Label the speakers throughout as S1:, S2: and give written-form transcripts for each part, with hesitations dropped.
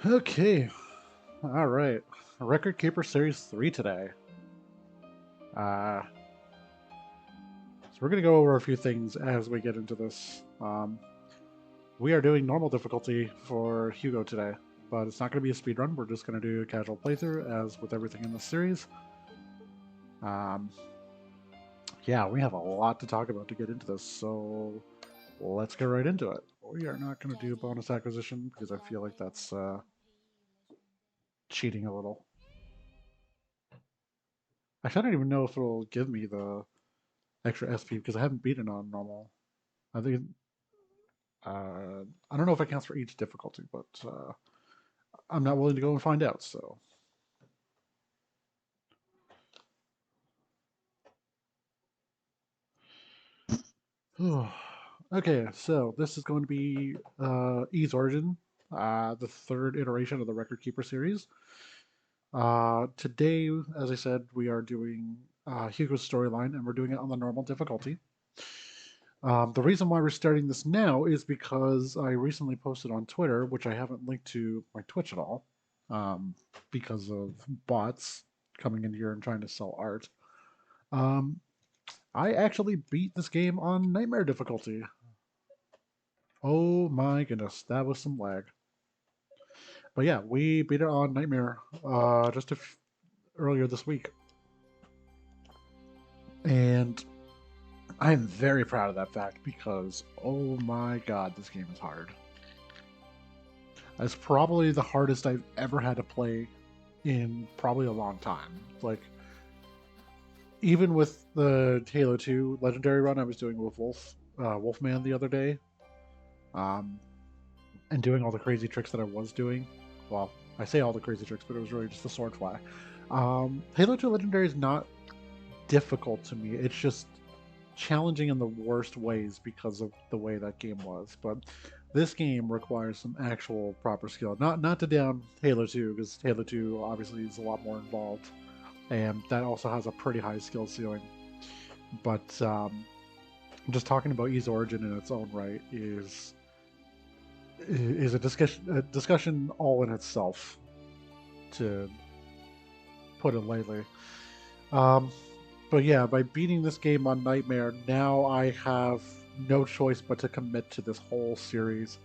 S1: Okay, all right. Record Keeper Series 3 today. So we're going to go over a few things as we get into this. We are doing normal difficulty for Hugo today, but it's not going to be a speed run. We're just going to do a casual playthrough, as with everything in this series. Um, yeah, we have a lot to talk about to get into this, so let's get right into it. We are not going to do bonus acquisition because I feel like that's cheating a little. Actually, I don't even know if it'll give me the extra SP because I haven't beaten on normal. I think I don't know if it counts for each difficulty, but I'm not willing to go and find out. So, okay, so this is going to be E's Origin, the third iteration of the Record Keeper series. Today, as I said, we are doing Hugo's storyline, and we're doing it on the normal difficulty. The reason why we're starting this now is because I recently posted on Twitter, which I haven't linked to my Twitch at all, um, because of bots coming in here and trying to sell art. Um, I actually beat this game on Nightmare difficulty. Oh my goodness, that was some lag. But yeah, we beat it on Nightmare earlier this week, and I'm very proud of that fact because oh my god, this game is hard. It's probably the hardest I've ever had to play in probably a long time. Like even with the Halo 2 Legendary run I was doing with Wolfman the other day, um, and doing all the crazy tricks that I was doing. Well, I say all the crazy tricks, but it was really just the sword fly. Halo 2 Legendary is not difficult to me. It's just challenging in the worst ways because of the way that game was. But this game requires some actual proper skill. Not to down Halo 2, because Halo 2 obviously is a lot more involved, and that also has a pretty high skill ceiling. But just talking about E's origin in its own right is a discussion all in itself, to put it lightly. Um, but yeah, by beating this game on Nightmare, now I have no choice but to commit to this whole series,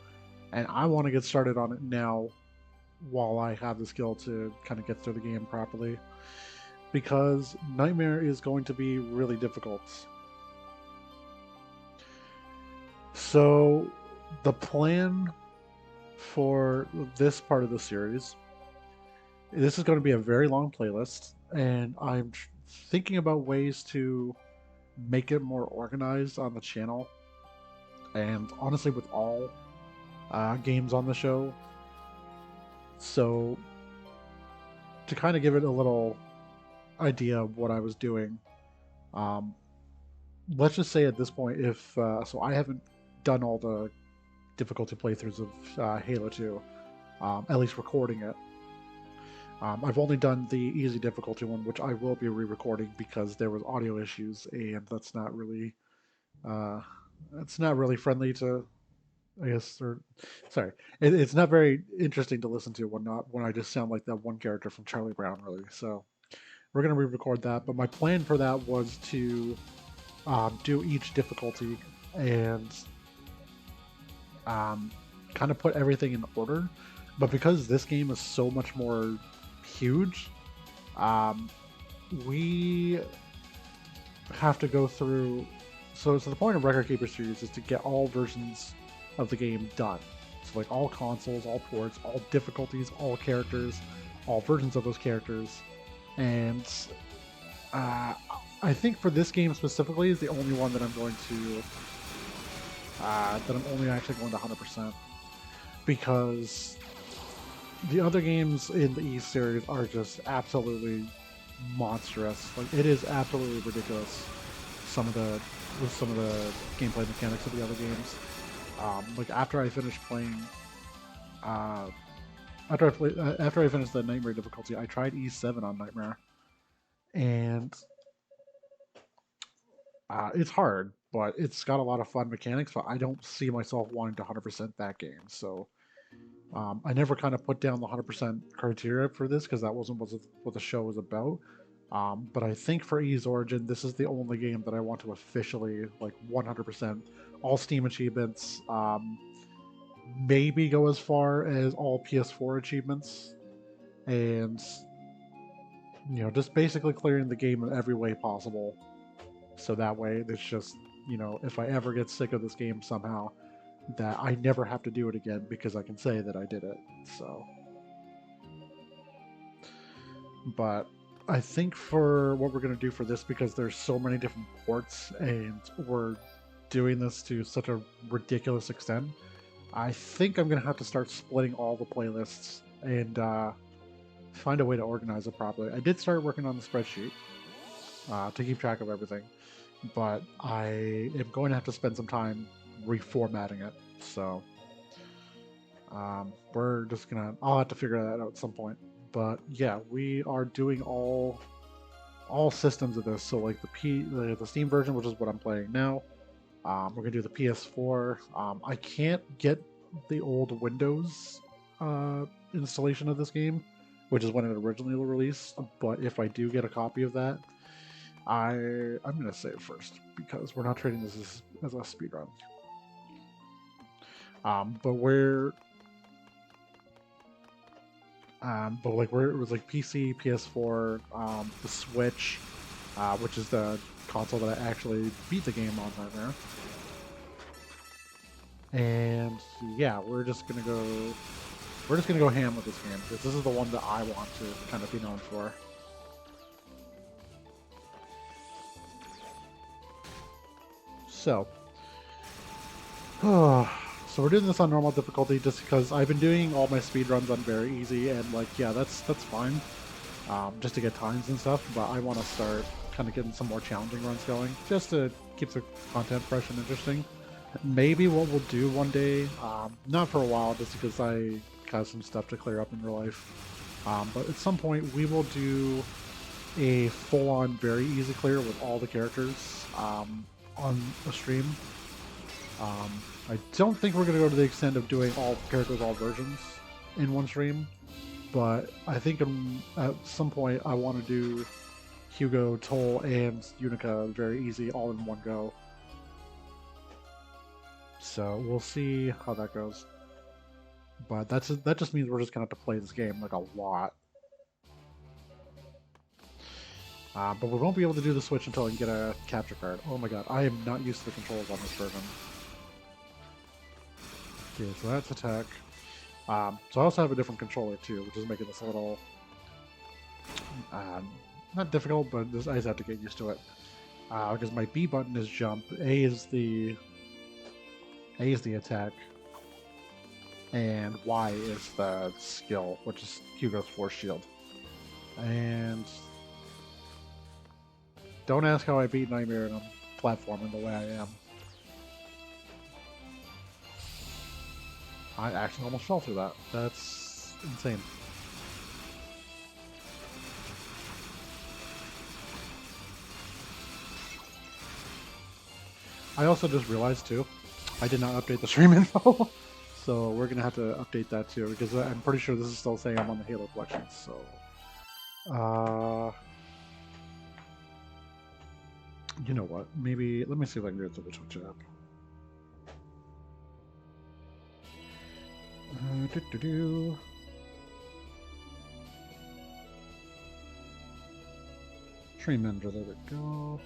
S1: and I want to get started on it now while I have the skill to kind of get through the game properly, because Nightmare is going to be really difficult. So, the plan for this part of the series, this is going to be a very long playlist, and I'm thinking about ways to make it more organized on the channel. And honestly, with all games on the show, so to kind of give it a little idea of what I was doing, um, let's just say at this point, if so, I haven't done all the difficulty playthroughs of Halo 2, at least recording it. I've only done the easy difficulty one, which I will be re-recording because there was audio issues, and uh, that's not really friendly to, I guess, or sorry, it's not very interesting to listen to when I just sound like that one character from Charlie Brown, really. So we're gonna re-record that, but my plan for that was to do each difficulty and um, kind of put everything in order. But because this game is so much more huge, um, we have to go through. So the point of Record Keeper series is to get all versions of the game done. So like all consoles, all ports, all difficulties, all characters, all versions of those characters, and uh, I think for this game specifically is the only one that I'm going to that I'm only actually going to 100%, because the other games in the East series are just absolutely monstrous. Like it is absolutely ridiculous. Some of the with some of the gameplay mechanics of the other games. Like after I finished playing, uh, after I finished the Nightmare difficulty, I tried E7 on Nightmare, and it's hard, but it's got a lot of fun mechanics. But I don't see myself wanting to 100% that game. So I never kind of put down the 100% criteria for this because that wasn't what the show was about. But I think for Ys Origin, this is the only game that I want to officially, like, 100% all Steam achievements. Maybe go as far as all PS4 achievements, and just basically clearing the game in every way possible. So that way, it's just if I ever get sick of this game somehow, that I never have to do it again because I can say that I did it. So, but I think for what we're going to do for this, because there's so many different ports and we're doing this to such a ridiculous extent, I think I'm going to have to start splitting all the playlists and find a way to organize it properly. I did start working on the spreadsheet to keep track of everything, but I am going to have to spend some time reformatting it. So we're just I'll have to figure that out at some point. But yeah, we are doing all systems of this. So like the Steam version, which is what I'm playing now. We're gonna do the PS4. I can't get the old Windows installation of this game, which is when it originally released. But if I do get a copy of that, I'm gonna save first because we're not treating this as a speedrun. It was like PC, PS4, the Switch, which is the console that I actually beat the game on right now. And yeah, we're just gonna go ham with this game because this is the one that I want to kind of be known for. So, so we're doing this on normal difficulty just because I've been doing all my speedruns on very easy, and like, yeah, that's fine, just to get times and stuff, but I want to start kind of getting some more challenging runs going, just to keep the content fresh and interesting. Maybe what we'll do one day, not for a while, just because I got some stuff to clear up in real life, but at some point we will do a full-on very easy clear with all the characters on a stream. I don't think we're going to go to the extent of doing all characters, all versions in one stream, but I think at some point I want to do Hugo, Toll, and Unica very easy, all in one go. So we'll see how that goes. But that just means we're just going to have to play this game like a lot. But we won't be able to do the Switch until I can get a capture card. Oh my god, I am not used to the controls on this version. Okay, so that's attack. So I also have a different controller too, which is making this a little not difficult, but I just have to get used to it. Because my B button is jump, A is the attack, and Y is the skill, which is Hugo's force shield. And don't ask how I beat Nightmare in a platform in the way I am. I actually almost fell through that. That's insane. I also just realized too, I did not update the stream info. So we're going to have to update that too, because I'm pretty sure this is still saying I'm on the Halo collection, so... you know what, maybe, let me see if I can get to the Twitch app. Stream manager, there we go.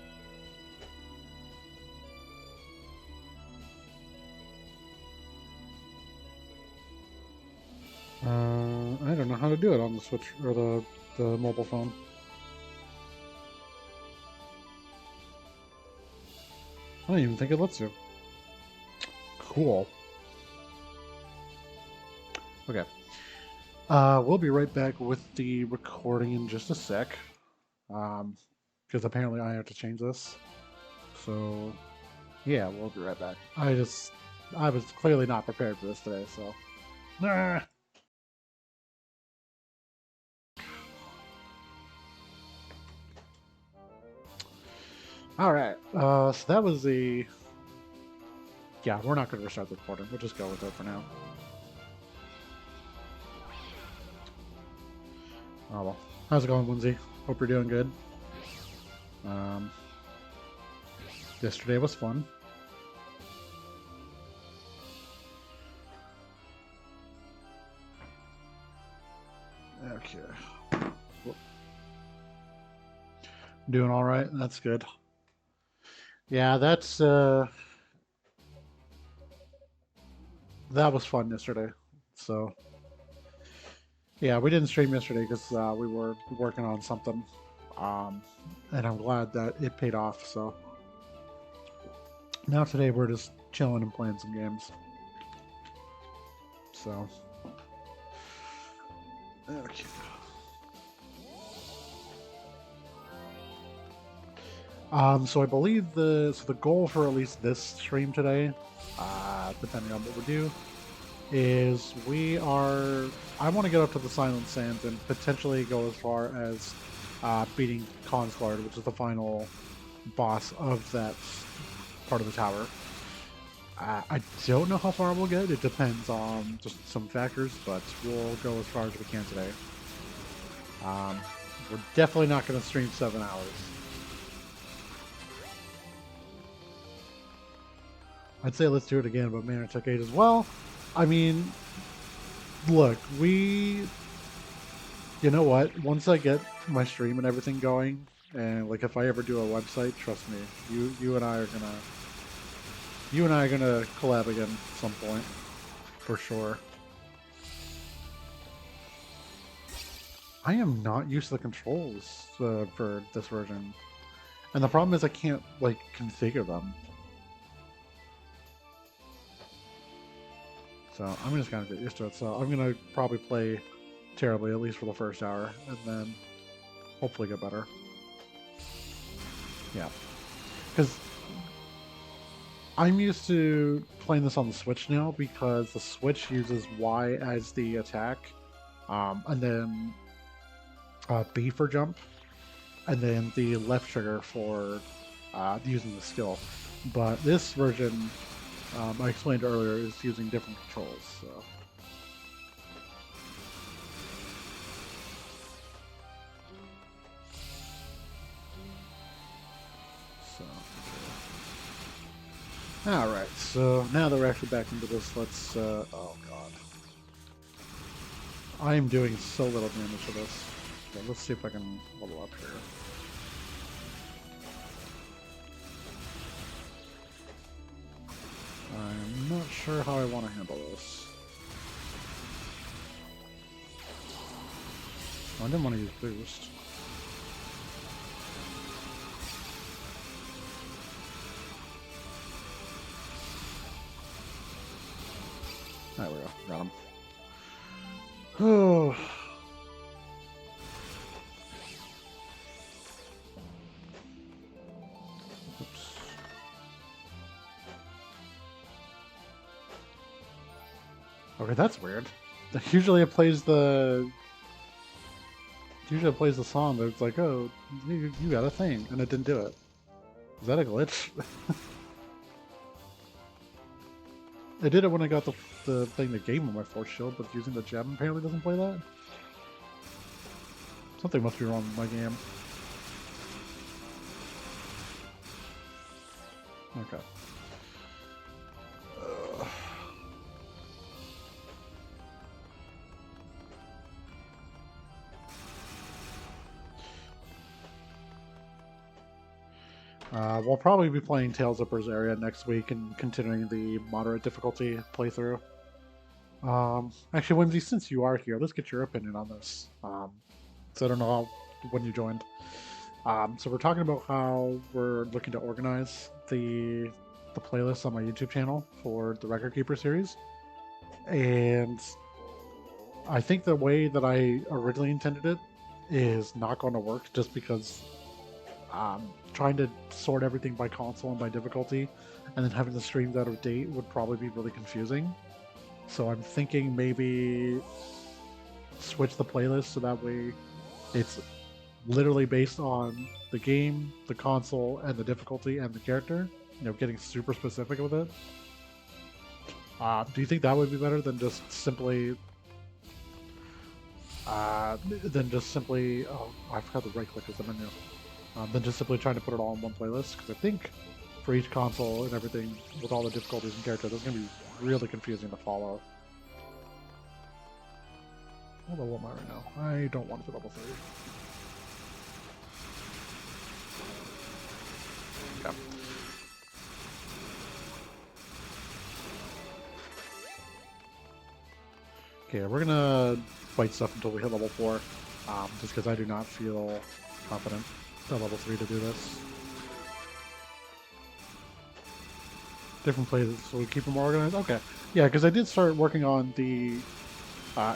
S1: I don't know how to do it on the Switch or the mobile phone. I don't even think it lets you. Cool. Okay. We'll be right back with the recording in just a sec. Because apparently I have to change this. So, yeah, we'll be right back. I was clearly not prepared for this today, so... Nah. Alright, so that was the... Yeah, we're not going to restart the recording. We'll just go with it for now. Oh well. How's it going, Lindsay? Hope you're doing good. Um, Yesterday was fun. Okay. Doing all right. That's good. Yeah, that was fun yesterday. So yeah, we didn't stream yesterday because we were working on something, um, and I'm glad that it paid off. So now today we're just chilling and playing some games. So okay. So I believe the goal for at least this stream today, depending on what we do, is I want to get up to the Silent Sands and potentially go as far as beating Consguard, which is the final boss of that part of the tower. I don't know how far we'll get. It depends on just some factors, but we'll go as far as we can today. We're definitely not going to stream 7 hours. I'd say let's do it again, but man, it took 8 as well. I mean, look, you know what? Once I get my stream and everything going, and like if I ever do a website, trust me, you and I are gonna collab again at some point, for sure. I am not used to the controls for this version, and the problem is I can't like configure them. So I'm just gonna get used to it. So I'm gonna probably play terribly, at least for the first hour, and then hopefully get better. Yeah, because I'm used to playing this on the Switch now because the Switch uses Y as the attack, and then B for jump, and then the left trigger for using the skill. But this version, I explained earlier, is using different controls. So. Alright, so now that we're actually back into this, let's, oh god. I am doing so little damage to this. Okay, let's see if I can level up here. I'm not sure how I want to handle this. I didn't want to use boost. There we go. Got him. Oh. Oops. Okay, that's weird. Usually it plays the song that it's like, oh, you got a thing, and it didn't do it. Is that a glitch? I did it when I got the thing that gave me my force shield, but using the gem apparently doesn't play that. Something must be wrong with my game. Okay. We'll probably be playing Tales of Berseria next week and continuing the moderate difficulty playthrough. Actually, Whimsy, since you are here, let's get your opinion on this. So I don't know when you joined. So we're talking about how we're looking to organize the playlist on my YouTube channel for the Record Keeper series, and I think the way that I originally intended it is not going to work, just because trying to sort everything by console and by difficulty, and then having the streams out of date would probably be really confusing. So I'm thinking maybe switch the playlist so that way it's literally based on the game, the console, and the difficulty and the character. You know, getting super specific with it. Do you think that would be better than just simply than just simply, oh, I forgot the right click is the menu. Than just simply trying to put it all in one playlist, because I think for each console and everything, with all the difficulties and characters, it's going to be really confusing to follow. What level am I right now? I don't want to be level 3. Okay. Okay, we're gonna fight stuff until we hit level 4, just because I do not feel confident at level 3 to do this. Different places, so we keep them organized? Okay. Yeah, because I did start working on the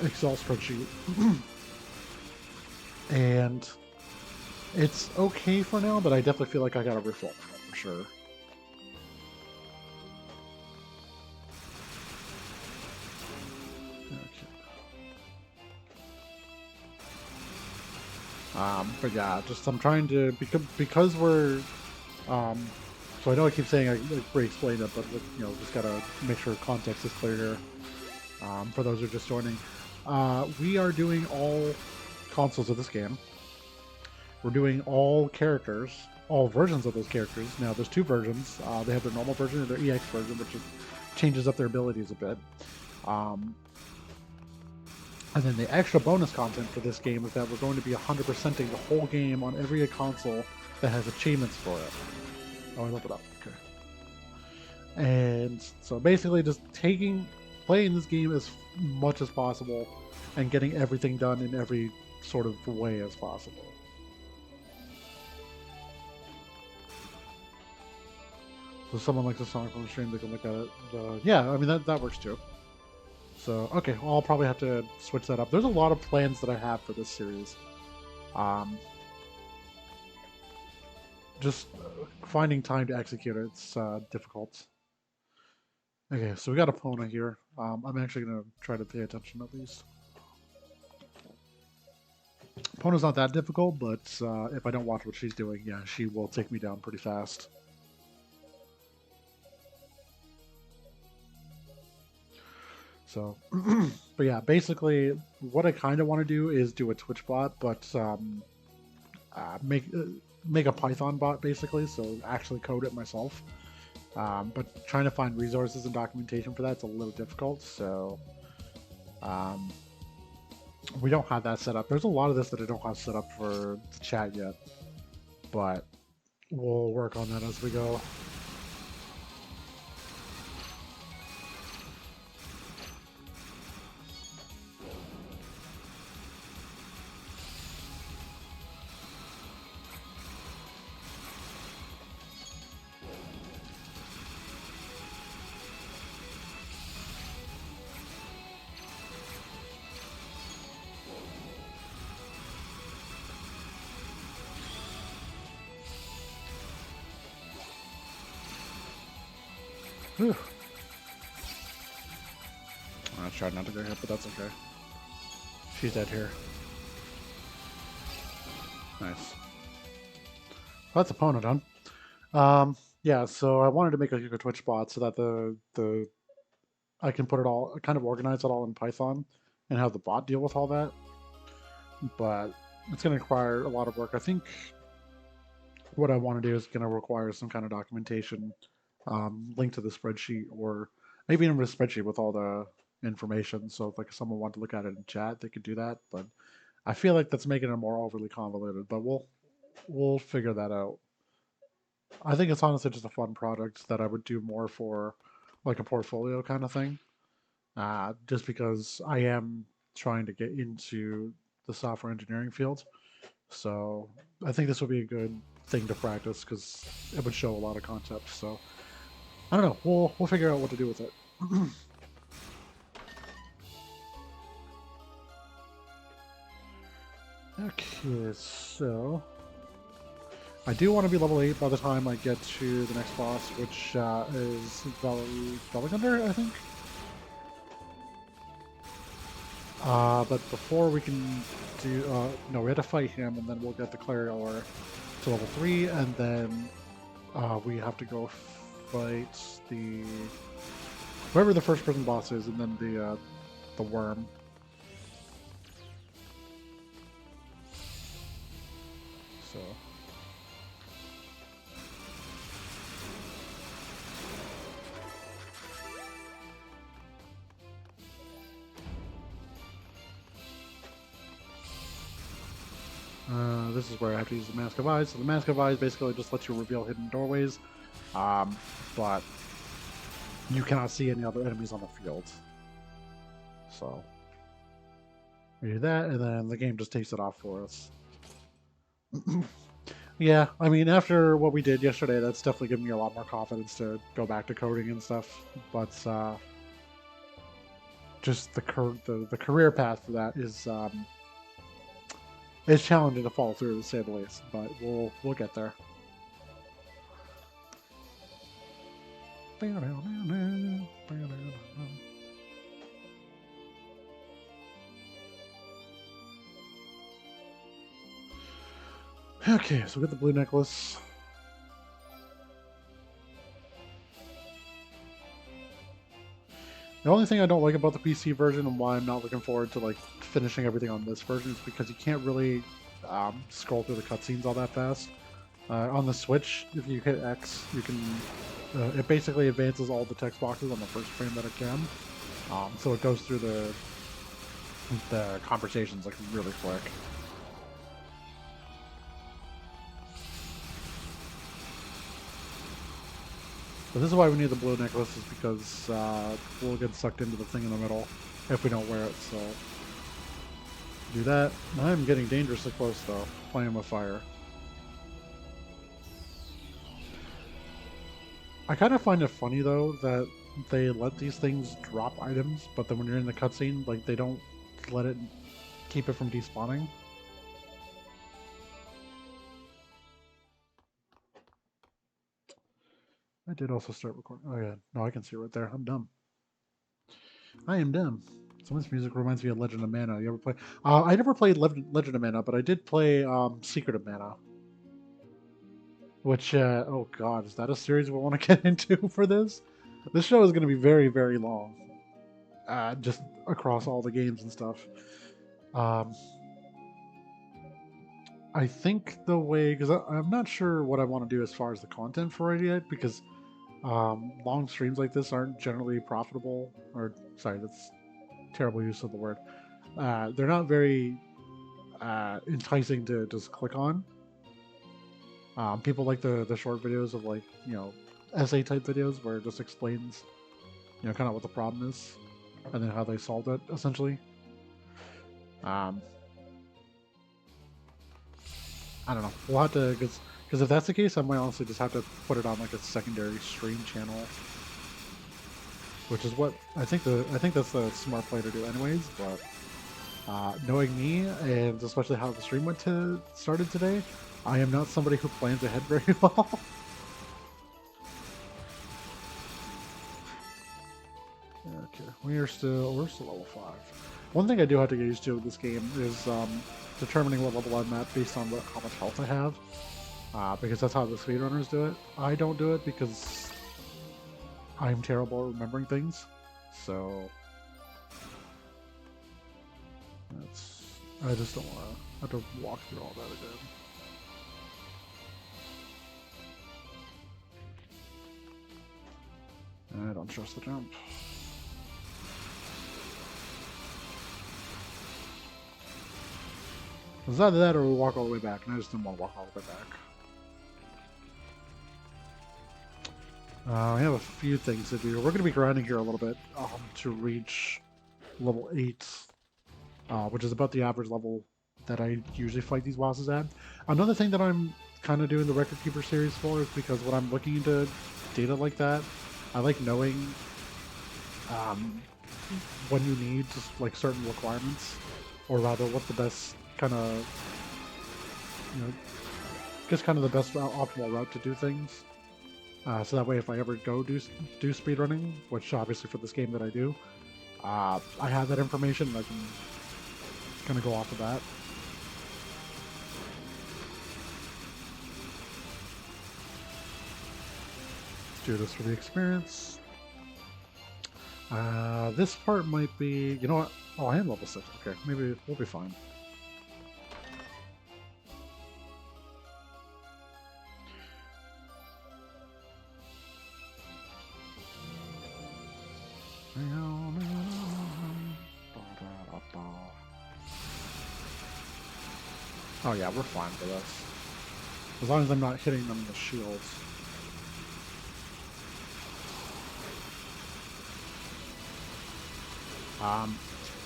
S1: Excel spreadsheet. And it's okay for now, but I definitely feel like I gotta reform it for sure. But yeah, just I'm trying to, because we're so I know I keep saying I re-explained it, but you know, just gotta make sure context is clear here. For those who are just joining, we are doing all consoles of this game. We're doing all characters, all versions of those characters. Now there's 2 versions. They have their normal version and their EX version, which changes up their abilities a bit. And then the extra bonus content for this game is that we're going to be 100%ing the whole game on every console that has achievements for it. Oh, I looked it up. Okay. And so basically just playing this game as much as possible and getting everything done in every sort of way as possible. So someone likes a song from the stream, they can look at it. Yeah, I mean, that works too. So, okay, well, I'll probably have to switch that up. There's a lot of plans that I have for this series. Just finding time to execute it, it's difficult. Okay, so we got Epona here. I'm actually going to try to pay attention at least. Epona's not that difficult, but if I don't watch what she's doing, yeah, she will take me down pretty fast. So, but yeah, basically, what I kind of want to do is do a Twitch bot, but make a Python bot basically, so actually code it myself. But trying to find resources and documentation for that's a little difficult. So, we don't have that set up. There's a lot of this that I don't have set up for the chat yet, but we'll work on that as we go. Whew. I tried not to go hit, but that's okay. She's dead here. Nice. Well, that's Epona done. Yeah, so I wanted to make a Hugo Twitch bot so that I can put it all, kind of organize it all in Python and have the bot deal with all that. But it's going to require a lot of work. I think what I want to do is going to require some kind of documentation linked to the spreadsheet, or maybe even a spreadsheet with all the information. So if like someone wanted to look at it in chat, they could do that. But I feel like that's making it more overly convoluted. But we'll figure that out. I think it's honestly just a fun project that I would do more for like a portfolio kind of thing. Just because I am trying to get into the software engineering field. So I think this would be a good thing to practice because it would show a lot of concepts. So I don't know. We'll figure out what to do with it. Okay, so I do want to be level 8 by the time I get to the next boss, which is Veligunder, I think. But before we can do, no, we had to fight him, and then we'll get the Clarior ore to level 3, and then we have to go fight whoever the first person boss is, and then the worm. this is where I have to use the Mask of Eyes. So the Mask of Eyes basically just lets you reveal hidden doorways, but you cannot see any other enemies on the field. So we do that, and then the game just takes it off for us. Yeah, I mean, after what we did yesterday, that's definitely given me a lot more confidence to go back to coding and stuff. But just the career path for that is it's challenging to follow through, to say the least. But we'll get there. Okay, so we got the blue necklace. The only thing I don't like about the PC version and why I'm not looking forward to like finishing everything on this version is because you can't really scroll through the cutscenes all that fast. On the Switch, if you hit X, you can. It basically advances all the text boxes on the first frame that it can, so it goes through the conversations like really quick. But this is why we need the blue necklace, is because we'll get sucked into the thing in the middle if we don't wear it, so do that. I'm getting dangerously close though, playing with fire. I kind of find it funny though that they let these things drop items, but then when you're in the cutscene, like they don't let it keep it from despawning. I did also start recording. Oh yeah, no, I can see it right there. I'm dumb. I am dumb. Someone's music reminds me of Legend of Mana. You ever play? I never played Legend of Mana, but I did play Secret of Mana. Which, oh god, is that a series we want to get into for this? This show is going to be very, very long. Just across all the games and stuff. I think the way, because I'm not sure what I want to do as far as the content for it yet, because long streams like this aren't generally profitable, or sorry, that's terrible use of the word. They're not very enticing to just click on. People like the short videos of like, you know, essay type videos where it just explains, you know, kind of what the problem is and then how they solved it, essentially. I don't know. We'll have to, because if that's the case, I might honestly just have to put it on like a secondary stream channel, which is what I think that's the smart play to do, anyways. But knowing me, and especially how the stream started today, I am not somebody who plans ahead very well. Okay, we're still level 5. One thing I do have to get used to with this game is determining what level I'm at based on how much health I have, because that's how the speedrunners do it. I don't do it because I'm terrible at remembering things, so I just don't want to have to walk through all that again. I don't trust the jump. It's either that or we walk all the way back, and I just didn't want to walk all the way back. We have a few things to do. We're going to be grinding here a little bit to reach level 8, which is about the average level that I usually fight these bosses at. Another thing that I'm kind of doing the Record Keeper series for is because when I'm looking into data like that, I like knowing when you need just like certain requirements, or rather what the best kind of, you know, just kind of the best optimal route to do things. So that way, if I ever go do speedrunning, which obviously for this game that I do, I have that information and I can kind of go off of that. Let's do this for the experience. This part might be, you know what? Oh, I am level 6. Okay, maybe we'll be fine. Oh yeah, we're fine for this. As long as I'm not hitting them with shields.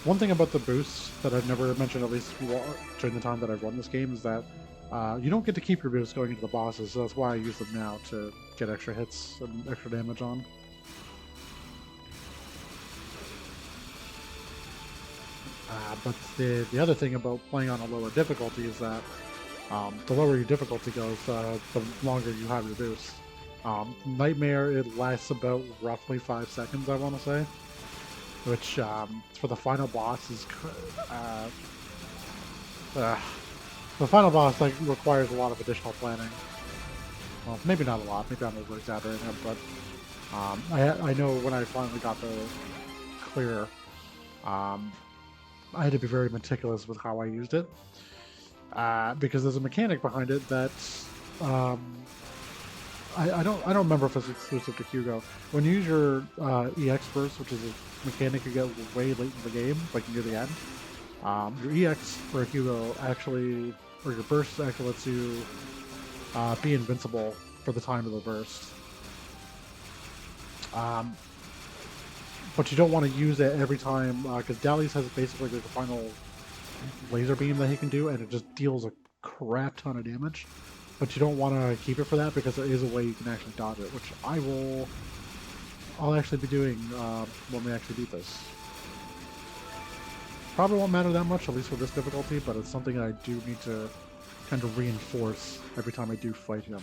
S1: One thing about the boosts that I've never mentioned, at least during the time that I've run this game, is that you don't get to keep your boosts going into the bosses, so that's why I use them now to get extra hits and extra damage on. But the other thing about playing on a lower difficulty is that the lower your difficulty goes, the longer you have your boost. Nightmare, it lasts about roughly 5 seconds, I want to say. Which, for the final boss is... the final boss like requires a lot of additional planning. Well, maybe not a lot, maybe I'm over-exaggerating it, but I know when I finally got the clear, I had to be very meticulous with how I used it. Because there's a mechanic behind it that I don't remember if it's exclusive to Hugo. When you use your EX burst, which is a mechanic you get way late in the game, like near the end, your EX for Hugo actually, or your burst actually lets you be invincible for the time of the burst. But you don't want to use it every time, because Dally's has basically like the final laser beam that he can do, and it just deals a crap ton of damage. But you don't want to keep it for that, because there is a way you can actually dodge it, which I'll actually be doing when we actually beat this. Probably won't matter that much, at least with this difficulty, but it's something that I do need to kind of reinforce every time I do fight him.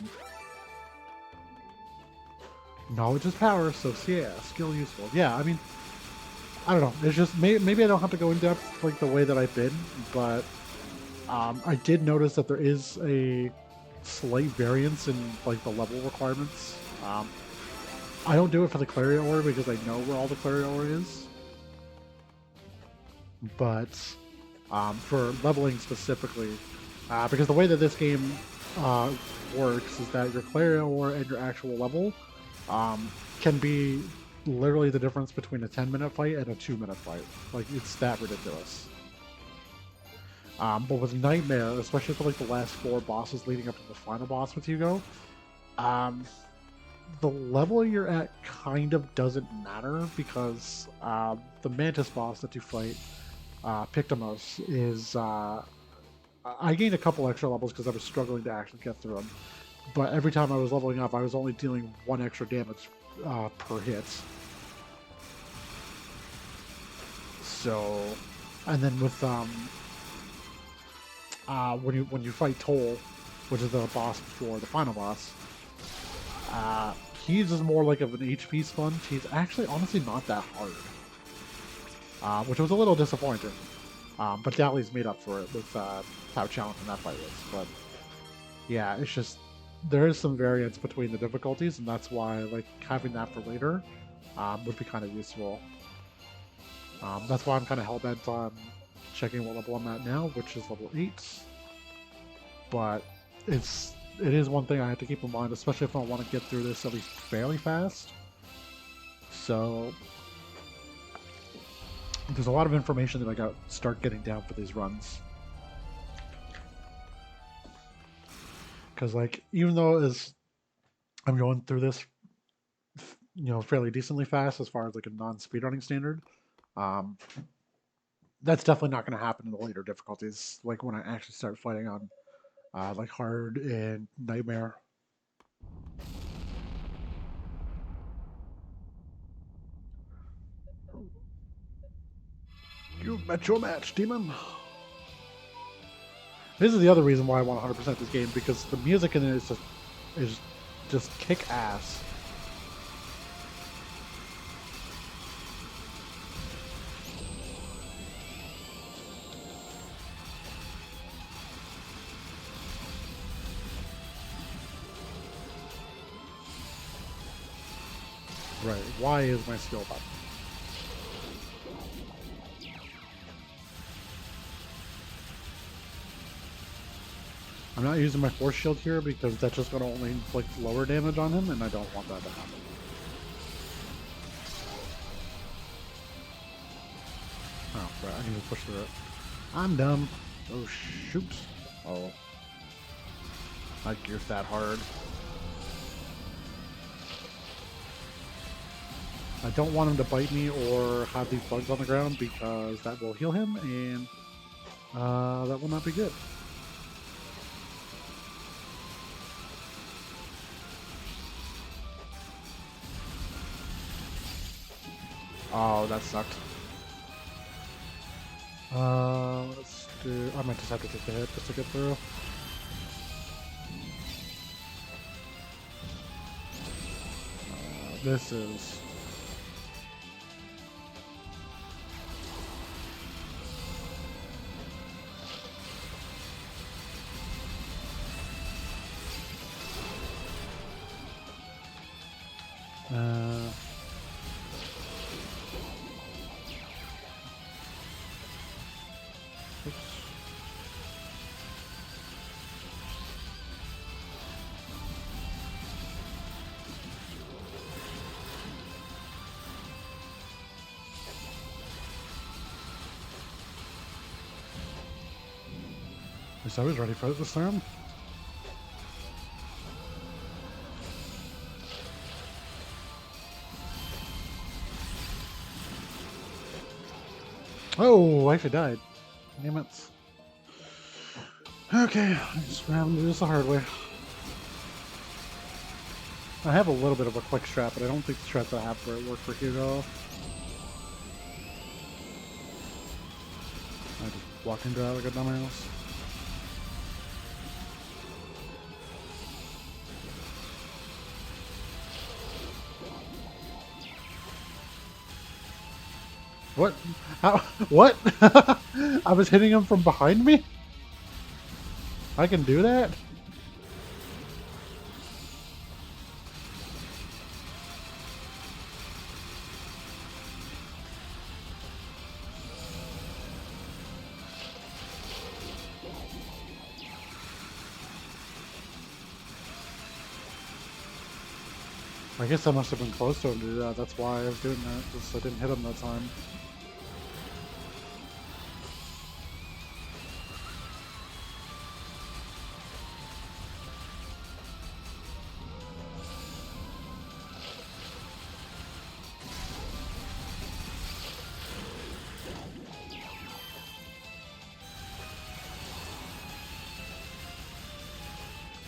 S1: Knowledge is power, so yeah, skill useful. Yeah, I mean, I don't know. It's just maybe I don't have to go in depth like the way that I've been, but I did notice that there is a slight variance in like the level requirements. I don't do it for the Clarion Ore because I know where all the Clarion Ore is, but for leveling specifically, because the way that this game works is that your Clarion Ore and your actual level can be literally the difference between a 10-minute fight and a 2-minute fight. Like, it's that ridiculous. But with Nightmare, especially for like the last 4 bosses leading up to the final boss with Hugo, the level you're at kind of doesn't matter, because the Mantis boss that you fight, Pictomos, is... I gained a couple extra levels because I was struggling to actually get through them. But every time I was leveling up, I was only dealing 1 extra damage per hit. So, and then with when you fight Toll, which is the boss before the final boss, he's just more like of an HP sponge. He's actually honestly not that hard, which was a little disappointing. But Dally's made up for it with how challenging that fight was. But yeah, it's just there is some variance between the difficulties, and that's why like having that for later would be kind of useful. That's why I'm kind of hell-bent on checking what level I'm at now, which is level 8. But it is one thing I have to keep in mind, especially if I want to get through this at least fairly fast. So there's a lot of information that I got to start getting down for these runs. Because like, even though as I'm going through this, you know, fairly decently fast as far as like a non-speedrunning standard, that's definitely not going to happen in the later difficulties, like when I actually start fighting on like hard and Nightmare. You've met your match, demon. This is the other reason why I want 100% this game, because the music in it is just kick ass. Right, why is my skill button? I'm not using my force shield here because that's just going to only inflict lower damage on him, and I don't want that to happen. Oh, right, I need to push through it. I'm dumb. Oh, shoot. Oh. I geared that hard. I don't want him to bite me or have these bugs on the ground because that will heal him, and that will not be good. Oh, that sucked. Let's do... I might just have to take the hit just to get through. This is... oops. At least I was ready for it this time. Oh, I actually died. Damn it. Okay, I just ran to do this the hard way. I have a little bit of a quick strat, but I don't think the strats I have for it work for Hugo. I just walked into that like a dumbass. What? How? What? I was hitting him from behind me? I can do that? I guess I must have been close to him to do that. That's why I was doing that. Just I didn't hit him that time.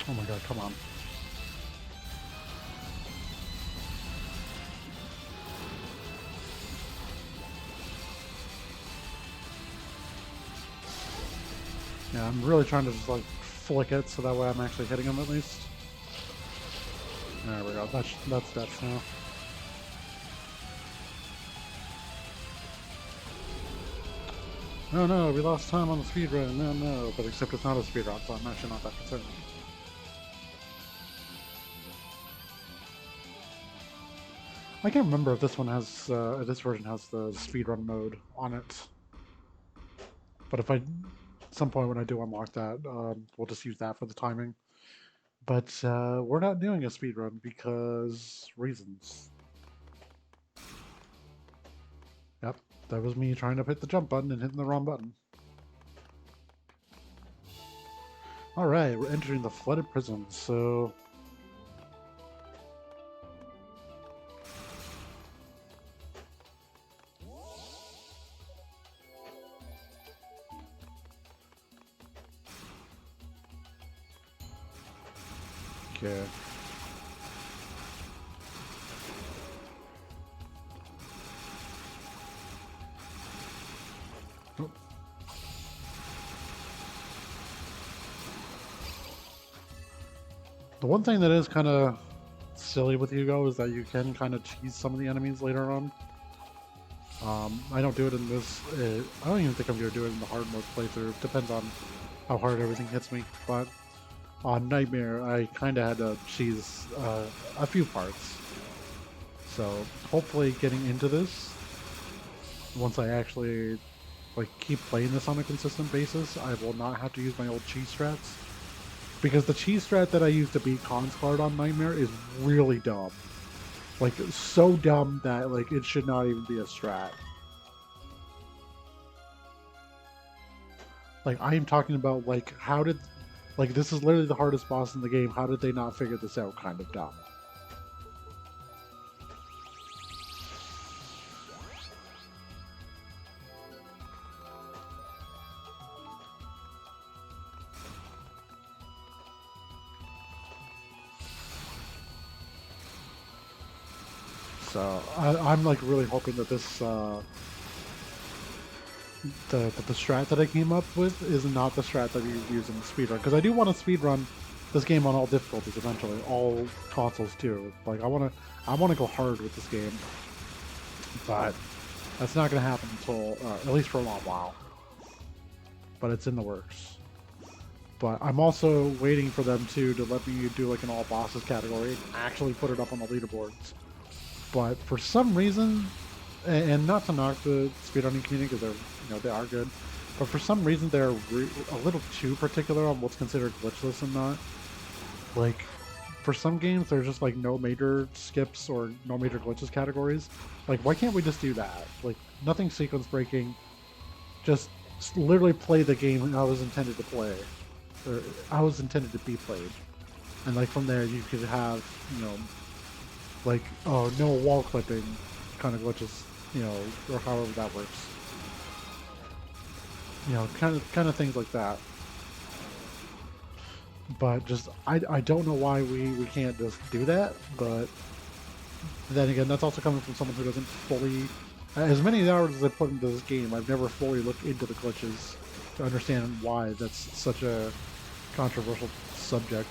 S1: Oh my god, come on. Yeah, I'm really trying to just like flick it so that way I'm actually hitting him at least. There we go. That's death now. Oh no, we lost time on the speed run. No, no. But except it's not a speed run, so I'm actually not that concerned. I can't remember if this one has, this version has the speedrun mode on it. But if I, at some point when I do unlock that, we'll just use that for the timing. But we're not doing a speedrun because reasons. Yep, that was me trying to hit the jump button and hitting the wrong button. Alright, we're entering the flooded prison, so... Okay. Oh. The one thing that is kind of silly with Hugo is that you can kind of cheese some of the enemies later on. I don't do it in this. I don't even think I'm going to do it in the hard mode playthrough. Depends on how hard everything hits me. But on Nightmare, I kind of had to cheese a few parts. So hopefully getting into this, once I actually like keep playing this on a consistent basis, I will not have to use my old cheese strats. Because the cheese strat that I used to beat Conscard on Nightmare is really dumb. Like, so dumb that, like, it should not even be a strat. Like I am talking about like how did like this is literally the hardest boss in the game. How did they not figure this out? Kind of dumb. So I'm like really hoping that this the strat that I came up with is not the strat that you use in the speedrun, because I do want to speedrun this game on all difficulties eventually, all consoles too. Like I want to go hard with this game, but that's not going to happen until at least for a long while. But it's in the works. But I'm also waiting for them to let me do like an all bosses category and actually put it up on the leaderboards. But for some reason, and not to knock the speedrunning community because they are good, but for some reason they're a little too particular on what's considered glitchless and not. Like, for some games there's just like no major skips or no major glitches categories. Like, why can't we just do that? Like, nothing sequence breaking. Just literally play the game I was intended to play, or I was intended to be played, and like from there you could have like, oh, no wall clipping kind of glitches, or however that works. Kind of things like that. But just, I don't know why we can't just do that, but then again, that's also coming from someone who doesn't fully, as many hours as I put into this game, I've never fully looked into the glitches to understand why that's such a controversial subject.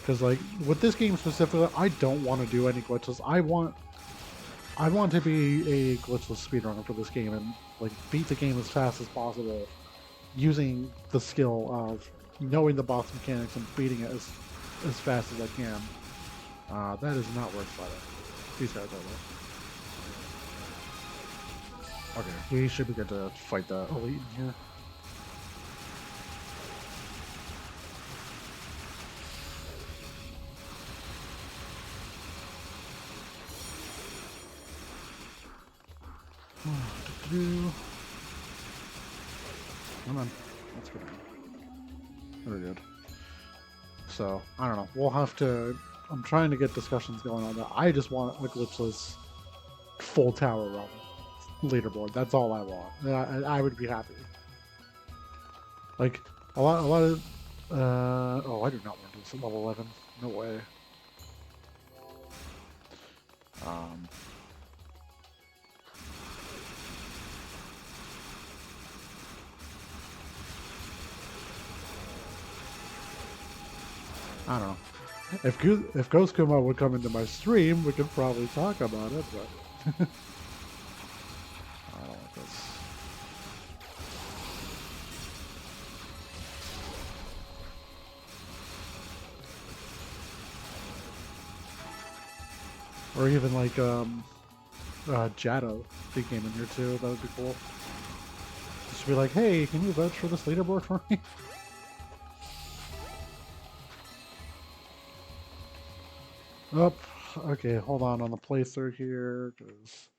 S1: Because like with this game specifically, I don't want to do any glitches. I want to be a glitchless speedrunner for this game and like beat the game as fast as possible, using the skill of knowing the boss mechanics and beating it as fast as I can. That is not worth fighting. These guys are there. Okay, we should be good to fight the elite in here. Come on, let's go down. Very good. So, I don't know. We'll have to... I'm trying to get discussions going on that. I just want a glitchless full tower run leaderboard. That's all I want. I would be happy. Like, a lot of... oh, I do not want to do this at level 11. No way. I don't know. If Ghost Kuma would come into my stream, we could probably talk about it, but I don't like this. Or even like Jado, if he came in here too, that would be cool. Just be like, hey, can you vouch for this leaderboard for me? Oh, okay, hold on the playthrough here, because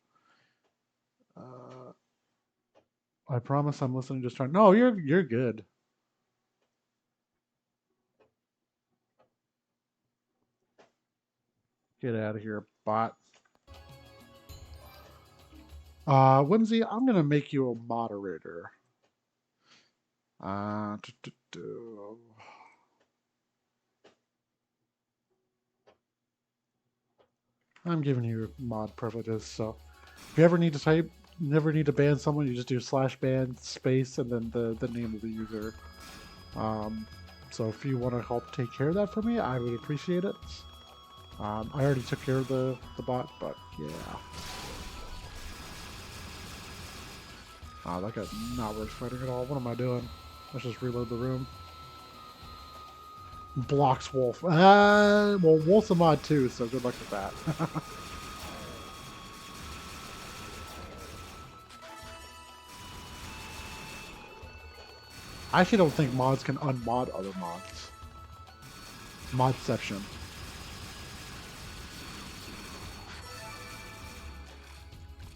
S1: I promise I'm listening. Just trying. No, you're good. Get out of here, bot. Whimsy, I'm gonna make you a moderator. Uh, I'm giving you mod privileges, so if you ever need to type, never need to ban someone, you just do /ban space and then the name of the user. So if you want to help take care of that for me, I would appreciate it. I already took care of the bot, but yeah. That guy's not worth fighting at all. What am I doing? Let's just reload the room. Blocks Wolf. Well, Wolf's a mod too, so good luck with that. I actually don't think mods can unmod other mods. Modception.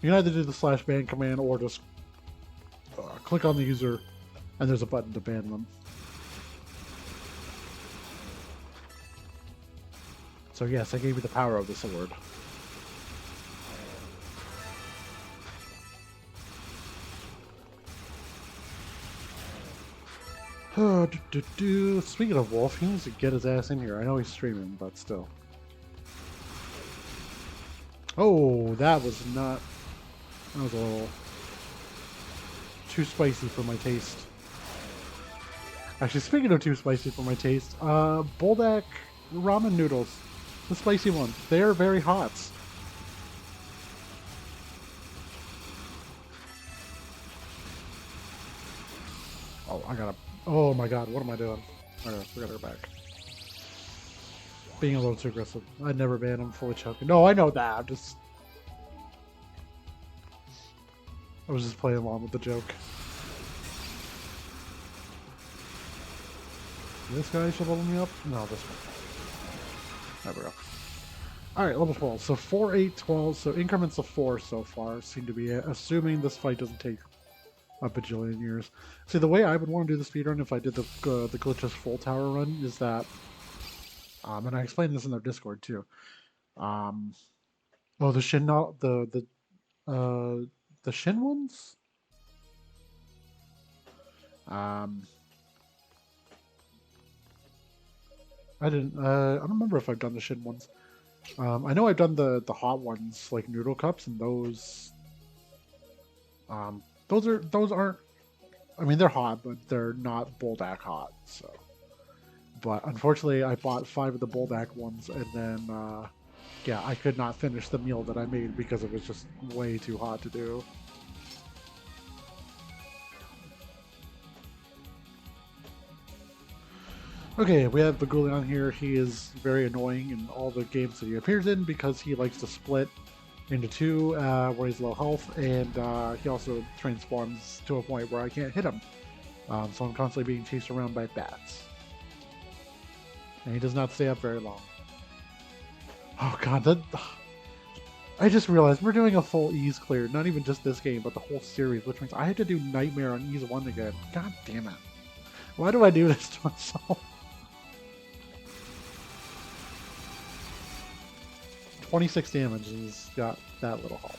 S1: You can either do the /ban command or just click on the user, and there's a button to ban them. So yes, I gave you the power of the sword. Speaking of Wolf, he needs to get his ass in here. I know he's streaming, but still. Oh, that was not... That was a little... too spicy for my taste. Actually, speaking of too spicy for my taste, Buldak ramen noodles. The spicy ones. They are very hot. Oh, I gotta... Oh my god, what am I doing? Okay, we gotta go back. Being a little too aggressive. I'd never ban him fully choking. No, I know that. I'm just... I was just playing along with the joke. This guy should level me up? No, this one. There we go. Alright, level 12. So 4, 8, 12. So increments of 4 so far seem to be it, assuming this fight doesn't take a bajillion years. See, the way I would want to do the speedrun if I did the glitchless full tower run is that, and I explained this in their Discord too. Oh, the Shin, the Shin ones. I didn't. I don't remember if I've done the Shin ones. I know I've done the hot ones like noodle cups, and those. Those aren't. I mean, they're hot, but they're not Buldak hot. So, but unfortunately, I bought 5 of the Buldak ones, and then yeah, I could not finish the meal that I made because it was just way too hot to do. Okay, we have Bagoulion here. He is very annoying in all the games that he appears in because he likes to split into 2 where he's low health, and he also transforms to a point where I can't hit him. So I'm constantly being chased around by bats. And he does not stay up very long. Oh god, that... I just realized we're doing a full ease clear, not even just this game, but the whole series, which means I have to do Nightmare on ease 1 again. God damn it. Why do I do this to myself? 26 damage, and he's got that little health.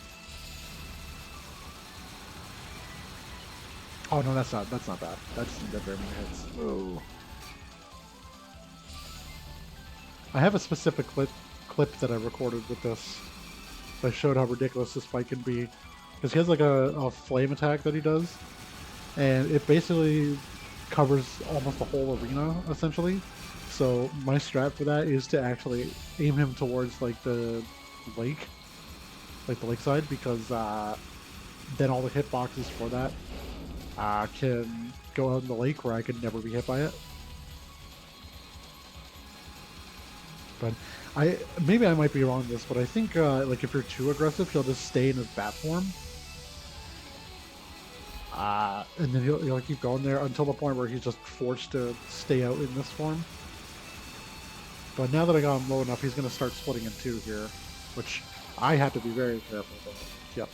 S1: Oh no, that's not bad. That just didn't get very many hits. Oh. I have a specific clip that I recorded with this that showed how ridiculous this fight can be. Because he has like a flame attack that he does, and it basically covers almost the whole arena, essentially. So my strat for that is to actually aim him towards like the lake, like the lakeside, because then all the hitboxes for that can go out in the lake where I could never be hit by it. But maybe I might be wrong on this, but I think like if you're too aggressive, he'll just stay in his bat form. And then he'll keep going there until the point where he's just forced to stay out in this form. But now that I got him low enough, he's going to start splitting in 2 here, which I have to be very careful about. Yep.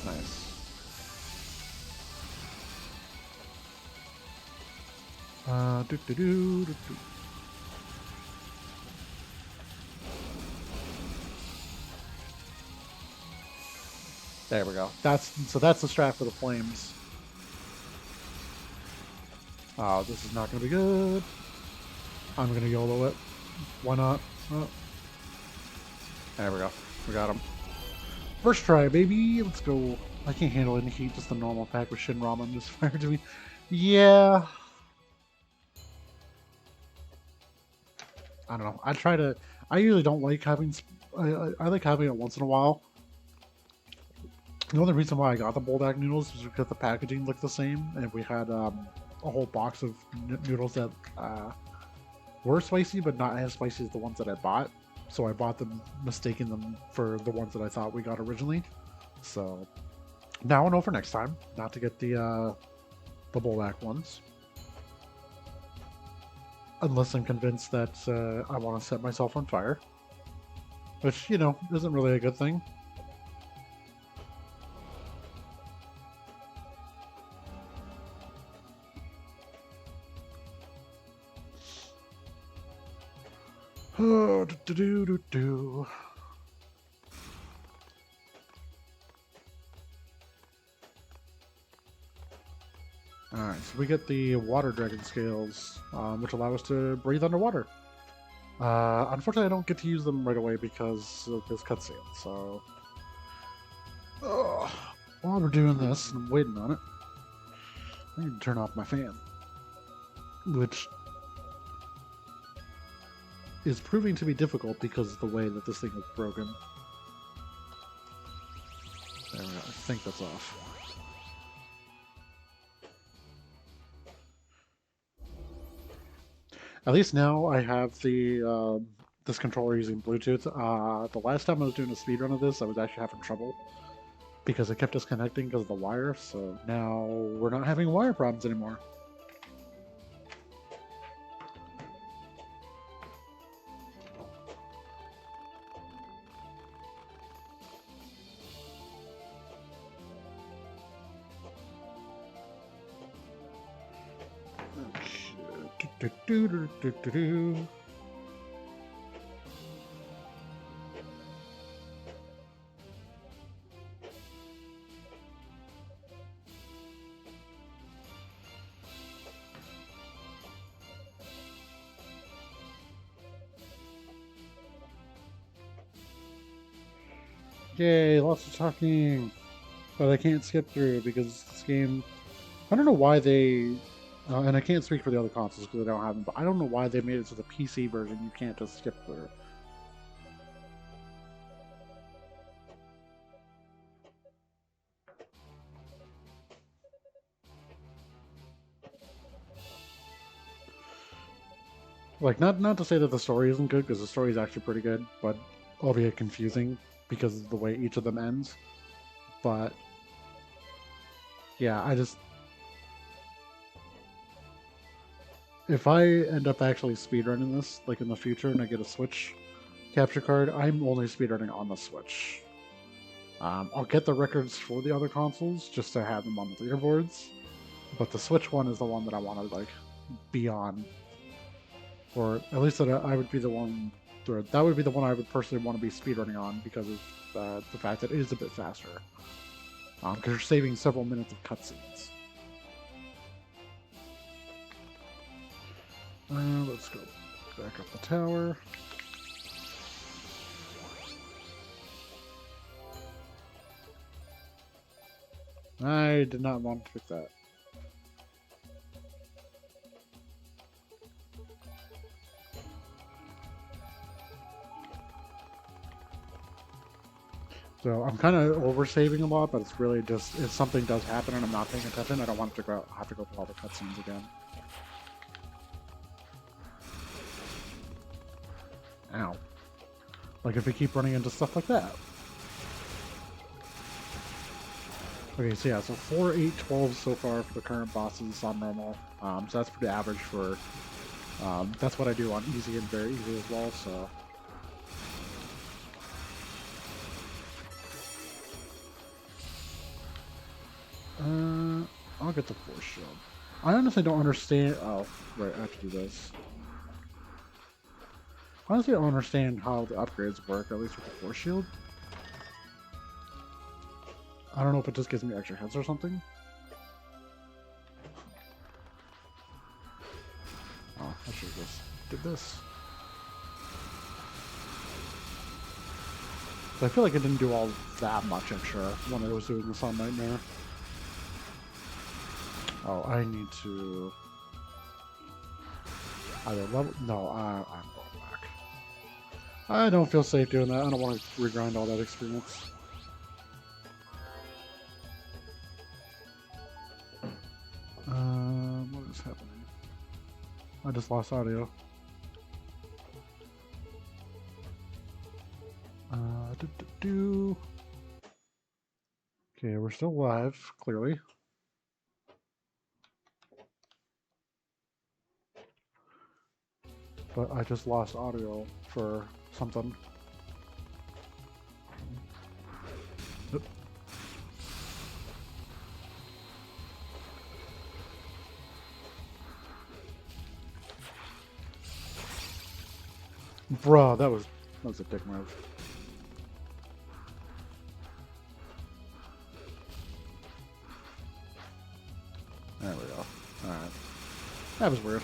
S1: Nice. There we go. That's the strat for the flames. Oh, this is not going to be good. I'm going to YOLO it. Why not? Oh. There we go. We got him. First try, baby. Let's go. I can't handle any heat. Just the normal pack with Shin Ramen just fired to me. Yeah. I don't know. I usually don't like having... I like having it once in a while. The only reason why I got the Buldak noodles was because the packaging looked the same, and we had a whole box of noodles that were spicy, but not as spicy as the ones that I bought. So I bought them, mistaking them for the ones that I thought we got originally. So now I know for next time not to get the bullback ones. Unless I'm convinced that I want to set myself on fire. Which, you know, isn't really a good thing. Oh, do. Alright, so we get the water dragon scales, which allow us to breathe underwater. Unfortunately, I don't get to use them right away because of this cutscene, so... While we're doing this, and I'm waiting on it, I need to turn off my fan. Which is proving to be difficult because of the way that this thing is broken. There we go, I think that's off. At least now I have the this controller using Bluetooth. The last time I was doing a speedrun of this, I was actually having trouble because it kept disconnecting because of the wire, so now we're not having wire problems anymore. Yay, lots of talking, but I can't skip through because this game, I don't know why they, and I can't speak for the other consoles because I don't have them, but I don't know why they made it so the PC version you can't just skip through. Like, not to say that the story isn't good, because the story is actually pretty good, but albeit confusing because of the way each of them ends. But yeah, I just, if I end up actually speedrunning this, like in the future, and I get a Switch capture card, I'm only speedrunning on the Switch. I'll get the records for the other consoles just to have them on the leaderboards, but the Switch one is the one that I want to like be on, or at least that I would be the one. Or that would be the one I would personally want to be speedrunning on because of the fact that it is a bit faster. Because you're saving several minutes of cutscenes. Let's go back up the tower. I did not want to pick that. So I'm kind of oversaving a lot, but it's really just if something does happen and I'm not paying attention, I don't want to have to go through all the cutscenes again. Ow. Like if we keep running into stuff like that. Okay, so yeah, so 4, 8, 12 so far for the current bosses on normal. So that's pretty average for... that's what I do on easy and very easy as well, so... I'll get the force shield. I honestly don't understand... Oh, right, I have to do this. Honestly, I don't understand how the upgrades work, at least with the force shield. I don't know if it just gives me extra hits or something. Oh, I should have just did this. But I feel like it didn't do all that much extra when I was doing this on Nightmare. Oh, I need to... either level... No, I'm going back. I don't feel safe doing that. I don't want to regrind all that experience. What is happening? I just lost audio. Okay, we're still live, clearly. But I just lost audio for something. Oop. Bruh, that was a dick move. There we go. Alright. That was weird.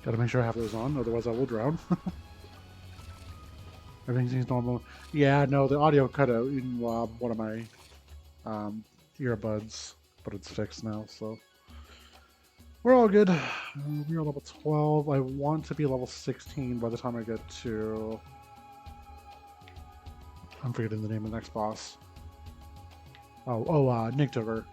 S1: Gotta make sure I have those on, otherwise I will drown. Everything seems normal. Yeah, no, the audio cut out in one of my earbuds, but it's fixed now, so we're all good. We're level 12. I want to be level 16 by the time I get to... I'm forgetting the name of the next boss. Nick Tugger.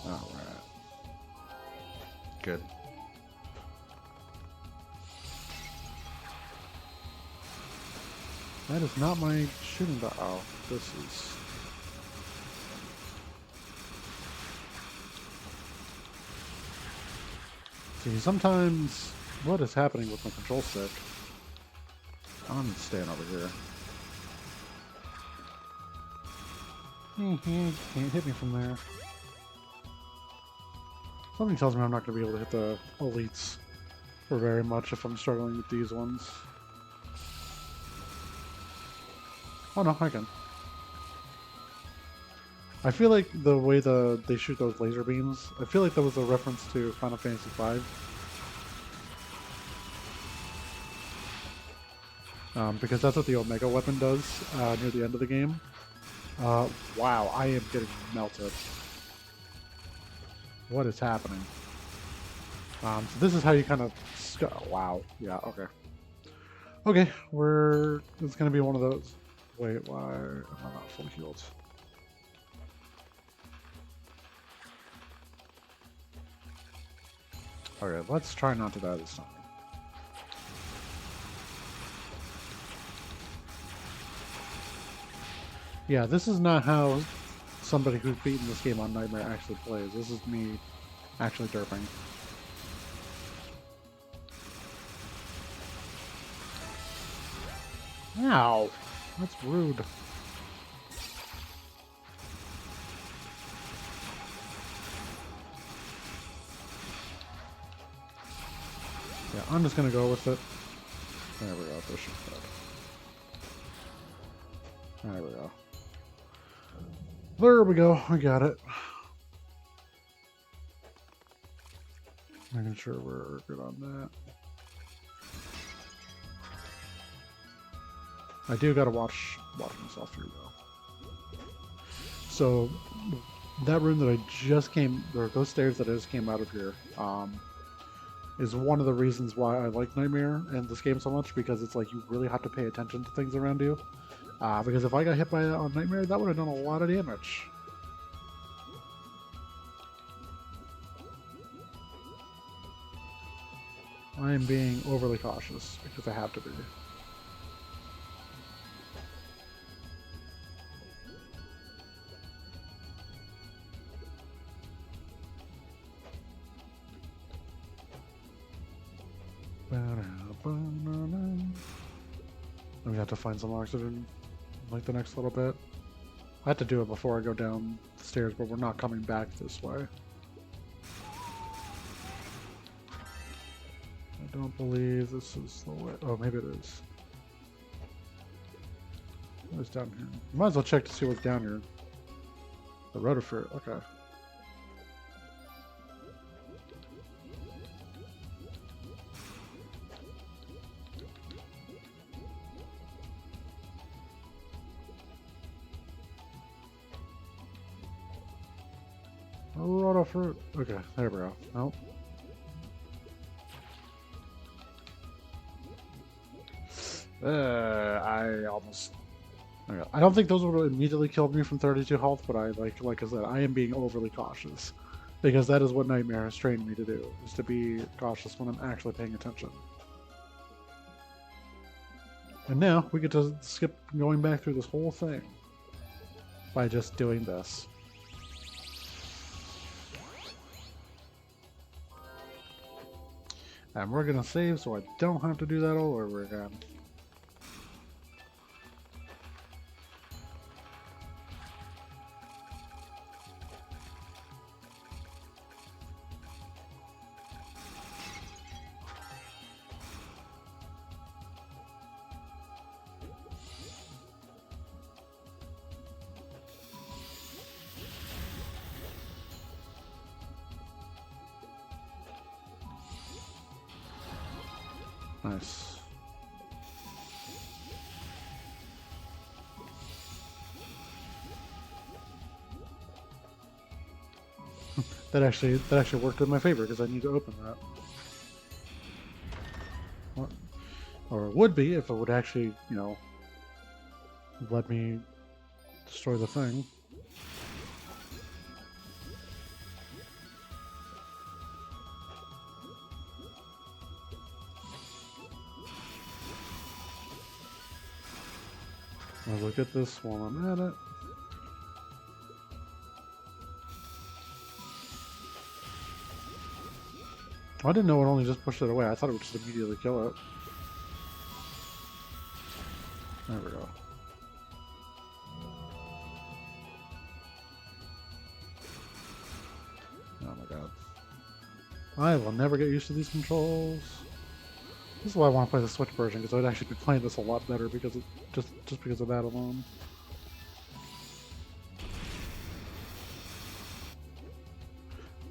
S1: Alright. Good. That is not my shooting dot. Oh, this is... See, sometimes... What is happening with my control stick? I'm staying over here. Can't hit me from there. Something tells me I'm not going to be able to hit the elites for very much if I'm struggling with these ones. Oh no, I can. I feel like the way they shoot those laser beams, I feel like that was a reference to Final Fantasy V. Because that's what the Omega weapon does near the end of the game. Wow, I am getting melted. What is happening? So this is how you kind of... Wow. Yeah, okay. Okay, it's going to be one of those... Wait, why am I not fully healed? Okay, let's try not to die this time. Yeah, this is not how somebody who's beaten this game on Nightmare actually plays. This is me actually derping. Ow! That's rude. Yeah, I'm just gonna go with it. There we go, push it back. There we go. There we go, I got it. Making sure we're good on that. I do gotta watch myself through though. So that room that I just came, or those stairs that I just came out of here, is one of the reasons why I like Nightmare and this game so much, because it's like you really have to pay attention to things around you. Because if I got hit by that on Nightmare, that would have done a lot of damage. I am being overly cautious because I have to be. We have to find some oxygen like the next little bit. I have to do it before I go down the stairs, but we're not coming back this way. I don't believe this is the way. Oh, maybe it is. What's down here? Might as well check to see what's down here. The rotifruit, okay. Rotifruit. Okay, there we go. Nope. I almost. Okay. I don't think those would immediately kill me from 32 health, but like I said, I am being overly cautious because that is what Nightmare has trained me to do: is to be cautious when I'm actually paying attention. And now we get to skip going back through this whole thing by just doing this. And we're gonna save so I don't have to do that all over again. Nice. that actually worked in my favor because I need to open that. What? Or it would be if it would actually, you know, let me destroy the thing. I'll look at this while I'm at it. I didn't know it only just pushed it away. I thought it would just immediately kill it. There we go. Oh my god. I will never get used to these controls. This is why I want to play the Switch version, because I'd actually be playing this a lot better because of, just because of that alone.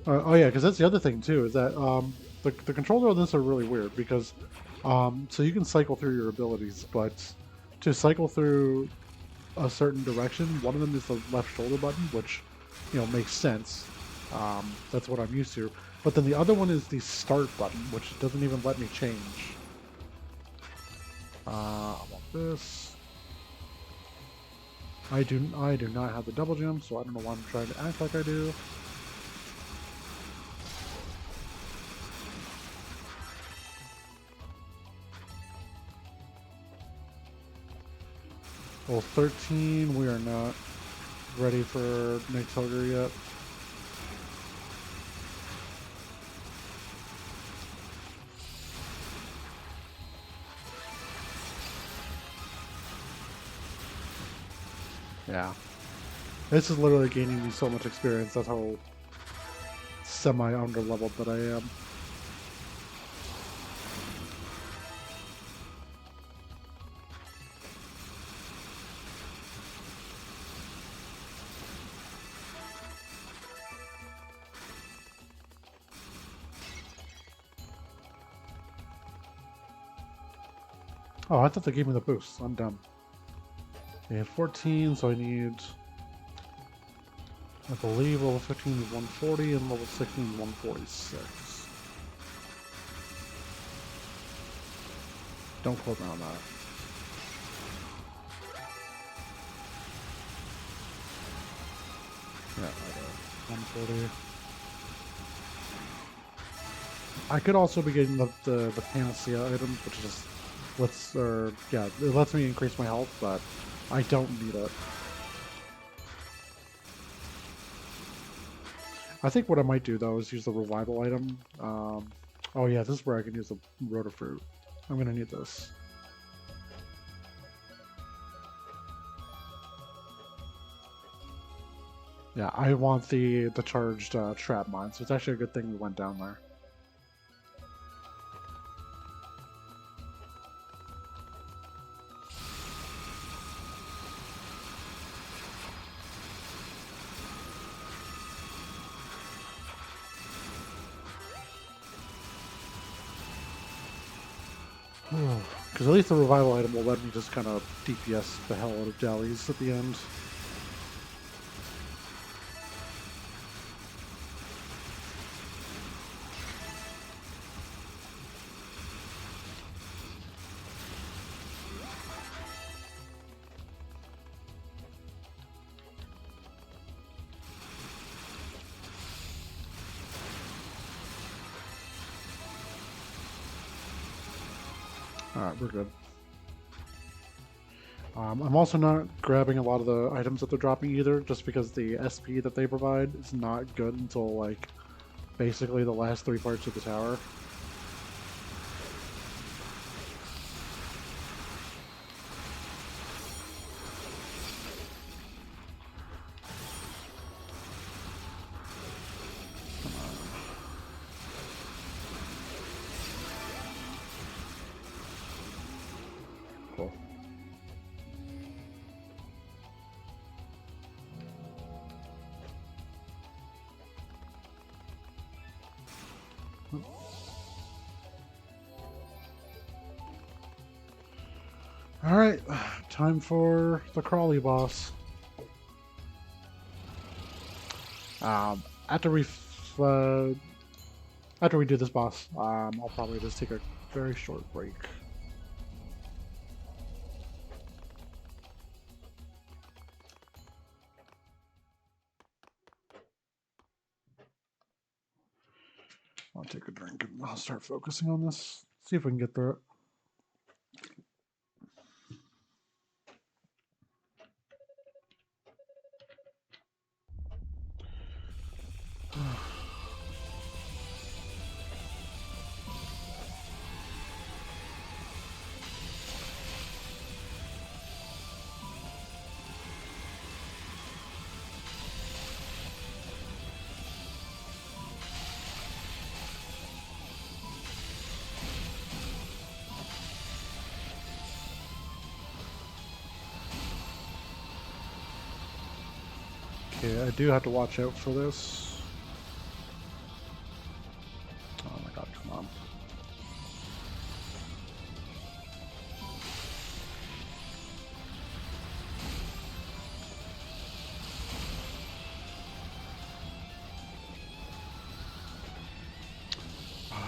S1: Oh yeah, because that's the other thing too, is that the controller on this are really weird because so you can cycle through your abilities, but to cycle through a certain direction, one of them is the left shoulder button, which you know makes sense. That's what I'm used to. But then the other one is the start button, which doesn't even let me change. I want this. I do not have the double jump, so I don't know why I'm trying to act like I do. Well, 13, we are not ready for Nick Tilger yet. Yeah. This is literally gaining me so much experience. That's how semi-under-leveled that I am. Oh, I thought they gave me the boost. I'm dumb. I had 14, so I need, I believe, level 15 is 140 and level 16 is 146. Don't quote me on that. Yeah, 140. I could also be getting the panacea item, which just lets, yeah, it lets me increase my health, but I don't need it. I think what I might do though is use the revival item. Oh yeah, this is where I can use the rotifruit. I'm gonna need this. Yeah, I want the charged trap mine, so it's actually a good thing we went down there. Because at least the revival item will let me just kind of DPS the hell out of Dallies at the end. Alright, we're good. I'm also not grabbing a lot of the items that they're dropping either, just because the SP that they provide is not good until, like, basically the last 3 parts of the tower. Cool. Alright, time for the Crawley boss. After after we do this boss, I'll probably just take a very short break. I'll take a drink and I'll start focusing on this. See if we can get through it. Okay, I do have to watch out for this. Oh my god, come on.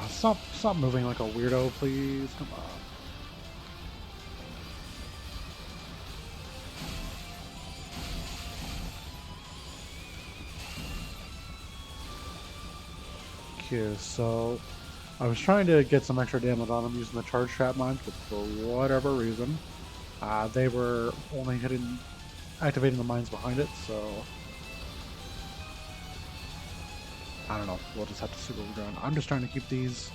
S1: Stop moving like a weirdo, please. Come on. Okay, so I was trying to get some extra damage on them using the charge trap mines, but for whatever reason, they were only activating the mines behind it, so I don't know. We'll just have to see what we're doing. I'm just trying to keep these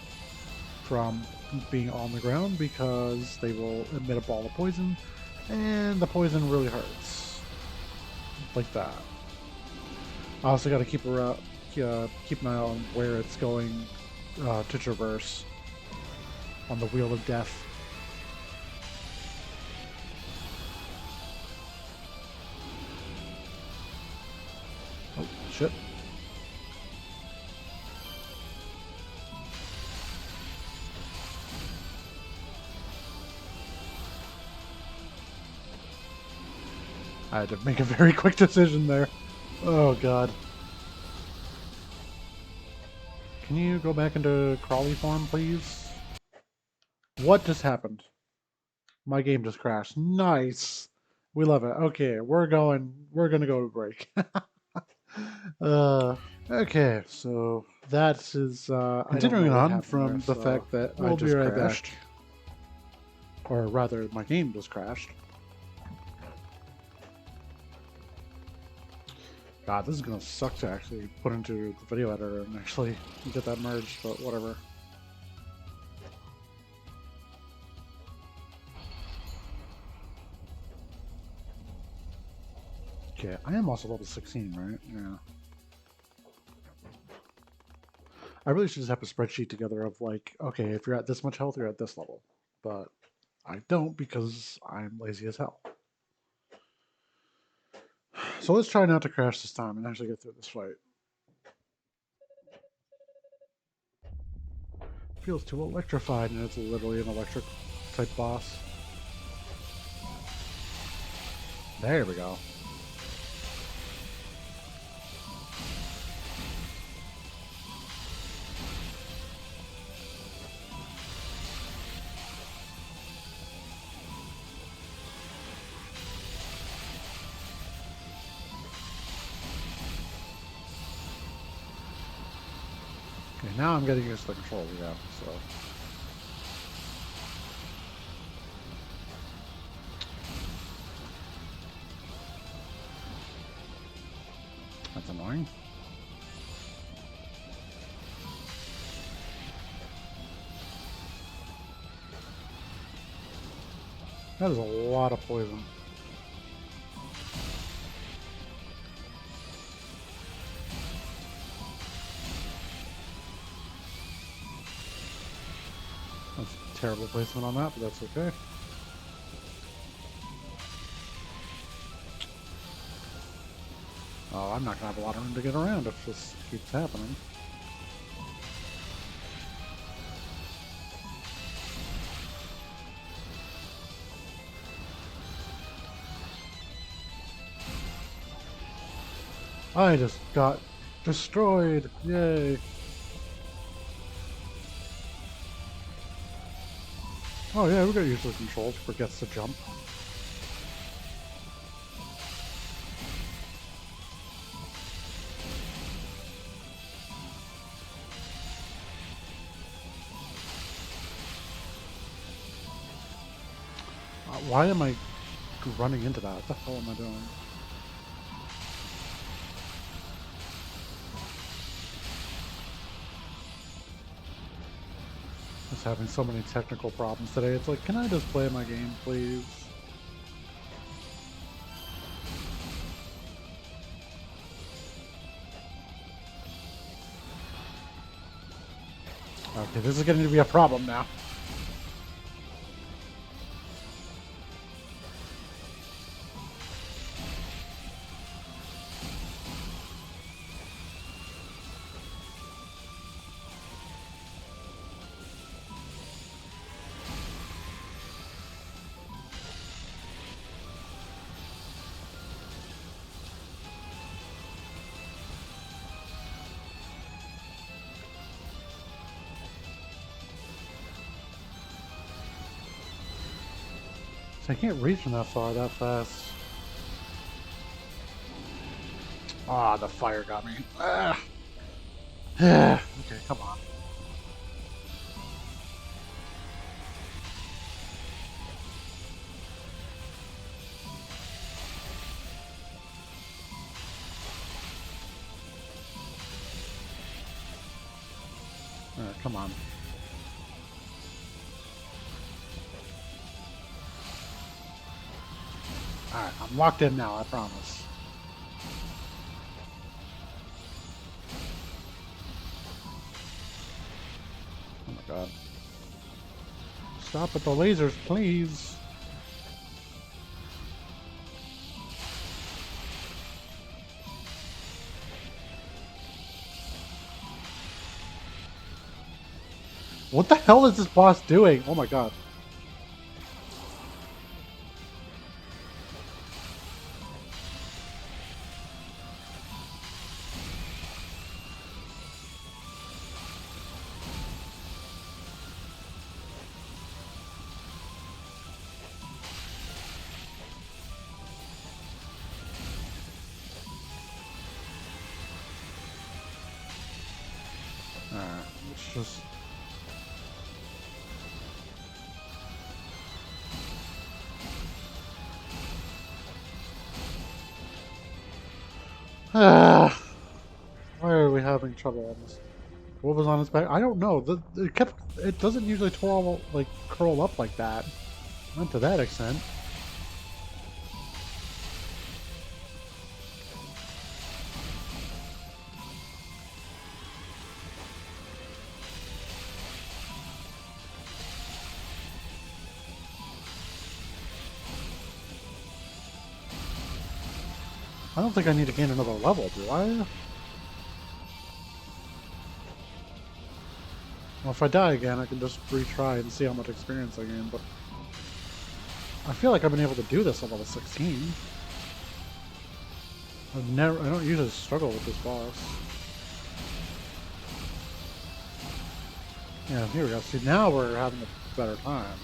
S1: from being on the ground because they will emit a ball of poison, and the poison really hurts. Like that. I also got to keep keep an eye on where it's going to traverse on the Wheel of Death. Oh, shit. I had to make a very quick decision there. Oh, God. Can you go back into Crawley form, please? What just happened? My game just crashed. Nice. We love it. Okay, we're gonna go to break. Okay, so that is continuing on from the fact that I just crashed. Or rather, my game just crashed. God, this is gonna suck to actually put into the video editor and actually get that merged, but whatever. Okay, I am also level 16, right? Yeah. I really should just have a spreadsheet together of like, okay, if you're at this much health, you're at this level. But I don't because I'm lazy as hell. So let's try not to crash this time and actually get through this fight. Feels too electrified, and it's literally an electric type boss. There we go. Okay, now I'm getting used to the controls again, so. That's annoying. That is a lot of poison. That's terrible placement on that, but that's okay. Oh, I'm not going to have a lot of room to get around if this keeps happening. I just got destroyed! Yay! Oh yeah, we got used to the controls. Forgets to jump. Why am I running into that? What the hell am I doing? Just having so many technical problems today. It's like, can I just play my game, please? Okay, this is getting to be a problem now. So I can't reach from that far that fast. Ah, the fire got me. Ah. Okay, come on. Alright, come on. Alright, I'm locked in now, I promise. Oh my god. Stop at the lasers, please! What the hell is this boss doing? Oh my god. Alright, let's just... Ah, why are we having trouble on this? What was on its back? I don't know. It doesn't usually twirl, like, curl up like that. Not to that extent. I don't think I need to gain another level, do I? Well, if I die again, I can just retry and see how much experience I gain, but I feel like I've been able to do this on level 16. I don't usually struggle with this boss. Yeah, here we go. See, now we're having a better time.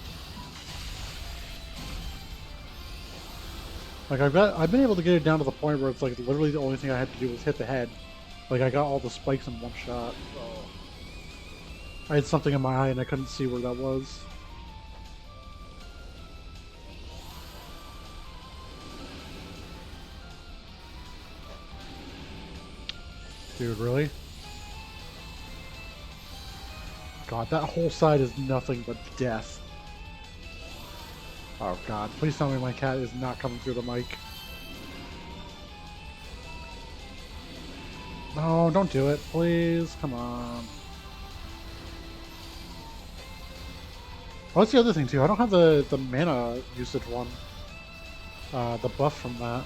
S1: Like I've been able to get it down to the point where it's like literally the only thing I had to do was hit the head. Like I got all the spikes in one shot. Oh. I had something in my eye and I couldn't see where that was. Dude, really? God, that whole side is nothing but death. Oh god, please tell me my cat is not coming through the mic. No, don't do it, please. Come on. Oh, that's the other thing too. I don't have the mana usage one. The buff from that.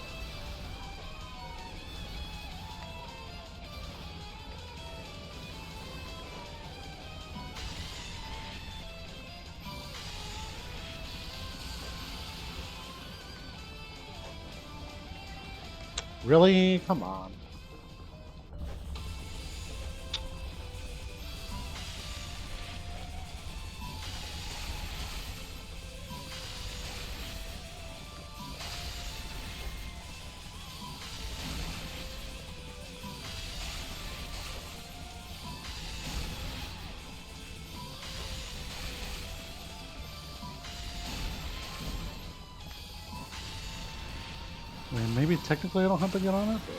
S1: Really? Come on. I mean, maybe technically I don't have to get on it, but...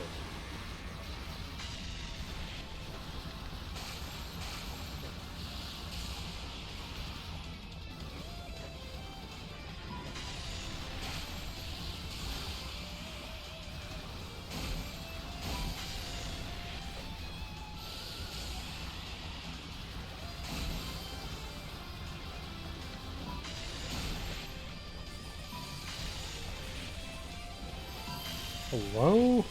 S1: Hello?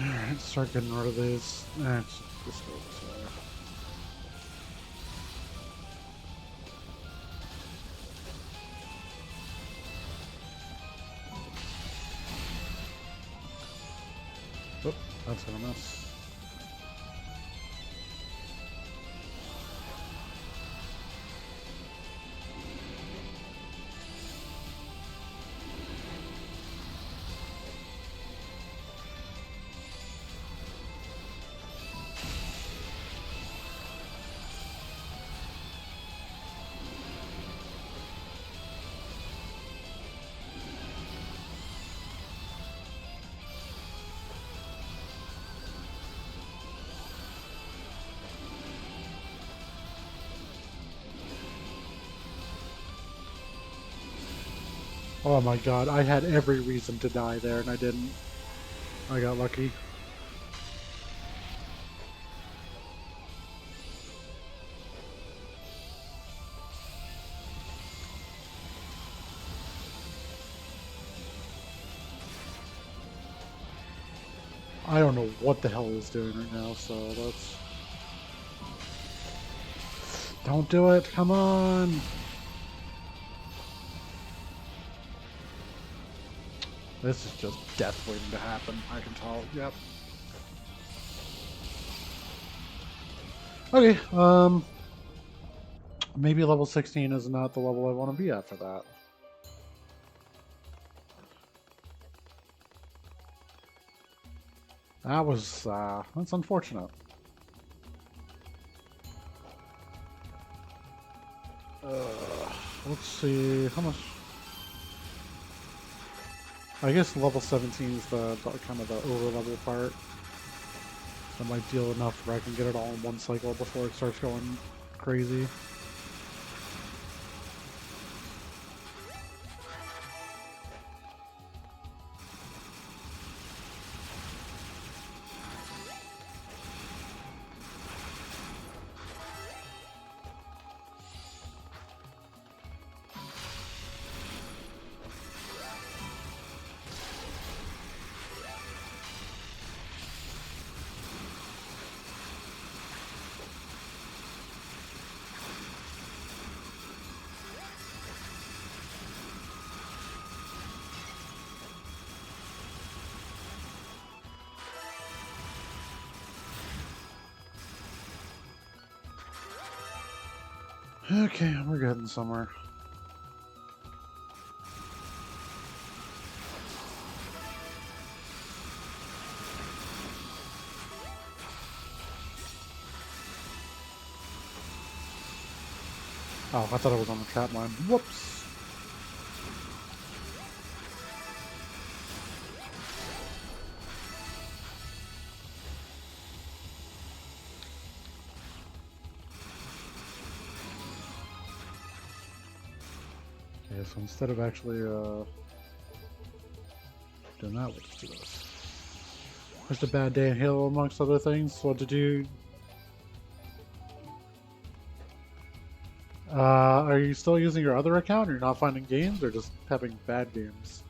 S1: Alright, start getting rid of these. Let's just go this way. Oop, that's gonna miss. Oh my god, I had every reason to die there and I didn't. I got lucky. I don't know what the hell he's doing right now, so let's... Don't do it, come on! This is just death waiting to happen, I can tell, yep. Okay, maybe level 16 is not the level I want to be at for that. That's unfortunate. Let's see, how much... I guess level 17 is the kind of the over-level part. That might deal enough where I can get it all in one cycle before it starts going crazy. Okay, we're getting somewhere. Oh, I thought I was on the trap line. Whoops. Okay, so instead of actually doing that, we'll just do this. Just a bad day in Halo amongst other things. What did you... are you still using your other account? You're not finding games or just having bad games?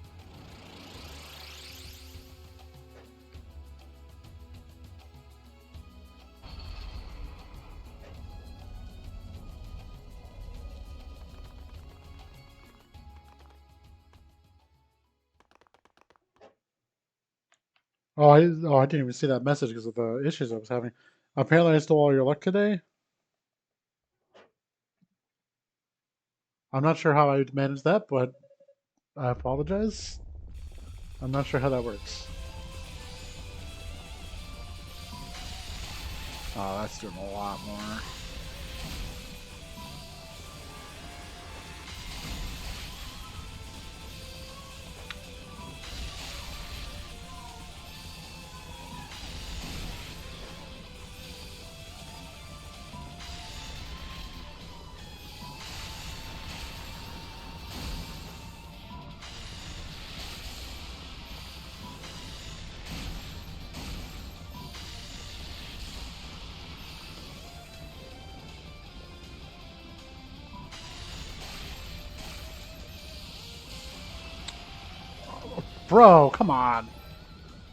S1: I didn't even see that message because of the issues I was having. Apparently I stole all your luck today. I'm not sure how I would manage that, but I apologize. I'm not sure how that works. Oh, that's doing a lot more. Bro, come on.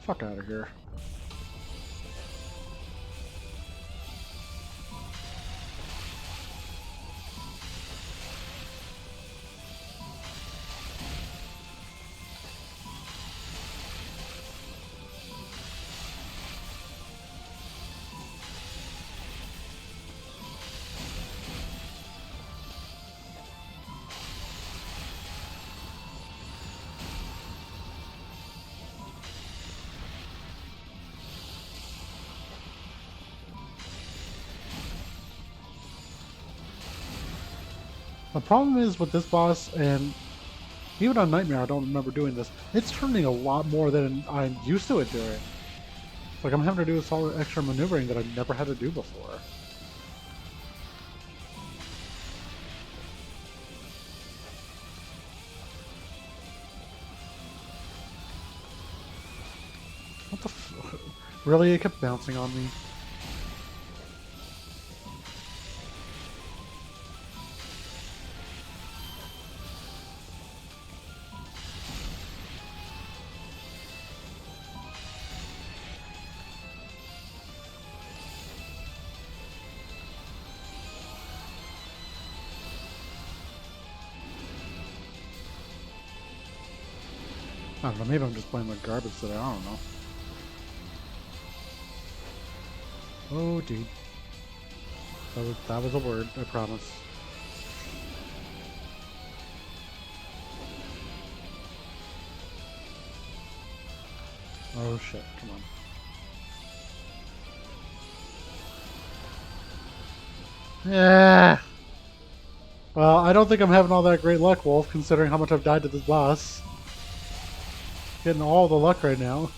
S1: Fuck out of here. The problem is with this boss, and even on Nightmare, I don't remember doing this. It's turning a lot more than I'm used to it doing. Like, I'm having to do this all extra maneuvering that I've never had to do before. What the f... Really? It kept bouncing on me. I don't know, maybe I'm just playing with garbage today, I don't know. Oh, dude. That was a word, I promise. Oh shit, come on. Yeah. Well, I don't think I'm having all that great luck, Wolf, considering how much I've died to this boss. Getting all the luck right now.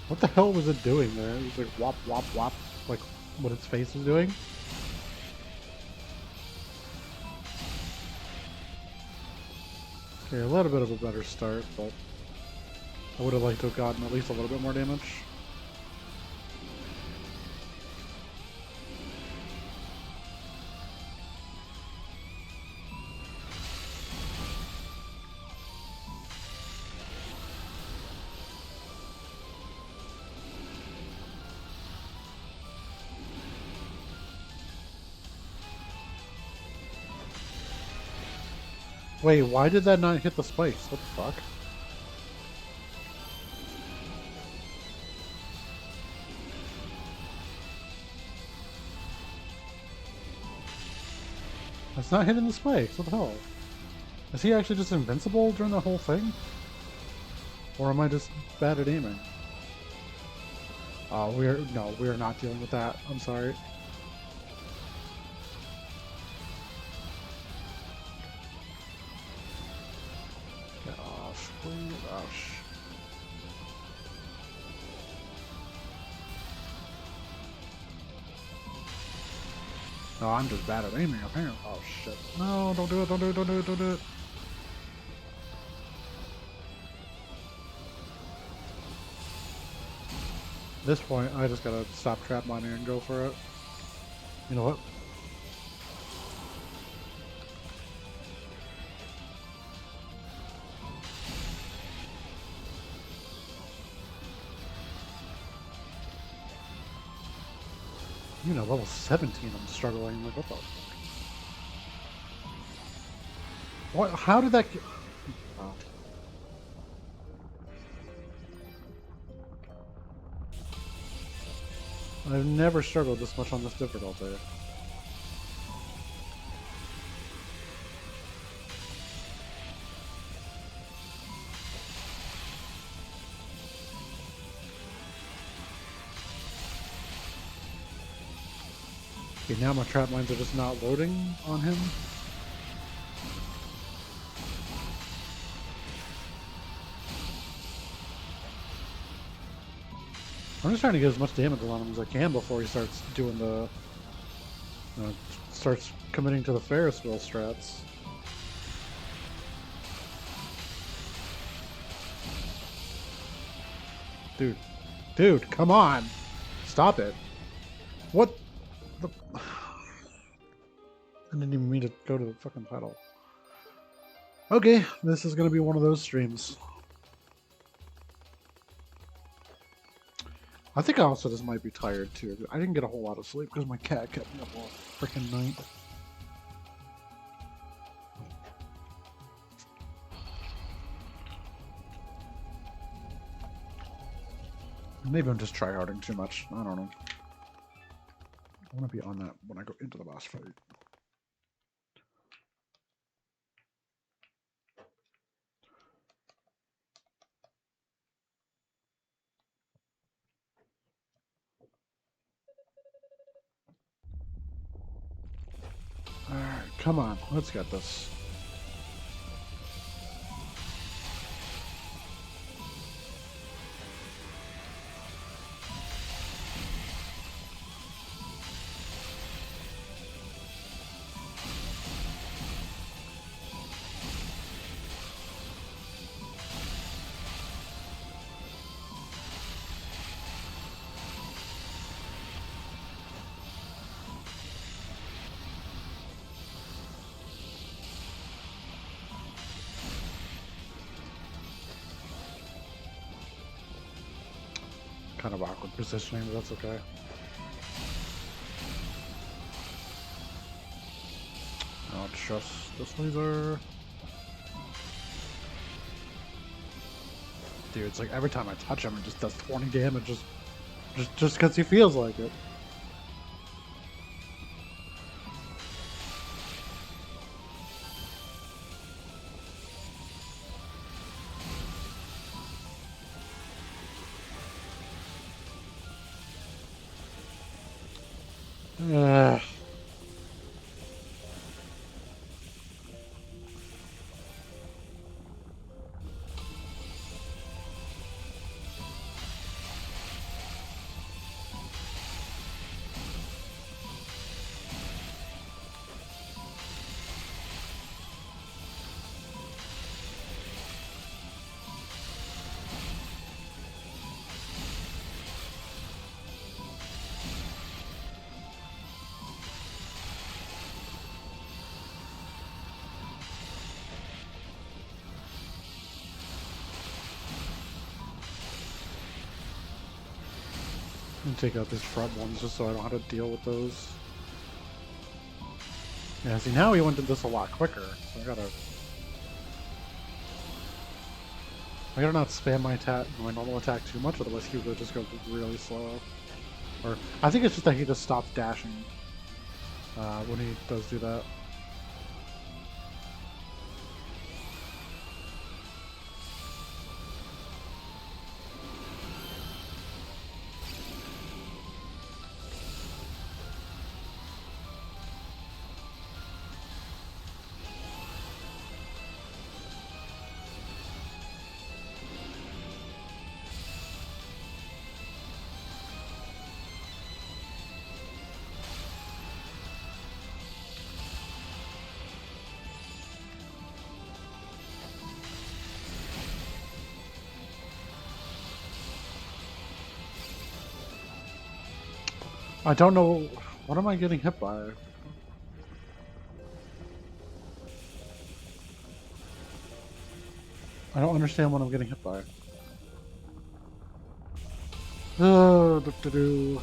S1: What the hell was it doing there? It was like wop, wop, wop, like what its face was doing. Okay, a little bit of a better start, but I would have liked to have gotten at least a little bit more damage. Wait, why did that not hit the spikes? What the fuck? That's not hitting the spikes. What the hell? Is he actually just invincible during the whole thing? Or am I just bad at aiming? Oh, we're not dealing with that. I'm sorry. Get off, please. Oh, no, I'm just bad at aiming, apparently. Oh, shit. No, don't do it, don't do it, don't do it, don't do it. At this point, I just gotta stop trap mining and go for it. You know what? You know, level 17, I'm struggling. Like, what the fuck? What? How did that get... Oh. I've never struggled this much on this difficulty. Okay, now my trap mines are just not loading on him. I'm just trying to get as much damage on him as I can before he starts doing the... starts committing to the Ferris wheel strats. Dude. Dude, come on! Stop it. What the... I didn't even mean to go to the fucking title. Okay, this is gonna be one of those streams. I think I also just might be tired too. I didn't get a whole lot of sleep because my cat kept me up all freaking night. Maybe I'm just tryharding too much. I don't know. I want to be on that when I go into the boss fight. Alright, come on. Let's get this. Kind of awkward positioning, but that's okay. I'll trust this laser. Dude, it's like every time I touch him, it just does 20 damage just because he feels like it. And take out these front ones just so I don't have to deal with those. Yeah, see, now he went to this a lot quicker, so I gotta I gotta not spam my normal attack too much, otherwise Hugo just goes really slow. Or I think it's just that he just stops dashing when he does do that. I don't know. What am I getting hit by? I don't understand what I'm getting hit by. Oh, do.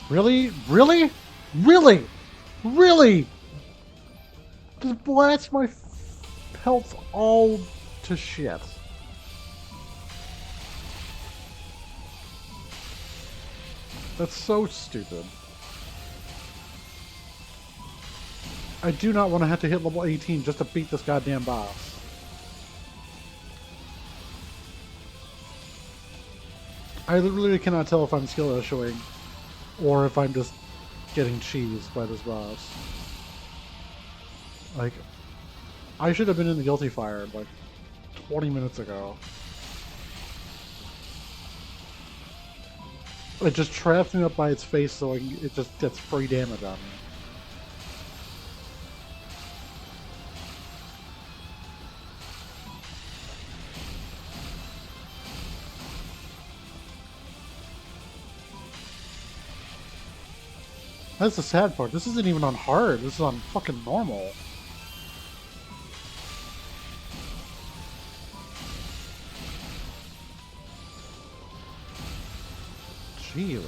S1: Really? Really? Really? Really? Just blast my health all to shit. That's so stupid. I do not want to have to hit level 18 just to beat this goddamn boss. I literally cannot tell if I'm skill showing or if I'm just getting cheesed by this boss. Like, I should have been in the guilty fire like 20 minutes ago. It just traps me up by its face so it just gets free damage on me. That's the sad part. This isn't even on hard. This is on fucking normal. Jesus.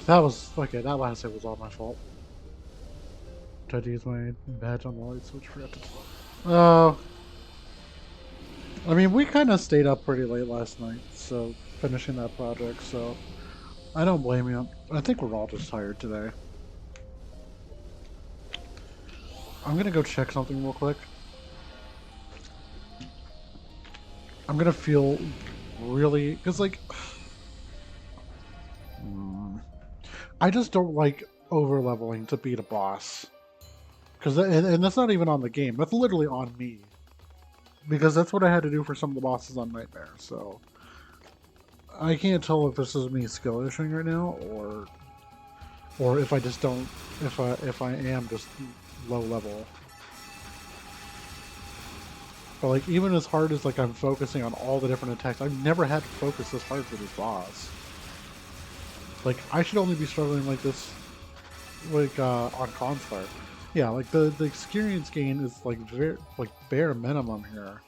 S1: That was okay. That last hit was all my fault. Tried to use my badge on the light switch. Forgot to. Oh. I mean, we kind of stayed up pretty late last night, so finishing that project. So I don't blame you. I think we're all just tired today. I'm gonna go check something real quick. I'm gonna feel really because like I just don't like over leveling to beat a boss. Because and that's not even on the game. That's literally on me. Because that's what I had to do for some of the bosses on Nightmare. So I can't tell if this is me skill issuing right now, or if I just don't, if I am just low level. But like even as hard as like I'm focusing on all the different attacks, I've never had to focus this hard for this boss. Like I should only be struggling like this, like on Constar. Yeah, like the experience gain is like bare minimum here.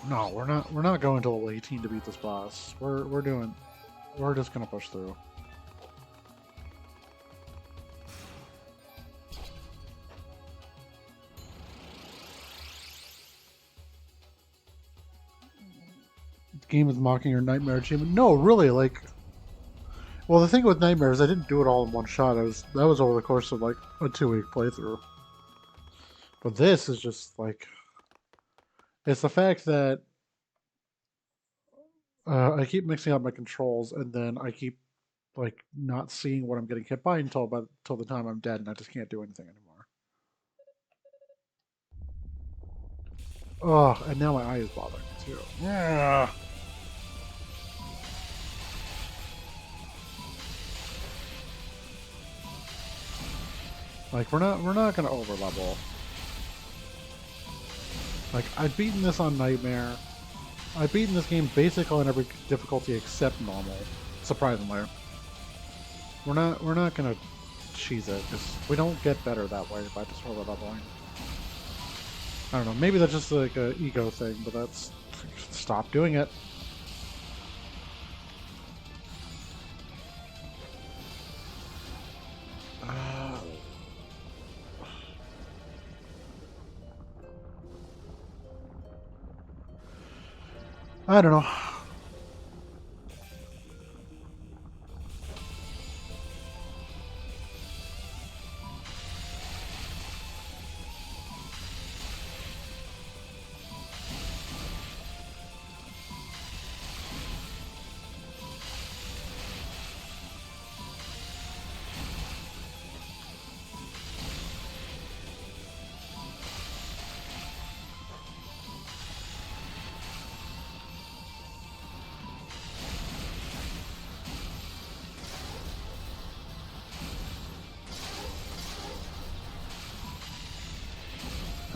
S1: No, we're not going to level 18 to beat this boss. We're just gonna push through. The game is mocking your nightmare achievement. No, really, like well the thing with Nightmare is I didn't do it all in one shot. That was over the course of like a 2-week playthrough. But this is just like it's the fact that I keep mixing up my controls and then I keep like not seeing what I'm getting hit by until the time I'm dead, and I just can't do anything anymore. Oh, and now my eye is bothering me too. Yeah. Like we're not gonna over level. Like I've beaten this on Nightmare. I've beaten this game basically on every difficulty except normal. Surprisingly, we're not gonna cheese it because we don't get better that way by just over leveling. I don't know. Maybe that's just like a ego thing, but that's stop doing it. I don't know.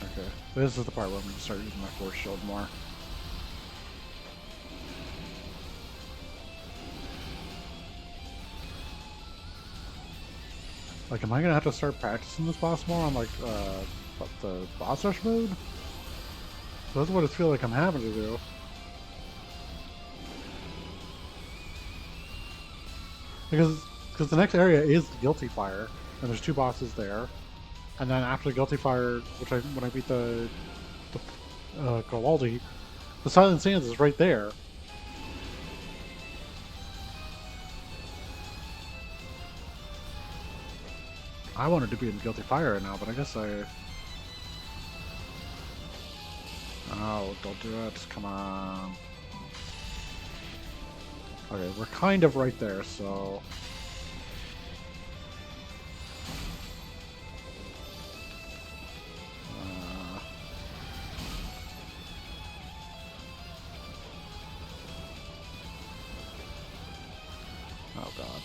S1: Okay, this is the part where I'm gonna start using my force shield more. Like, am I gonna have to start practicing this boss more on like what, the boss rush mode? That's what it feels like I'm having to do. Because the next area is the Guilty Fire, and there's two bosses there. And then after the Guilty Fire, when I beat the Garibaldi, the Silent Sands is right there. I wanted to be in Guilty Fire right now, but I guess I... Oh, don't do it. Come on. Okay, we're kind of right there, so... Oh god.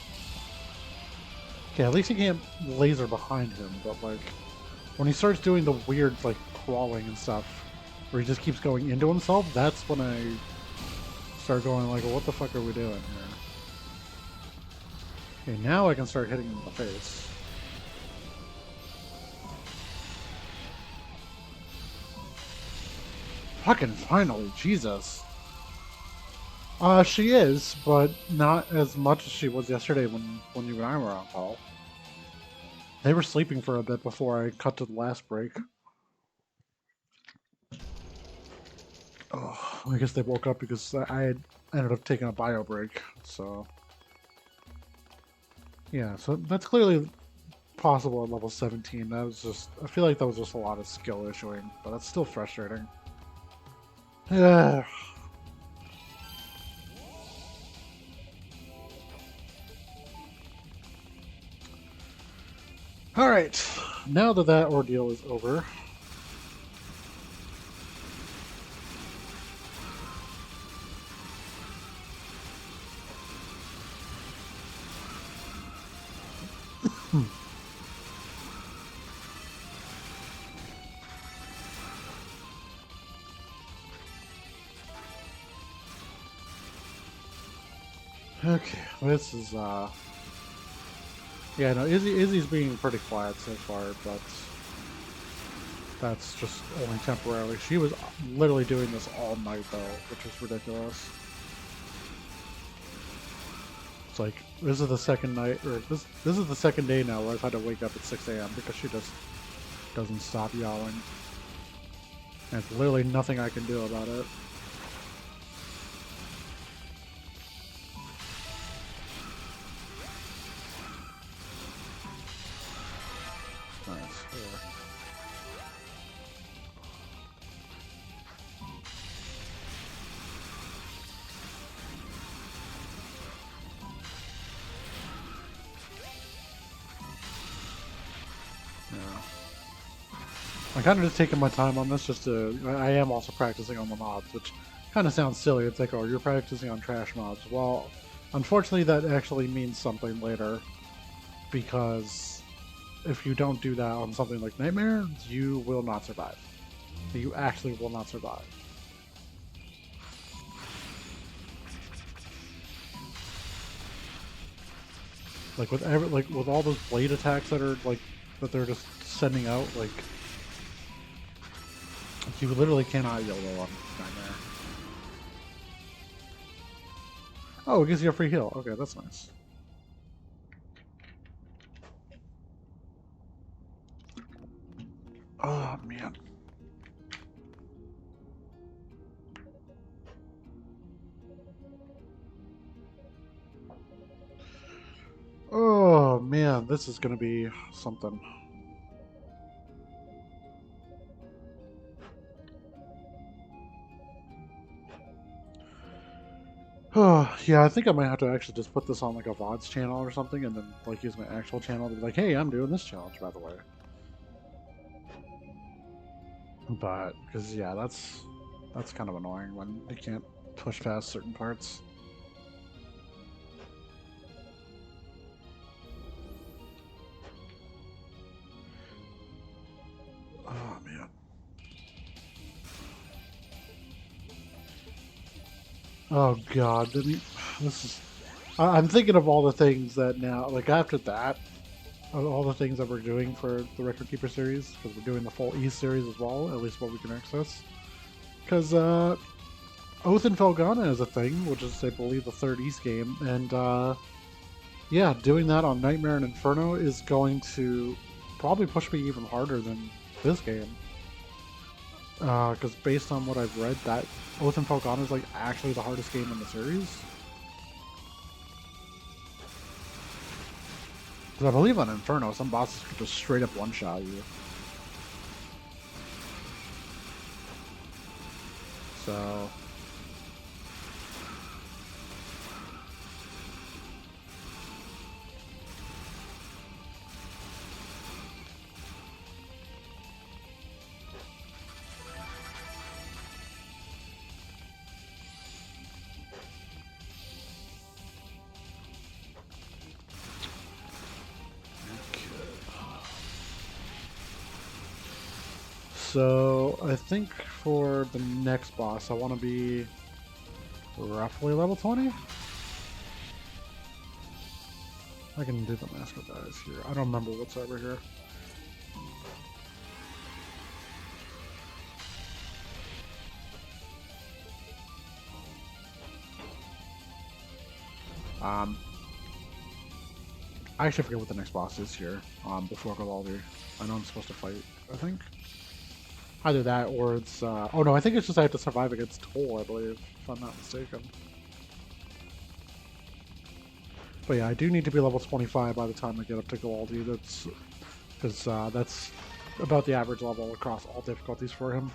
S1: Okay, at least you can't laser behind him, but like... When he starts doing the weird, like, crawling and stuff, where he just keeps going into himself, that's when I start going like, well, what the fuck are we doing here? Okay, now I can start hitting him in the face. Fucking finally, Jesus. She is, but not as much as she was yesterday when you and I were on call. They were sleeping for a bit before I cut to the last break. Oh, I guess they woke up because I had ended up taking a bio break, so... Yeah, so that's clearly possible at level 17. That was just... I feel like that was just a lot of skill issuing, but that's still frustrating. Yeah. Alright, now that that ordeal is over... Okay, this is, yeah, no, Izzy's being pretty quiet so far, but that's just only temporarily. She was literally doing this all night, though, which is ridiculous. It's like, this is the second night, or this is the second day now where I've had to wake up at 6 a.m. because she just doesn't stop yowling. And there's literally nothing I can do about it. Nice. Yeah. I'm kind of just taking my time on this just to... I am also practicing on the mobs, which kind of sounds silly. It's like, oh, you're practicing on trash mobs. Well, unfortunately that actually means something later, because if you don't do that on something like Nightmare, you will not survive. You actually will not survive. Like with all those blade attacks that are like that they're just sending out, like you literally cannot YOLO on Nightmare. Oh, it gives you a free heal. Okay, that's nice. Oh man. Oh man, this is gonna be something. Oh yeah, I think I might have to actually just put this on like a VODs channel or something, and then like use my actual channel to be like, hey, I'm doing this challenge, by the way. But because yeah, that's kind of annoying when you can't push past certain parts. Oh man. Oh god, I mean, this is. I'm thinking of all the things that now, like after that, all the things that we're doing for the Record Keeper series, because we're doing the full East series as well, at least what we can access. Because Oath and Felghana is a thing, which is, I believe, the third East game, and yeah, doing that on Nightmare and Inferno is going to probably push me even harder than this game. Because based on what I've read, that Oath and Felghana is like actually the hardest game in the series. Because I believe on Inferno, some bosses could just straight up one-shot you. So... So, I think for the next boss, I want to be roughly level 20? I can do the Mask of Eyes here. I don't remember what's over here. I actually forget what the next boss is here, before Gavaldi. I know I'm supposed to fight, I think. Either that or it's, oh no, I think it's just I have to survive against Toll, I believe, if I'm not mistaken. But yeah, I do need to be level 25 by the time I get up to Gavaldi. That's, because that's about the average level across all difficulties for him.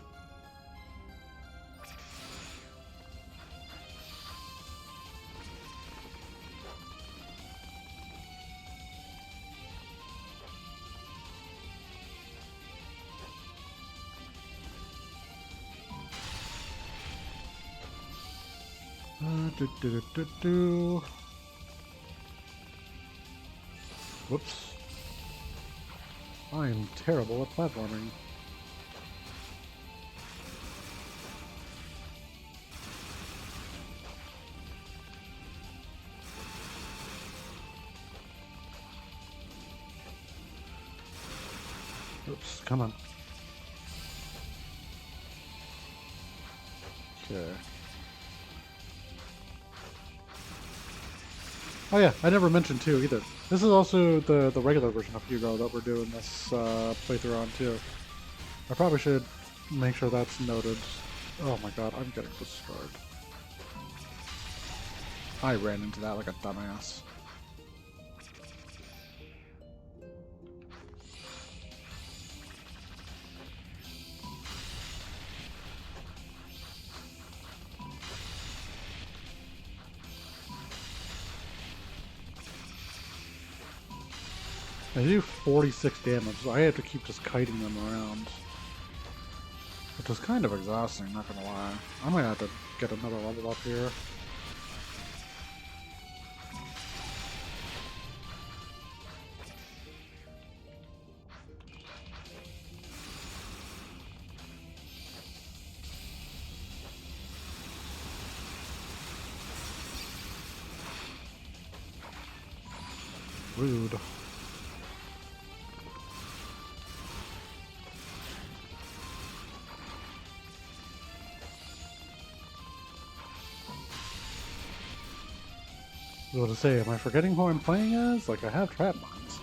S1: Whoops. I am terrible at platforming. Oops, come on. Okay. Oh yeah, I never mentioned too either. This is also the regular version of Hugo that we're doing this playthrough on too. I probably should make sure that's noted. Oh my god, I'm getting destroyed. I ran into that like a dumbass. They do 46 damage, so I have to keep just kiting them around. Which is kind of exhausting, not gonna lie. I might have to get another level up here. Rude. I was going to say, am I forgetting who I'm playing as? Like, I have trap mines.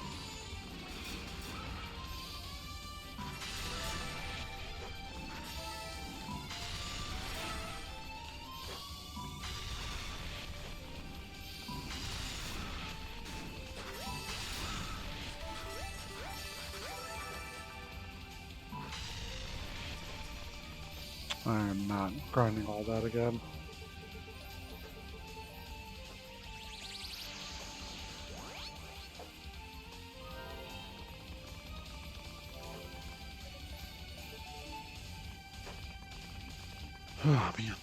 S1: I am not grinding all that again. Oh man,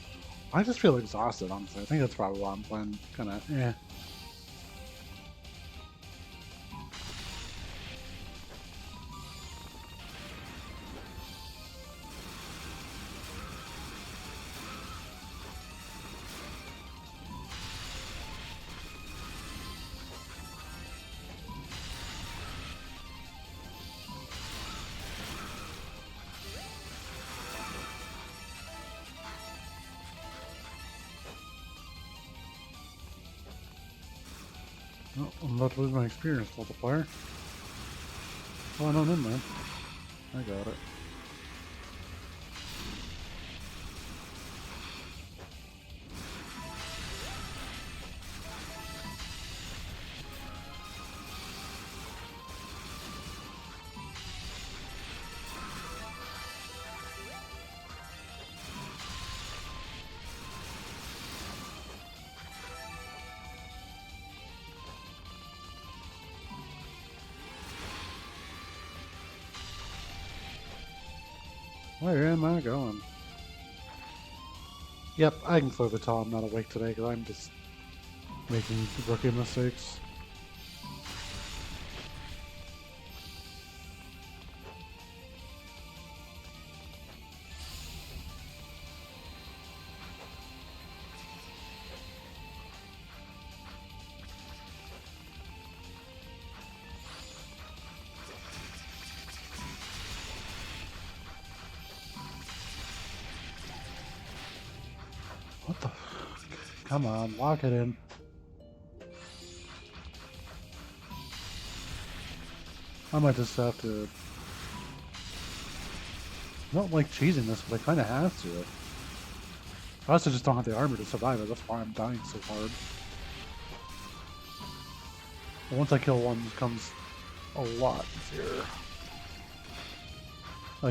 S1: I just feel exhausted, honestly. I think that's probably why I'm playing kind of eh. Oh, I'm about to lose my experience multiplier. Oh, no, never mind. I got it. Where am I going? Yep, I can clearly tell I'm not awake today because I'm just making rookie mistakes. What the? Come on, lock it in. I might just have to. I don't like cheesing this, but I kind of have to. I also just don't have the armor to survive it. That's why I'm dying so hard. But once I kill one, it becomes a lot easier. I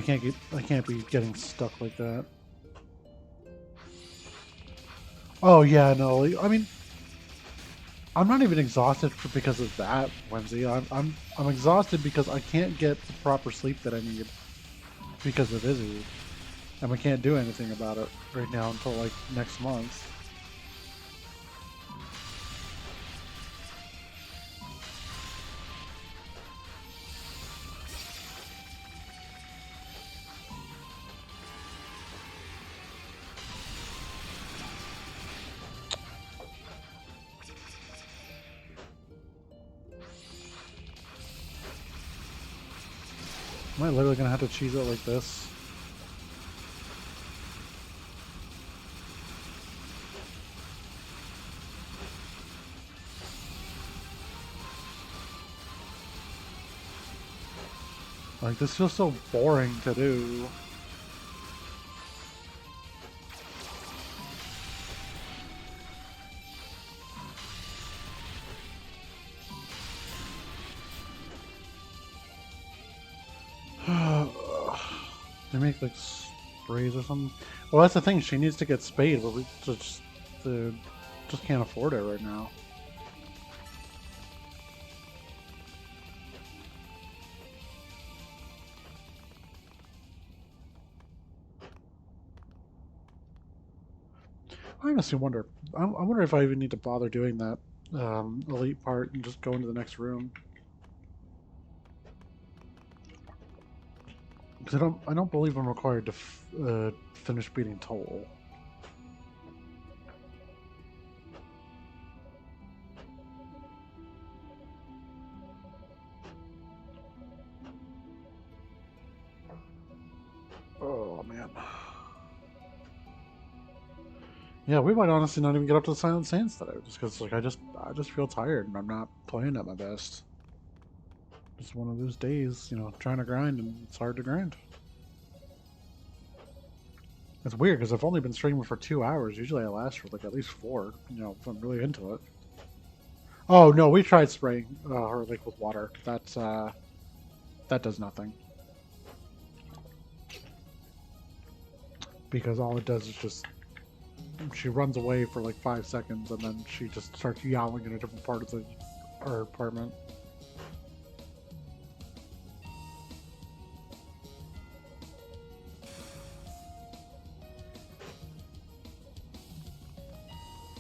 S1: can't be getting stuck like that. Oh yeah, no. I mean, I'm not even exhausted because of that, Whimsy. I'm exhausted because I can't get the proper sleep that I need because of Izzy, and we can't do anything about it right now until like next month. Am I literally gonna have to cheese it like this? Like, this feels so boring to do. They make like sprays or something. Well, that's the thing. She needs to get spayed, but we just can't afford it right now. I honestly wonder. I wonder if I even need to bother doing that elite part and just go into the next room. Because I don't believe I'm required to finish beating Toll. Oh man. Yeah, we might honestly not even get up to the Silent Sands today, just because like I just feel tired and I'm not playing at my best. Just one of those days, you know, trying to grind and it's hard to grind. It's weird because I've only been streaming for 2 hours. Usually I last for like at least 4. You know, if I'm really into it. Oh no, we tried spraying her like with water. That does nothing because all it does is just she runs away for like 5 seconds and then she just starts yowling in a different part of the our apartment.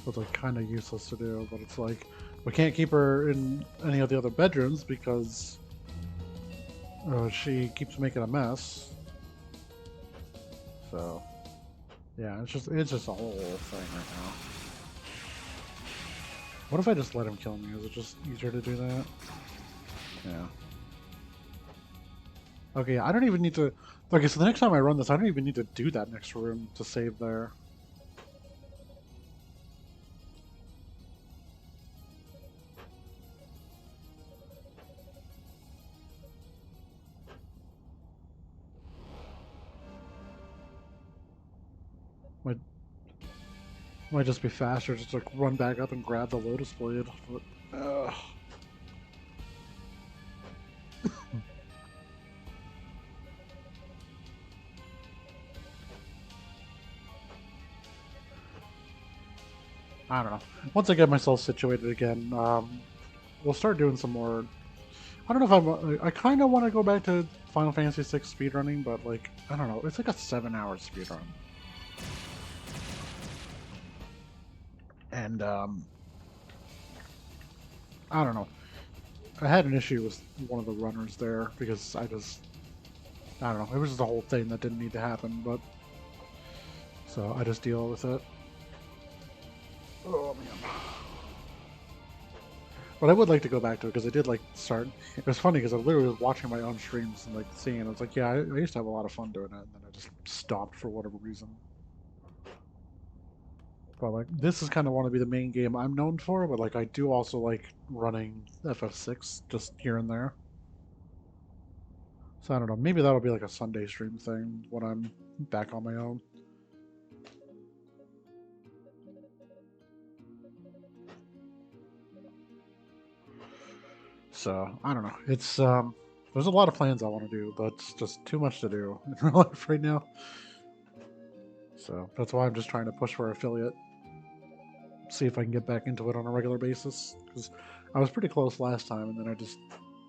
S1: So it's like kind of useless to do, but it's like we can't keep her in any of the other bedrooms because she keeps making a mess. So yeah, it's just a whole thing right now. What if I just let him kill me? Is it just easier to do that? Yeah. Okay, I don't even need to. Okay, so the next time I run this, I don't even need to do that next room to save there. Might might just be faster just to like run back up and grab the Lotus Blade. But, I don't know. Once I get myself situated again, we'll start doing some more. I don't know if I kind of want to go back to Final Fantasy VI speedrunning, but like I don't know. It's like a 7-hour speedrun, and I don't know. I had an issue with one of the runners there because I don't know. It was just a whole thing that didn't need to happen, but so I just deal with it. Oh man. But I would like to go back to it because I did like start. It was funny because I literally was watching my own streams and like seeing it. I was like, yeah, I used to have a lot of fun doing it, and then I just stopped for whatever reason. But like, this is kind of want to be the main game I'm known for. But like, I do also like running FF6 just here and there. So I don't know. Maybe that'll be like a Sunday stream thing when I'm back on my own. So I don't know. It's there's a lot of plans I want to do, but it's just too much to do in real life right now. So that's why I'm just trying to push for affiliate. See if I can get back into it on a regular basis because I was pretty close last time, and then I just,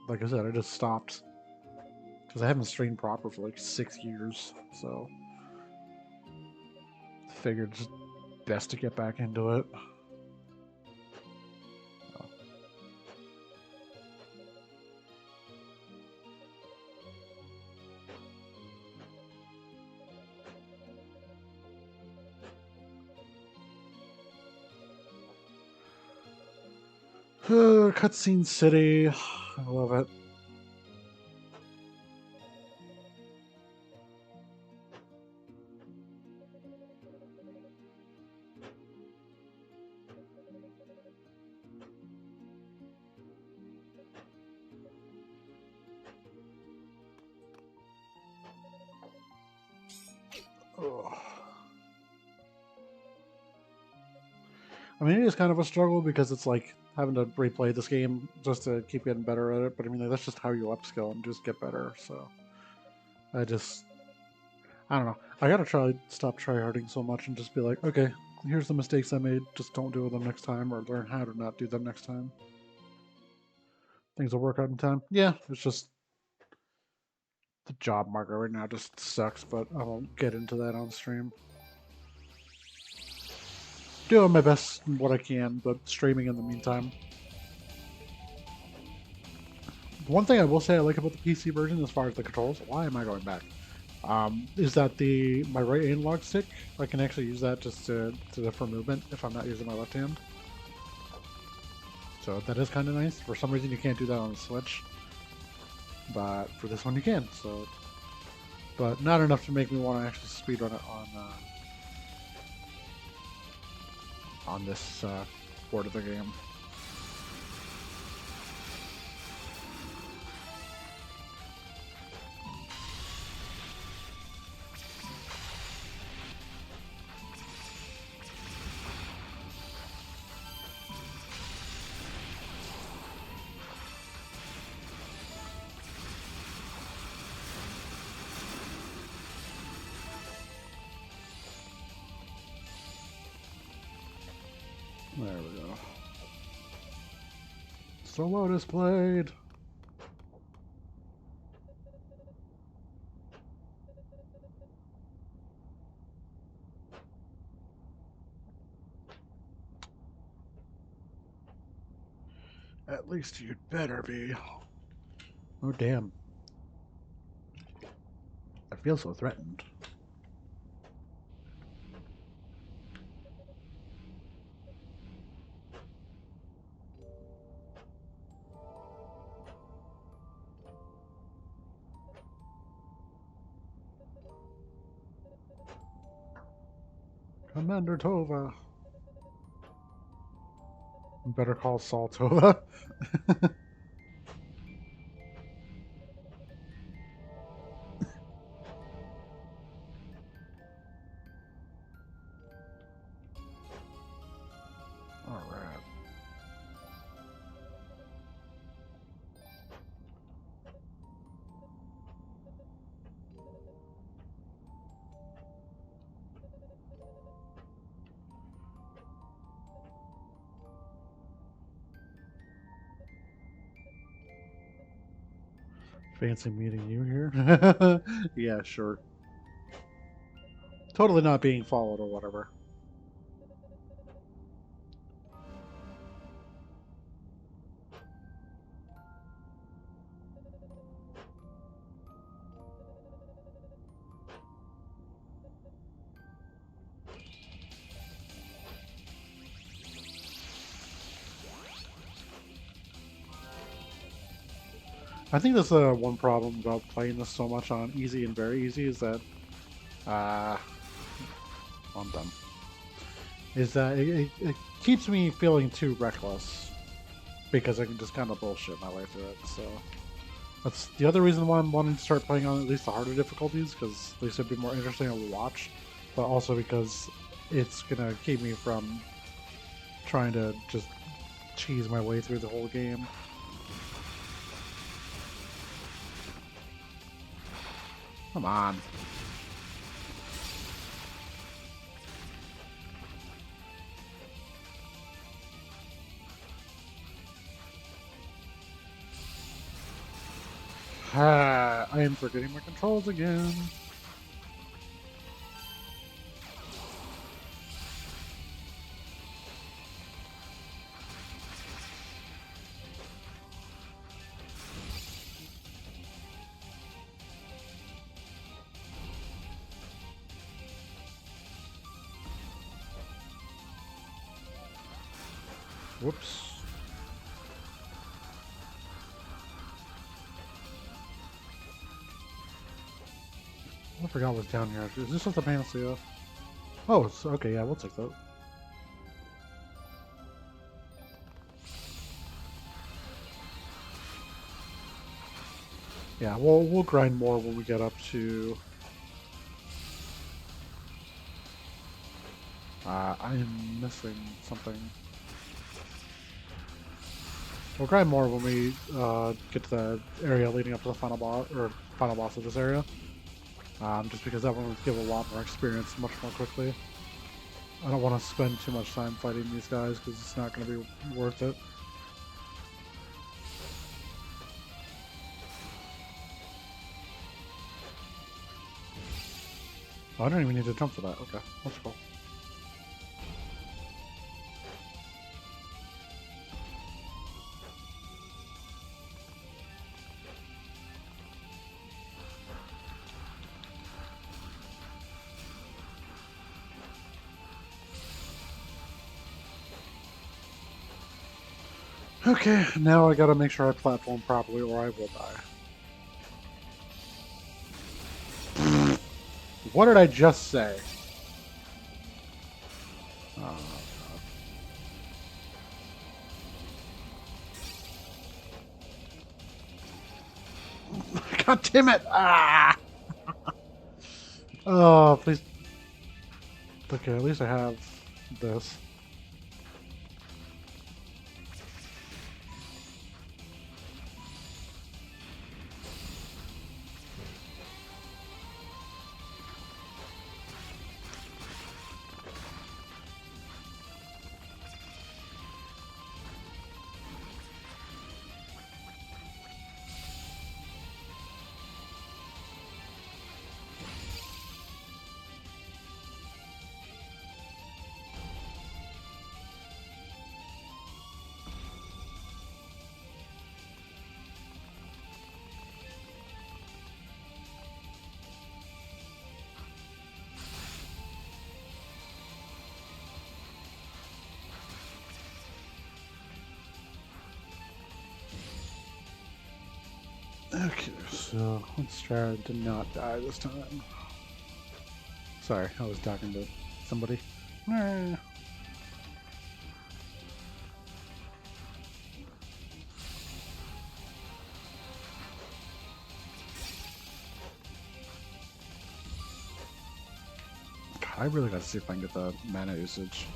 S1: like I said, I just stopped because I haven't streamed proper for like 6 years. So figured it's best to get back into it. Cutscene City, I love it. Ugh. I mean, it is kind of a struggle because it's like having to replay this game just to keep getting better at it. But I mean, like, that's just how you upskill and just get better. So I just, I don't know. I gotta stop tryharding so much and just be like, okay, here's the mistakes I made. Just don't do them next time, or learn how to not do them next time. Things will work out in time. Yeah, it's just the job market right now just sucks. But I won't get into that on stream. doing my best what I can, but streaming in the meantime. One thing I will say I like about the PC version as far as the controls, why am I going back? Is that my right analog stick, I can actually use that just for movement if I'm not using my left hand. So that is kind of nice. For some reason you can't do that on the Switch, but for this one you can. So, but not enough to make me want to actually speedrun it on this port of the game. There we go. Solo displayed. At least you'd better be. Oh damn. I feel so threatened. Commander Tova. Better call Saul Tova. Alright. Fancy meeting you here. Yeah, sure. Totally not being followed or whatever. I think that's one problem about playing this so much on easy and very easy is that, I'm done. Is that it keeps me feeling too reckless because I can just kind of bullshit my way through it. So that's the other reason why I'm wanting to start playing on at least the harder difficulties, because at least it'd be more interesting to watch, but also because it's gonna keep me from trying to just cheese my way through the whole game. Come on. I am forgetting my controls again. Whoops. I forgot what's down here. Is this just a panacea? Oh, it's okay. Yeah, we'll take that. Yeah, we'll grind more when we get up to. I'm missing something. We'll grind more when we get to the area leading up to the final boss of this area. Just because that one would give a lot more experience much more quickly. I don't want to spend too much time fighting these guys because it's not going to be worth it. Oh, I don't even need to jump for that. Okay, that's cool. Okay, now I gotta make sure I platform properly or I will die. What did I just say? Oh, God. God damn it! Ah! Oh, please. Okay, at least I have this. Okay, so let's try to not die this time. Sorry, I was talking to somebody. Eh. God, I really gotta see if I can get the mana usage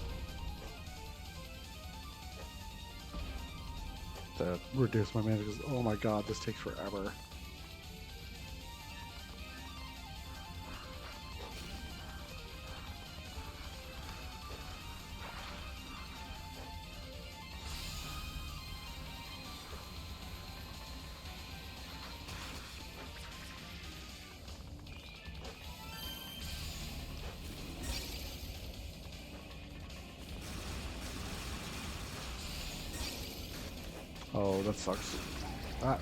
S1: to reduce my mana because, oh my god, this takes forever. Oh, that sucks. Ah.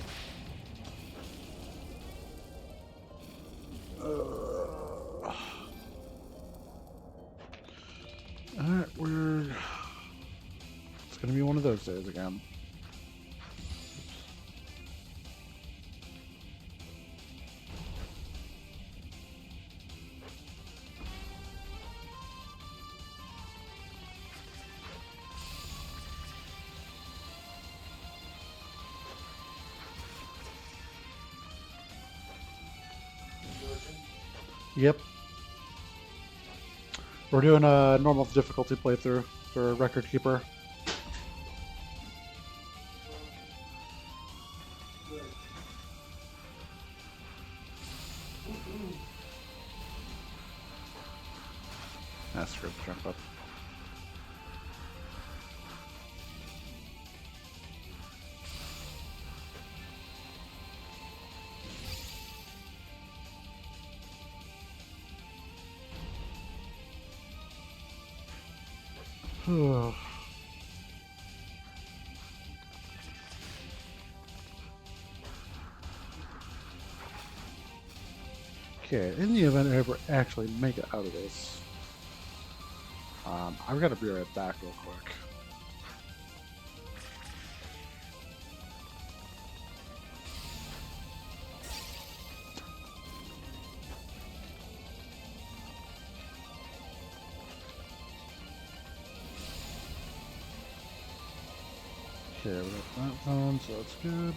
S1: Alright, it's gonna be one of those days again. Yep. We're doing a normal difficulty playthrough for Record Keeper. Ah, screw the jump up. Okay, in the event I ever actually make it out of this, I've got to be right back real quick. Okay, we got that phone, so that's good.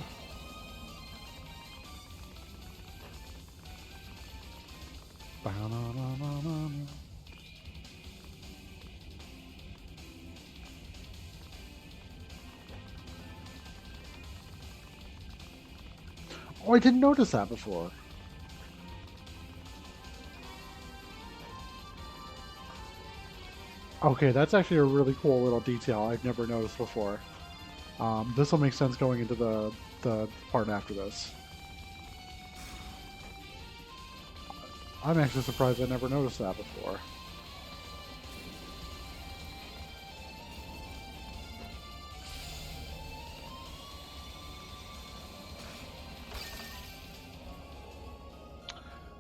S1: Oh, I didn't notice that before. Okay, that's actually a really cool little detail I've never noticed before. This will make sense going into the part after this. I'm actually surprised I never noticed that before.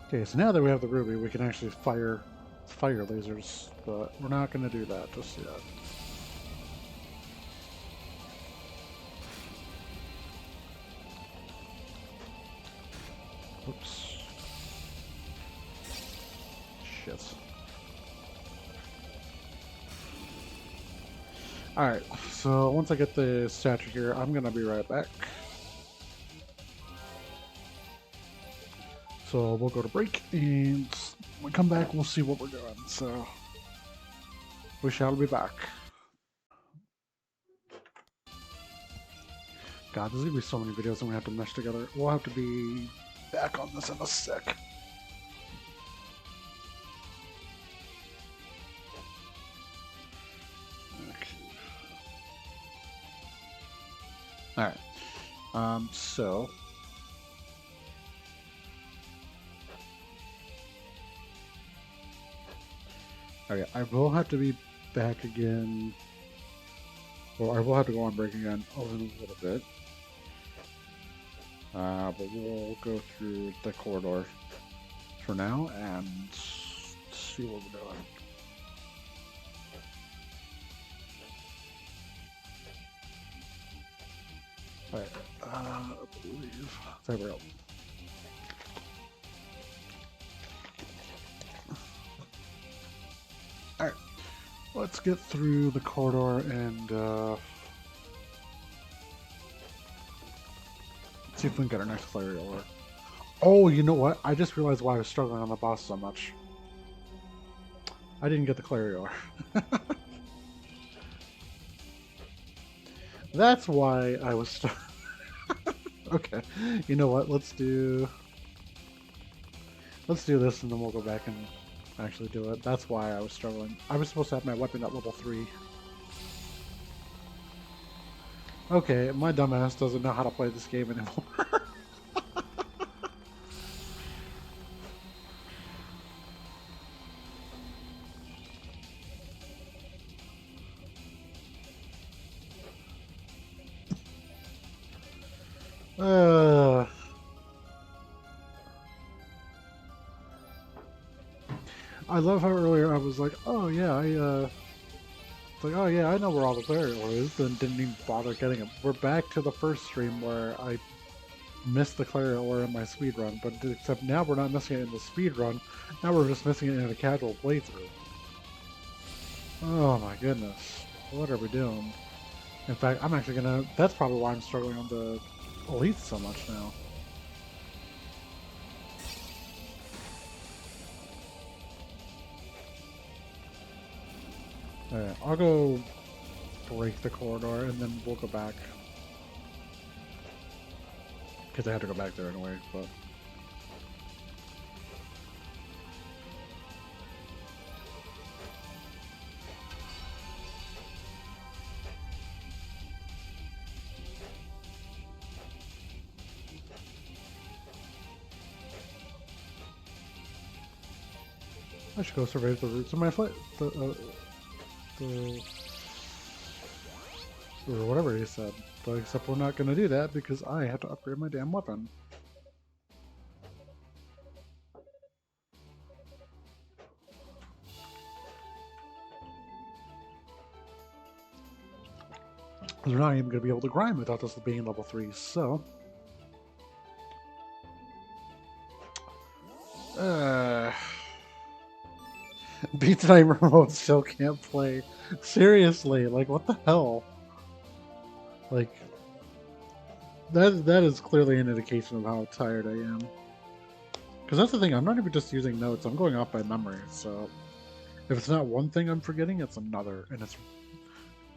S1: Okay, so now that we have the ruby, we can actually fire lasers, but we're not going to do that just yet. Oops. Shit. Alright, so once I get the statue here, I'm gonna be right back. So we'll go to break, and when we come back, we'll see what we're doing. So we shall be back. God, there's gonna be so many videos and we have to mesh together. We'll have to be back on this in a sec. Okay. Alright. So okay, I will have to be back again. Well, I will have to go on break again a little bit. But we'll go through the corridor for now and see what we're doing. Alright, I believe. There we go. Alright, let's get through the corridor and see if we can get our next player over. Oh, you know what? I just realized why I was struggling on the boss so much. I didn't get the Clarior. That's why I was stuck. Okay, you know what? Let's do this, and then we'll go back and actually do it. That's why I was struggling. I was supposed to have my weapon at level 3. Okay, my dumbass doesn't know how to play this game anymore. I love how earlier I was like, oh yeah, it's like, oh yeah, I know where all the Clarior is, and didn't even bother getting it. We're back to the first stream where I missed the Clarior in my speedrun, but except now we're not missing it in the speedrun, now we're just missing it in a casual playthrough. Oh my goodness, what are we doing? In fact, I'm actually gonna, that's probably why I'm struggling on the Elite so much now. Alright, I'll go break the corridor and then we'll go back. Because I had to go back there anyway, but... I should go survey the roots of my foot. Or whatever he said. But except we're not going to do that because I have to upgrade my damn weapon. We're not even going to be able to grind without this being level 3, so... Beat Timer mode still can't play. Seriously, like what the hell? Like that is clearly an indication of how tired I am. Because that's the thing, I'm not even just using notes, I'm going off by memory, so if it's not one thing I'm forgetting, it's another, and it's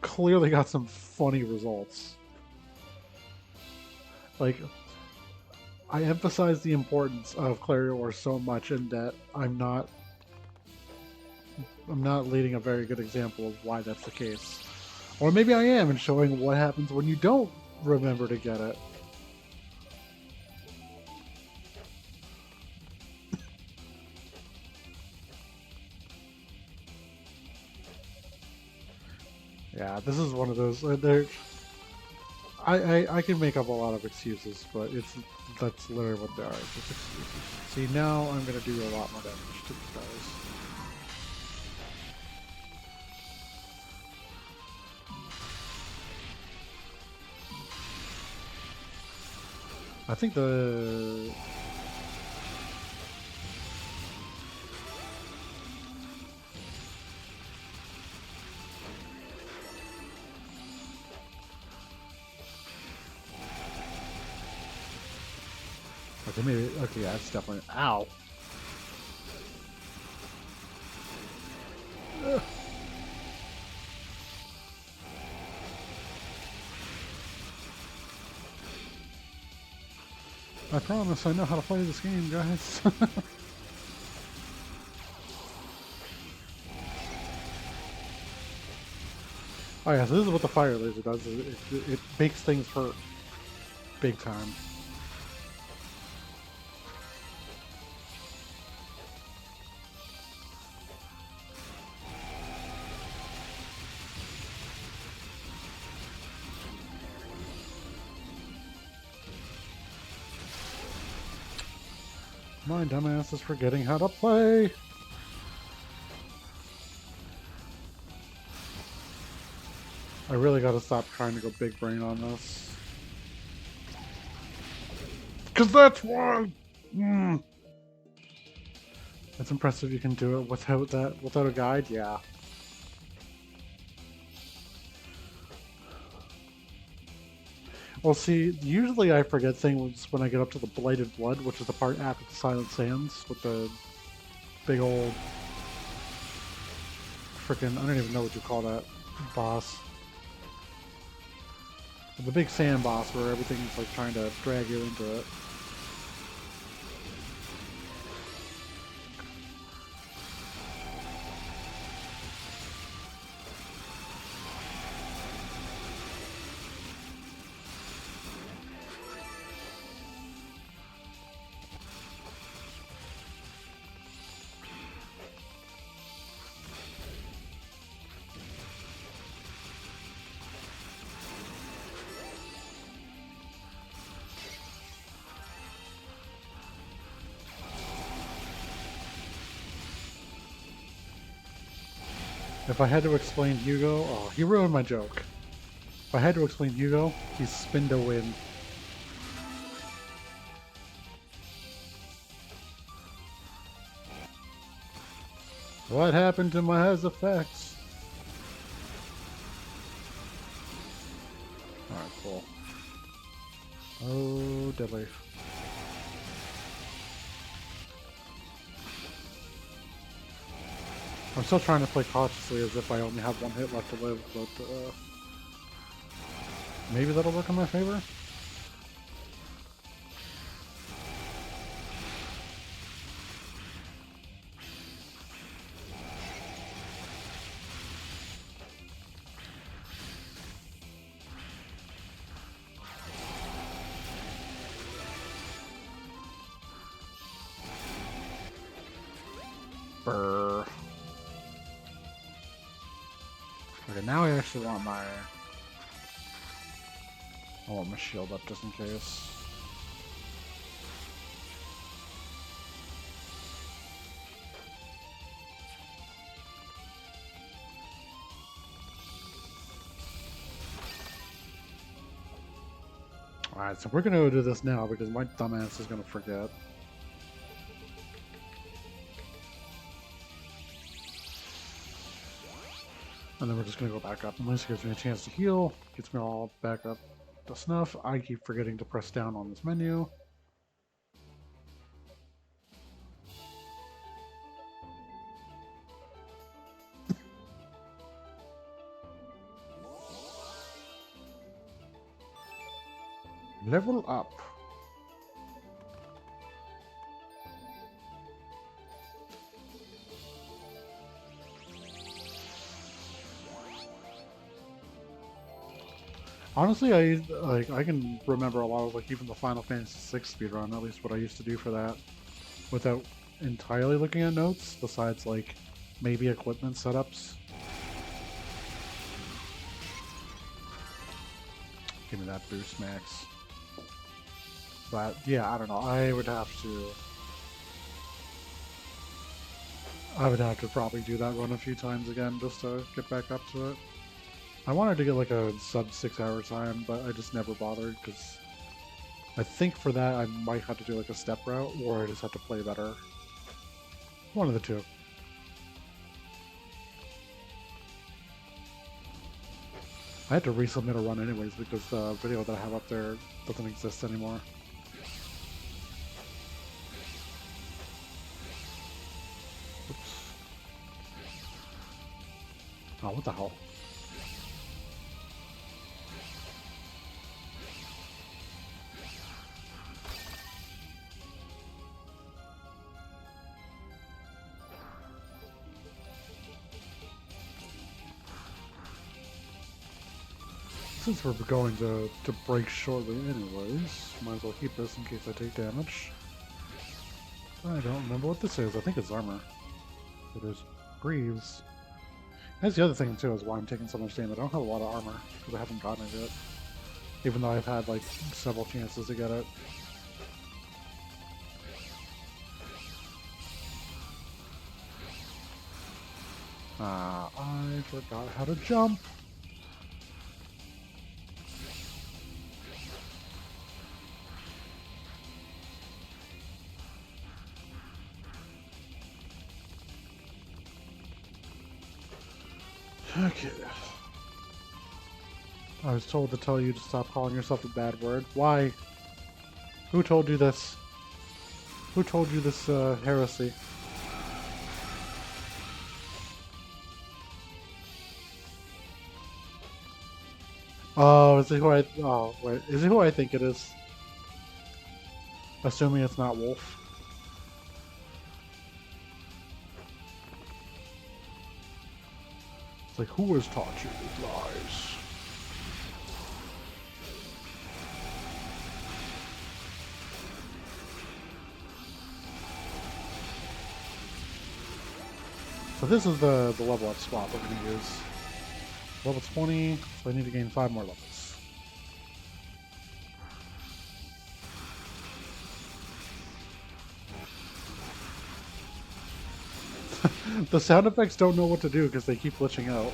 S1: clearly got some funny results. Like, I emphasize the importance of Clarior so much in that I'm not leading a very good example of why that's the case. Or maybe I am, and showing what happens when you don't remember to get it. Yeah, this is one of those. I can make up a lot of excuses, but that's literally what they are. Just excuses. See, now I'm gonna do a lot more damage to these guys. I think the Okay, maybe. Okay, yeah, it's definitely. Ow. Ugh. I promise I know how to play this game, guys. Oh yeah, so this is what the fire laser does. It makes things hurt big time. My dumbass is forgetting how to play. I really gotta stop trying to go big brain on this. Cause that's why! Mm. It's impressive you can do it without a guide, yeah. Well, see, usually I forget things when I get up to the Blighted Blood, which is the part after the Silent Sands, with the big old frickin' I don't even know what you call that boss. The big sand boss where everything's like trying to drag you into it. If I had to explain Hugo, oh, he ruined my joke. If I had to explain Hugo, he's spin to win. What happened to my has effects? Alright, cool. Oh, deadly. I'm still trying to play cautiously as if I only have one hit left to live, but maybe that'll work in my favor? Brr. Okay, now I actually want my... I want my shield up just in case. Alright, so we're gonna go do this now because my dumbass is gonna forget. And then we're just gonna go back up. Unless it gives me a chance to heal, gets me all back up to snuff. I keep forgetting to press down on this menu. Level up. Honestly, I can remember a lot of like even the Final Fantasy VI speedrun, at least what I used to do for that, without entirely looking at notes, besides like maybe equipment setups. Give me that boost, Max. But yeah, I don't know. I would have to probably do that run a few times again just to get back up to it. I wanted to get like a sub 6 hour time, but I just never bothered because I think for that I might have to do like a step route or I just have to play better. One of the two. I had to resubmit a run anyways because the video that I have up there doesn't exist anymore. Since we're going to break shortly anyways, might as well keep this in case I take damage. I don't remember what this is. I think it's armor. It is. Breathes. That's the other thing too, is why I'm taking so much damage. I don't have a lot of armor, because I haven't gotten it yet. Even though I've had like several chances to get it. I forgot how to jump. Okay. I was told to tell you to stop calling yourself a bad word. Why? Who told you this? Who told you this heresy? Oh, is he who I... Oh, wait. Is he who I think it is? Assuming it's not Wolf. It's like, who has taught you these lies? So this is the level up spot we're going to use. Level 20, so I need to gain 5 more levels. The sound effects don't know what to do because they keep glitching out.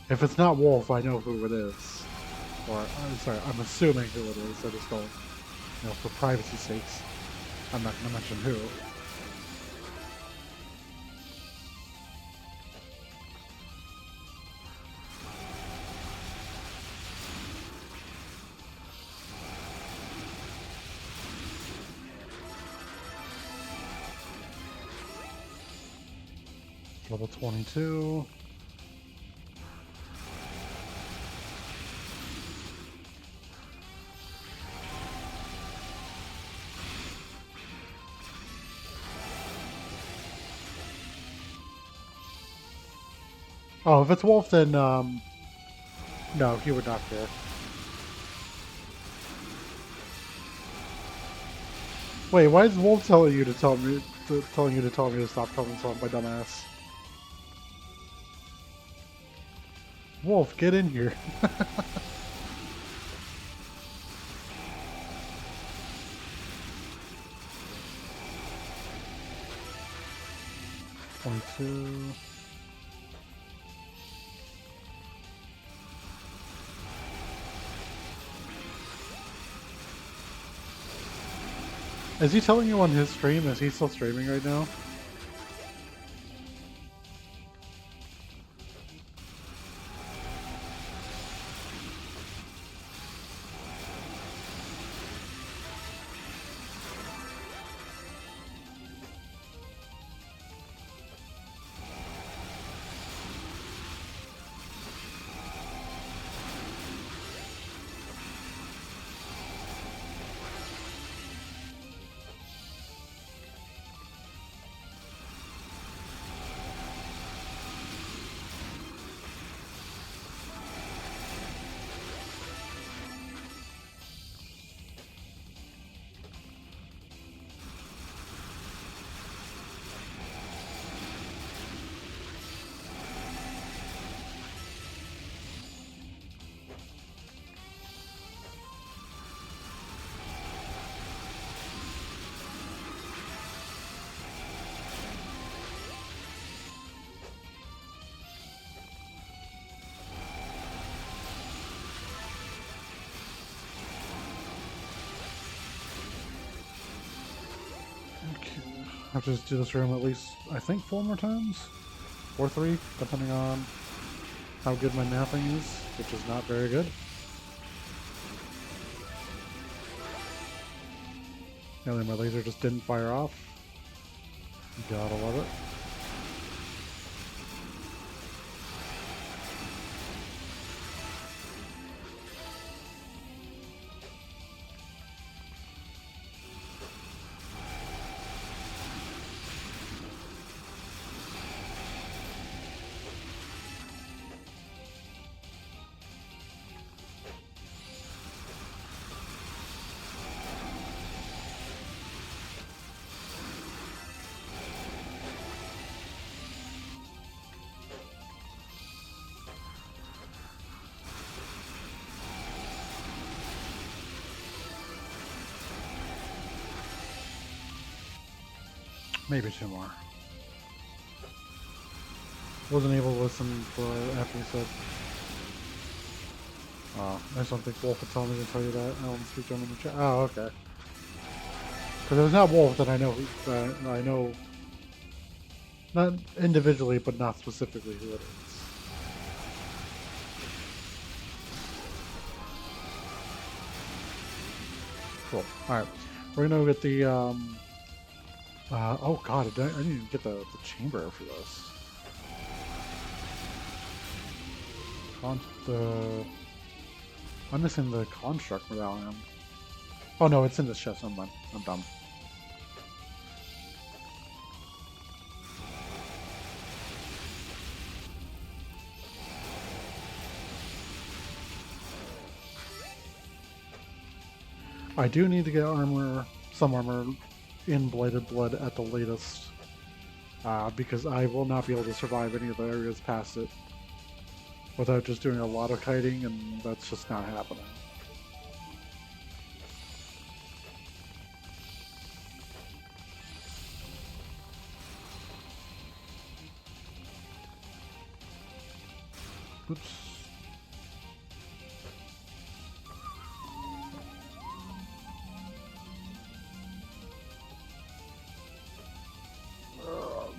S1: If it's not Wolf, I know who it is. Or, I'm sorry, I'm assuming who it is. I just don't, you know, for privacy's sakes, I'm not going to mention who. Level 22. Oh, if it's Wolf, then, no, he would not care. Wait, why is Wolf telling you to tell me to stop telling someone, my dumbass? Wolf, get in here. .2. Is he telling you on his stream? Is he still streaming right now? I have to just do this room at least, I think, 4 more times? Or 3, depending on how good my napping is, which is not very good. And then my laser just didn't fire off. Gotta love it. Maybe 2 more. Wasn't able to listen for after you said. Oh, I just don't think Wolf would tell me to tell you that. I don't speak to him in the chat. Oh, okay. Because it was not Wolf that I know. I know, not individually, but not specifically who it is. Cool. All right, we're gonna get the. Oh God, I need to get the chamber for this. I'm missing the construct medallion. Oh no, it's in this chest. I'm dumb. I do need to get armor, some armor in Blighted Blood at the latest, because I will not be able to survive any of the areas past it without just doing a lot of kiting, and that's just not happening. Oops.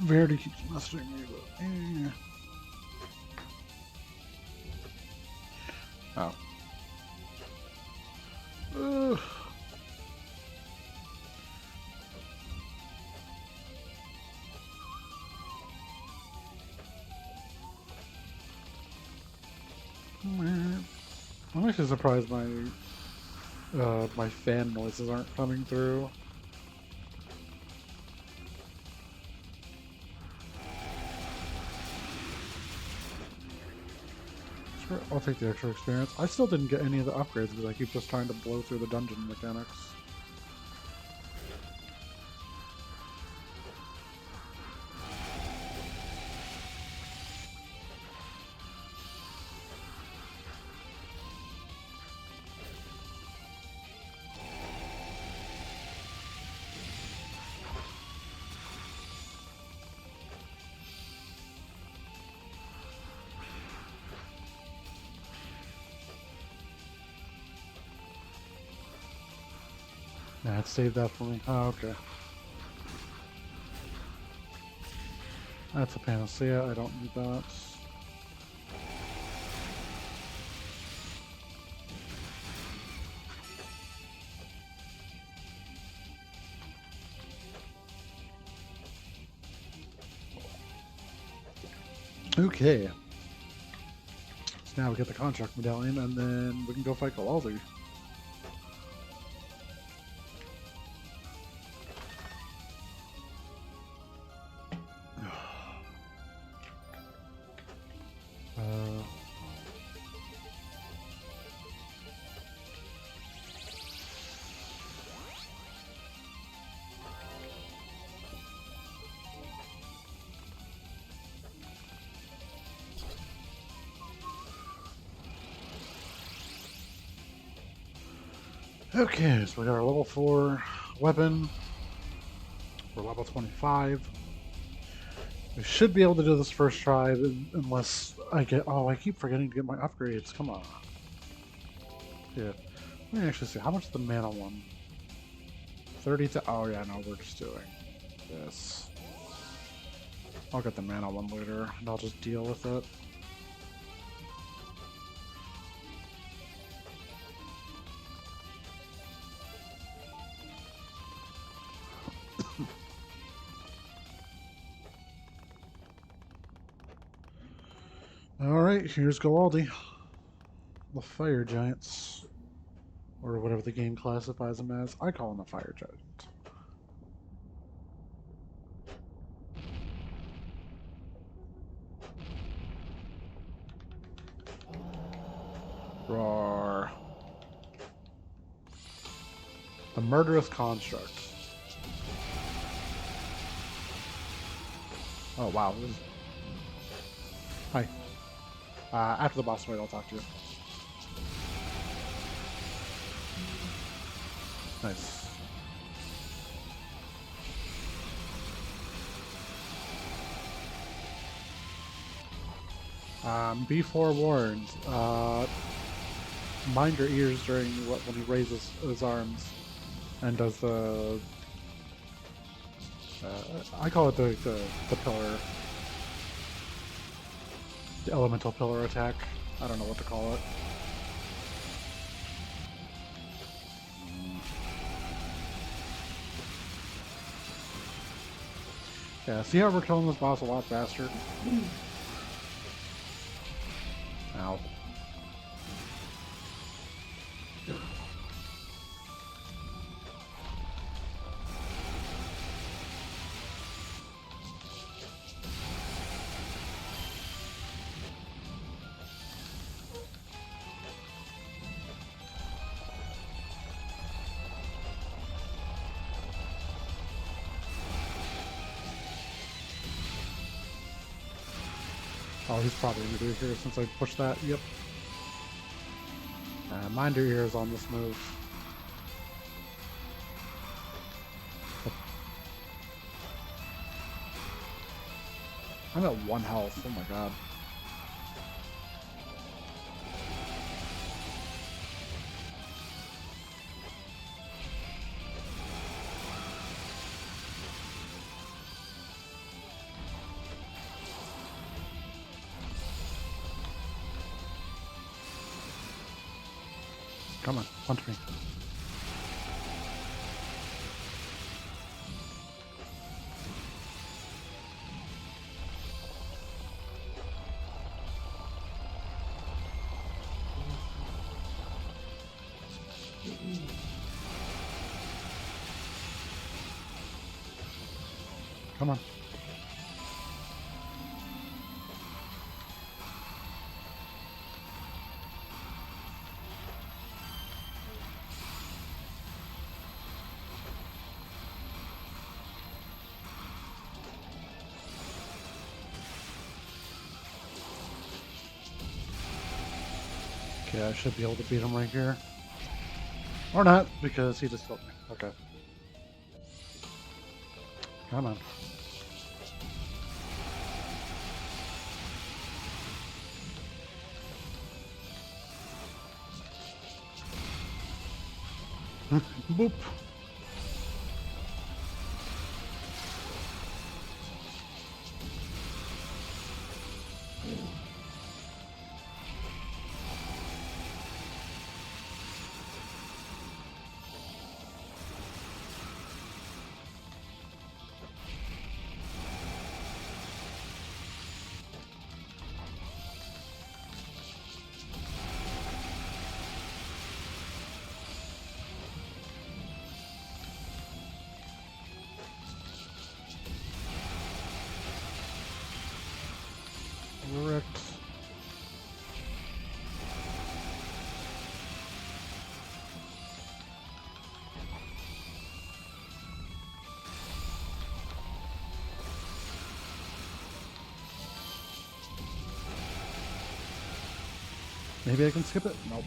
S1: Verity keeps messaging me, but oh. I'm actually surprised my fan noises aren't coming through. Sure, I'll take the extra experience. I still didn't get any of the upgrades because I keep just trying to blow through the dungeon mechanics. Nah, it saved that for me. Oh, okay. That's a panacea. I don't need that. Okay. So now we get the contract medallion, and then we can go fight Galaldi. Okay, so we got our level 4 weapon. We're level 25. We should be able to do this first try unless I get... Oh, I keep forgetting to get my upgrades. Come on. Yeah. Let me actually see. How much is the mana one? 30 to... Oh, yeah, no, we're just doing this. I'll get the mana one later, and I'll just deal with it. Alright, here's Galaldi. The Fire Giants. Or whatever the game classifies them as. I call them a Fire Giant. Roar. The Murderous Construct. Oh, wow. Hi. After the boss fight, I'll talk to you. Nice. Be forewarned. Mind your ears during when he raises his arms and does the. I call it the pillar, the elemental pillar attack. I don't know what to call it. Yeah, see how we're killing this boss a lot faster? Ow. Oh, he's probably going to be here since I pushed that. Yep. Mind your ears on this move. I'm at 1 health. Oh my god. Come on, punch me. Come on. Okay, I should be able to beat him right here. Or not, because he just killed me. Okay. Come on. Boop. Wrecked. Maybe I can skip it? Nope.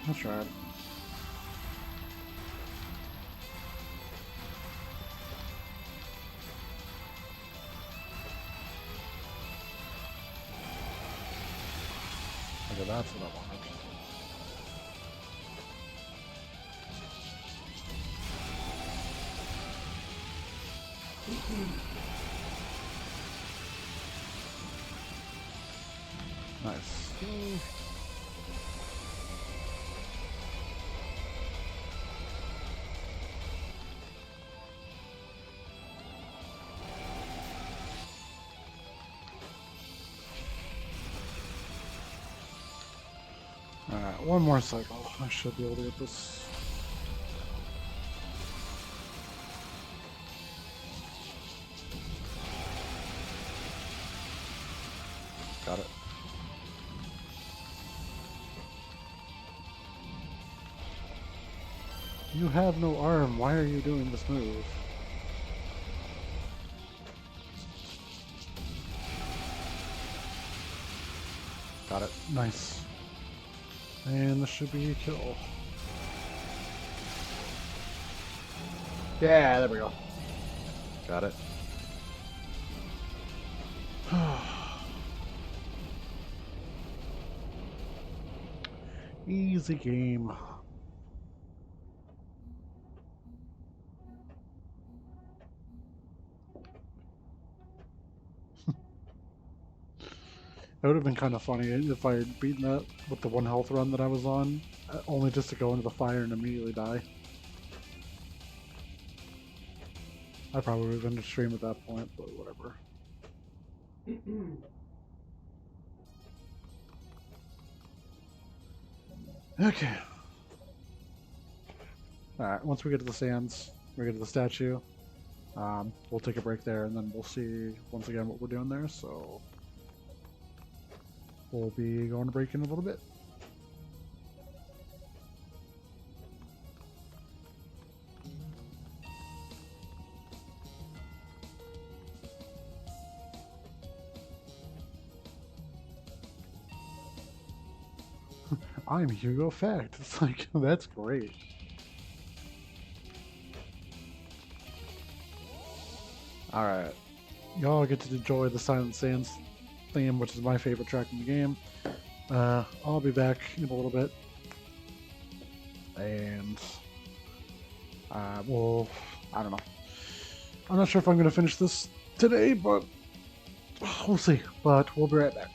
S1: Let's try it. Okay, that's what I wanted. Nice. Alright, one more cycle. I should be able to get this. Got it. You have no arm. Why are you doing this move? Got it. Nice. And this should be a kill. Yeah, there we go. Got it. Easy game. It would have been kind of funny if I had beaten that with the 1 health run that I was on, only just to go into the fire and immediately die. I probably would have ended stream at that point, but whatever. Okay. Alright, once we get to the sands, we get to the statue, we'll take a break there and then we'll see once again what we're doing there, so we'll be going to break in a little bit. I'm Hugo Fact. It's like, that's great. Alright. Y'all get to enjoy the Silent Sands theme, which is my favorite track in the game. I'll be back in a little bit. And, well, I don't know. I'm not sure if I'm going to finish this today, but we'll see. But we'll be right back.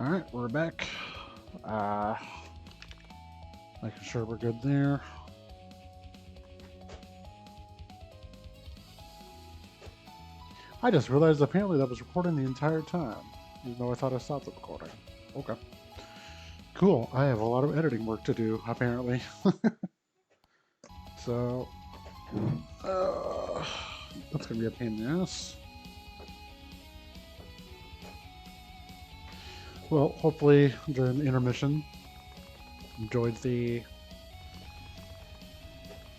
S1: Alright, we're back. Making sure we're good there. I just realized apparently that was recording the entire time, even though I thought I stopped the recording. Okay. Cool. I have a lot of editing work to do, apparently. So, that's going to be a pain in the ass. Well, hopefully during the intermission, enjoyed the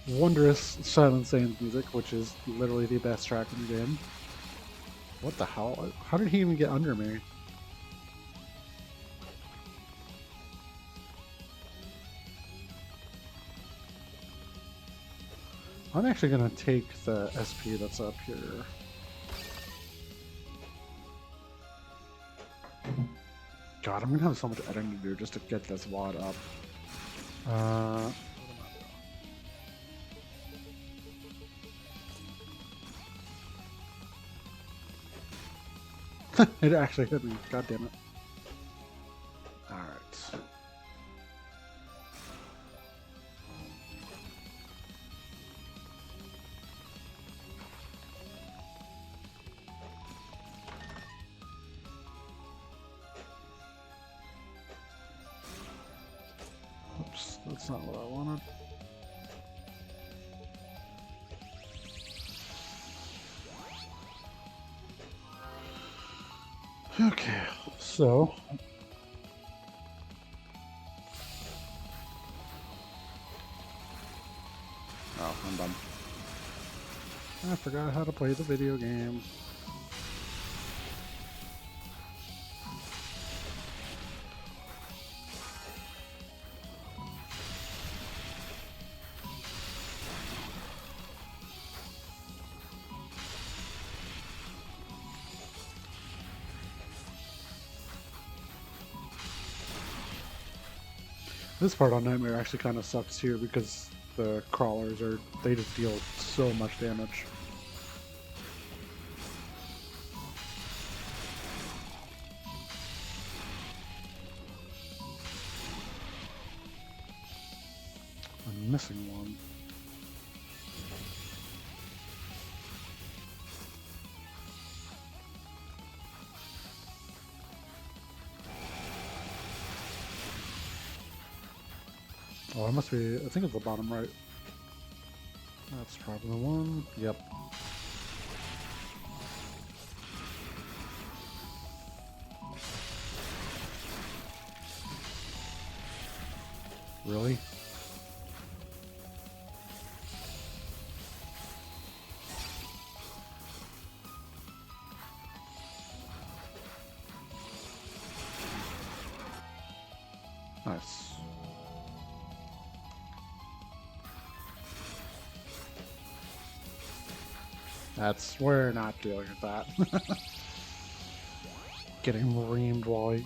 S1: wondrous Silent Sands music, which is literally the best track in the game. What the hell? How did he even get under me? I'm actually going to take the SP that's up here. God, I'm going to have so much editing to do just to get this WOD up. It actually hit me. God damn it. Alright. Oops, that's not what I wanted. Okay, so oh, I'm done. I forgot how to play the video game. This part on Nightmare actually kind of sucks too because the crawlers they just deal so much damage. I'm missing one. Oh, it must be, I think it's the bottom right. That's probably the one. Yep. Really? Nice. We're not dealing with that. Getting reamed while I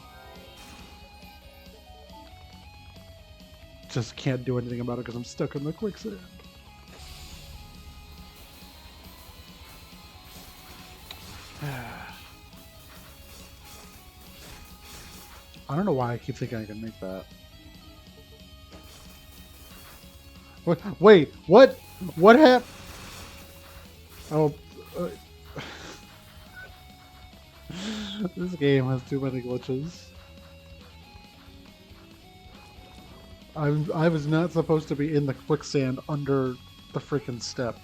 S1: just can't do anything about it because I'm stuck in the quicksand. I don't know why I keep thinking I can make that. Wait, what? What happened? Oh, this game has too many glitches. I was not supposed to be in the quicksand under the freaking step.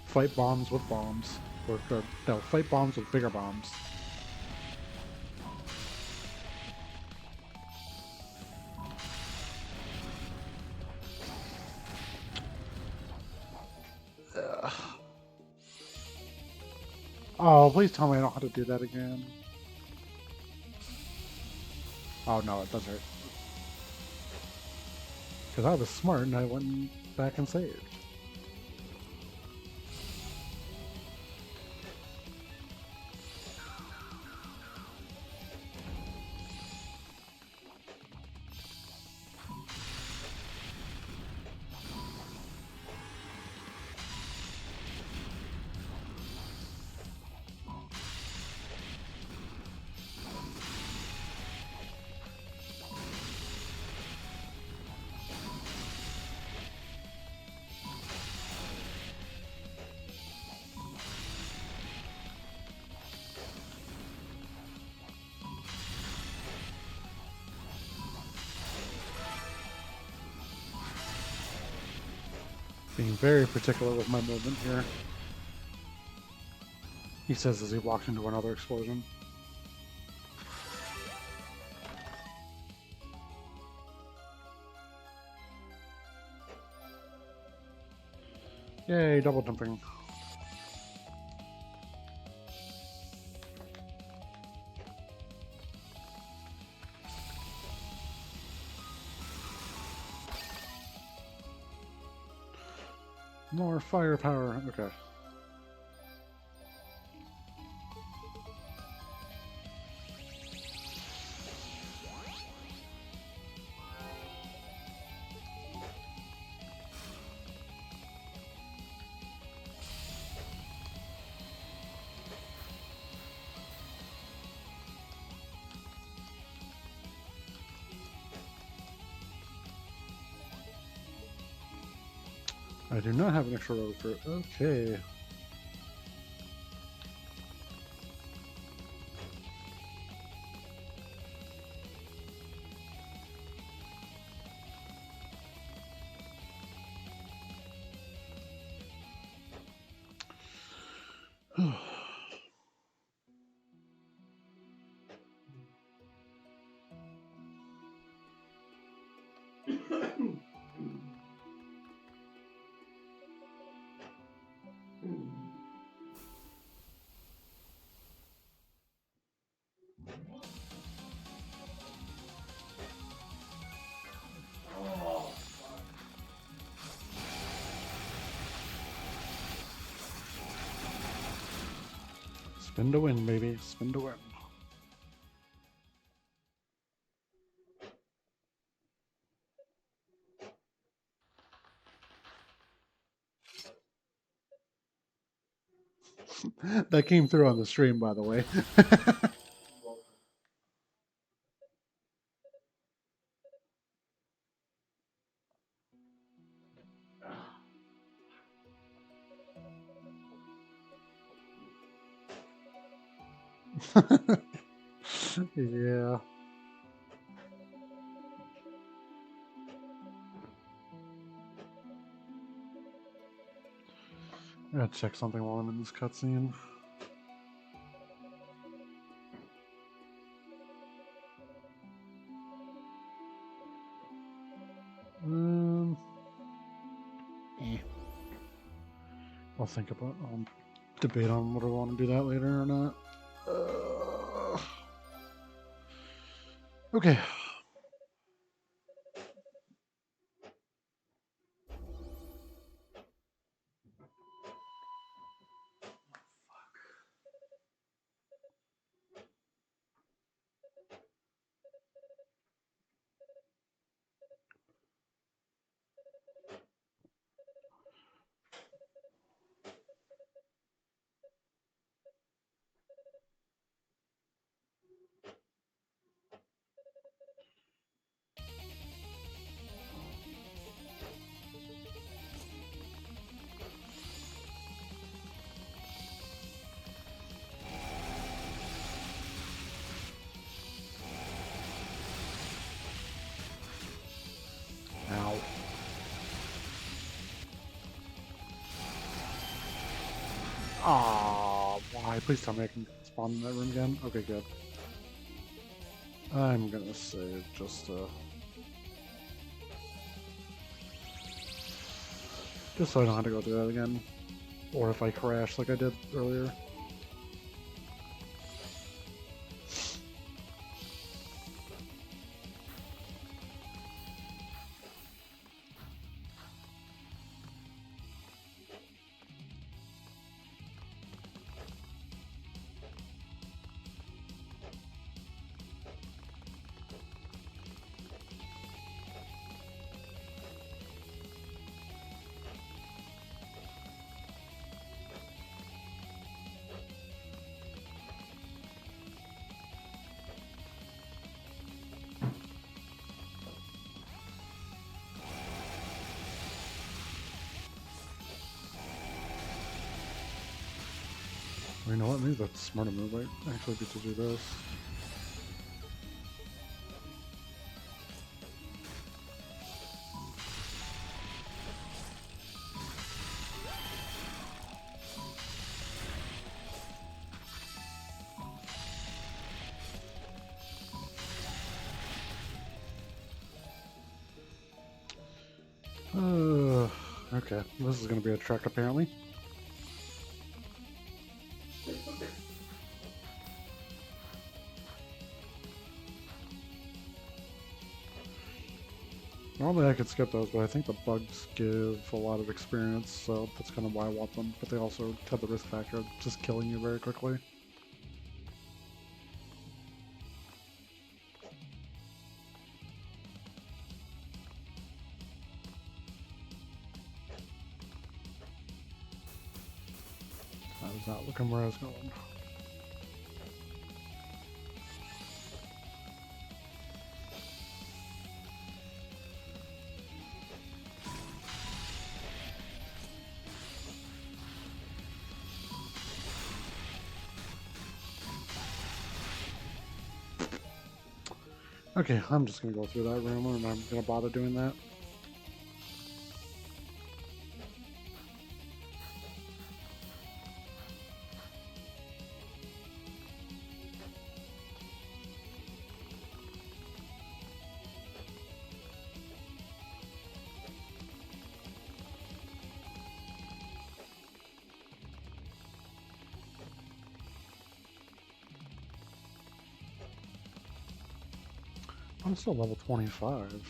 S1: Fight bombs with bombs. Or no, fight bombs with bigger bombs. Ugh. Oh, please tell me I don't have to do that again. Oh no, it does hurt. Because I was smart and I went back and saved. Being very particular with my movement here. He says as he walks into another explosion. Yay, double jumping. More firepower. Okay. I do not have an extra road for it. Okay. Spin to win, baby. Spin to win. That came through on the stream, by the way. Yeah. I gotta check something while I'm in this cutscene. Eh. I'll think about. I'll debate on whether I want to do that later or not. Okay. Ow. Aw, why? Please tell me I can spawn in that room again. Okay, good. I'm gonna save just so I don't have to go through that again. Or if I crash like I did earlier. You know what? Maybe that's a smarter move. I actually get to do this. Okay, this is going to be a trek apparently. Normally I could skip those, but I think the bugs give a lot of experience, so that's kind of why I want them. But they also have the risk factor of just killing you very quickly. I was not looking where I was going. Okay, I'm just gonna go through that room and I'm gonna bother doing that. I'm still level 25.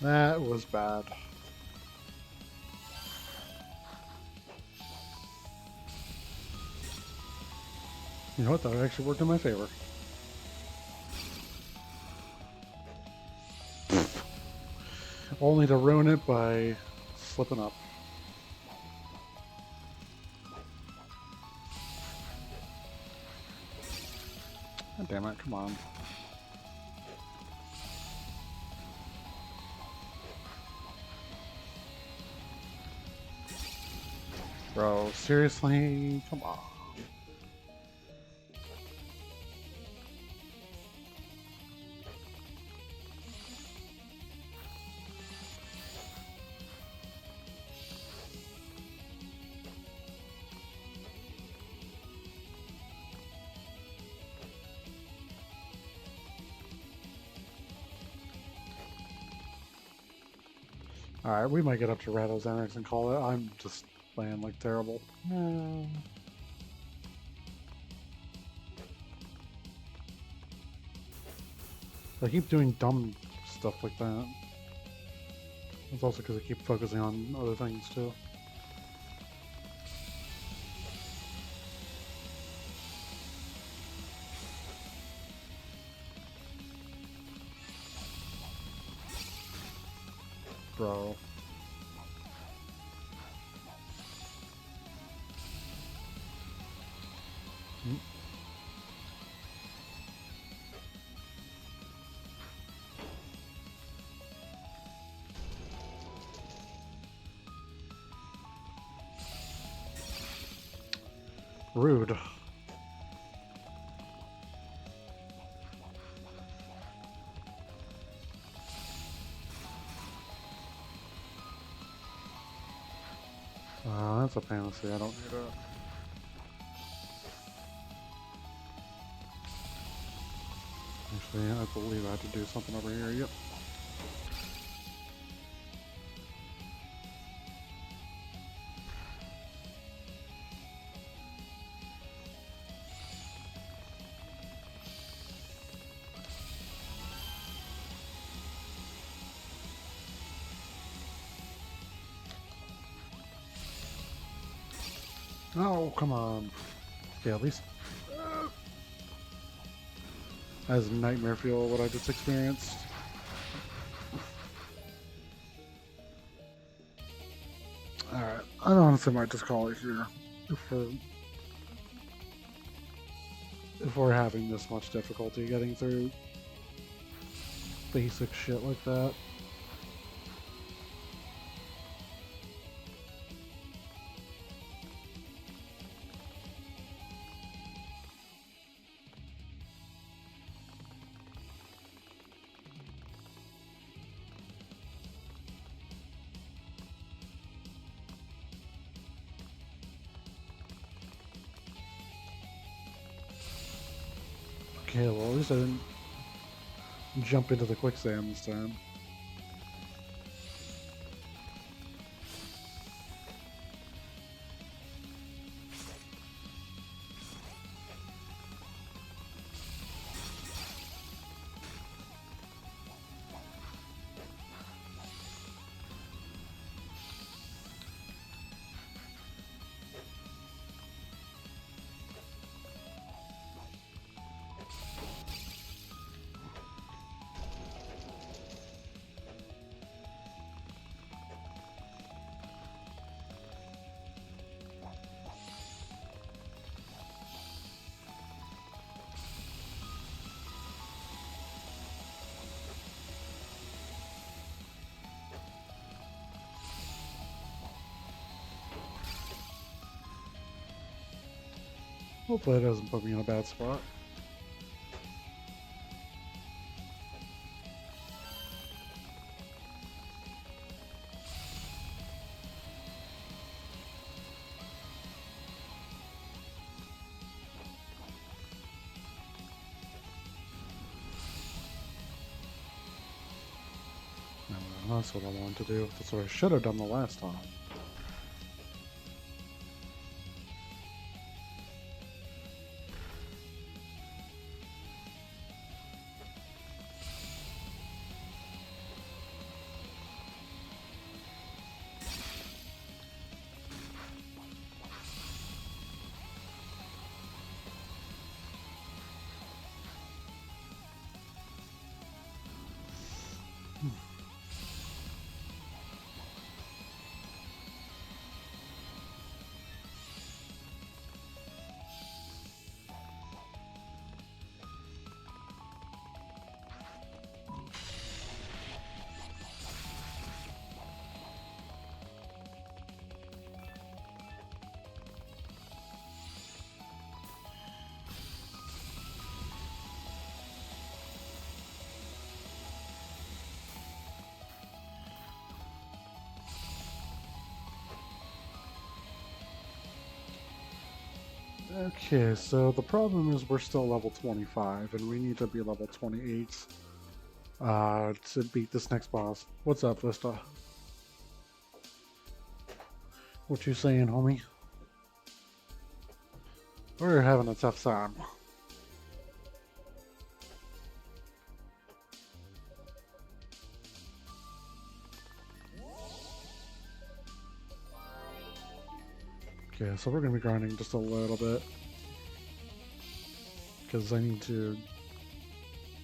S1: That was bad. You know what, that actually worked in my favor. Only to ruin it by slipping up. God damn it, come on. Bro, seriously? Come on. Alright, we might get up to Rados Annex and call it. I'm just playing like terrible. No. I keep doing dumb stuff like that. It's also because I keep focusing on other things too. Bro. Mm. Rude. That's a fantasy. I don't need it. Actually, I believe I have to do something over here. Yep. Oh, come on. Yeah, at least as nightmare feel what I just experienced. Alright, I honestly might just call it here. If we're having this much difficulty getting through basic shit like that. Okay, well at least I didn't jump into the quicksand this time. Hopefully it doesn't put me in a bad spot. That's what I wanted to do. That's what I should have done the last time. Okay, so the problem is we're still level 25, and we need to be level 28 to beat this next boss. What's up, Vista? What you saying, homie? We're having a tough time. Okay, so we're going to be grinding just a little bit. Because I need to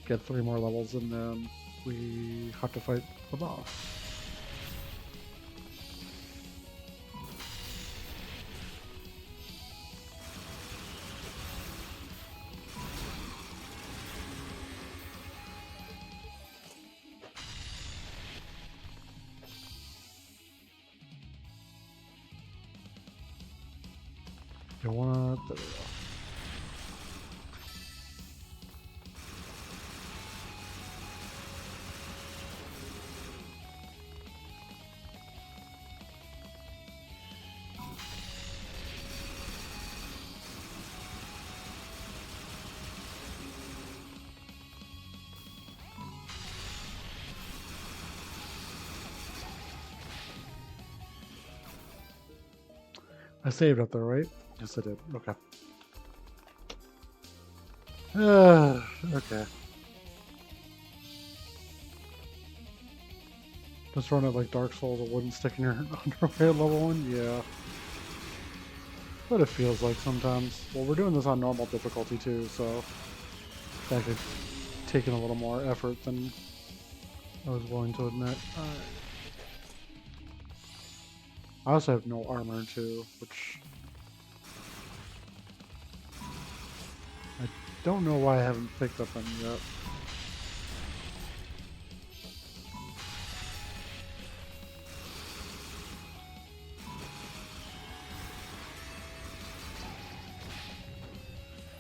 S1: get 3 more levels and then we have to fight the boss. You wanna... There we go. I saved up there, right? Yes, I did. Okay. Okay. Just run it like Dark Souls, a wooden stick in your underwear level 1? Yeah. What it feels like sometimes. Well, we're doing this on normal difficulty too, so it's actually taking a little more effort than I was willing to admit. I also have no armor too, which I don't know why I haven't picked up any yet.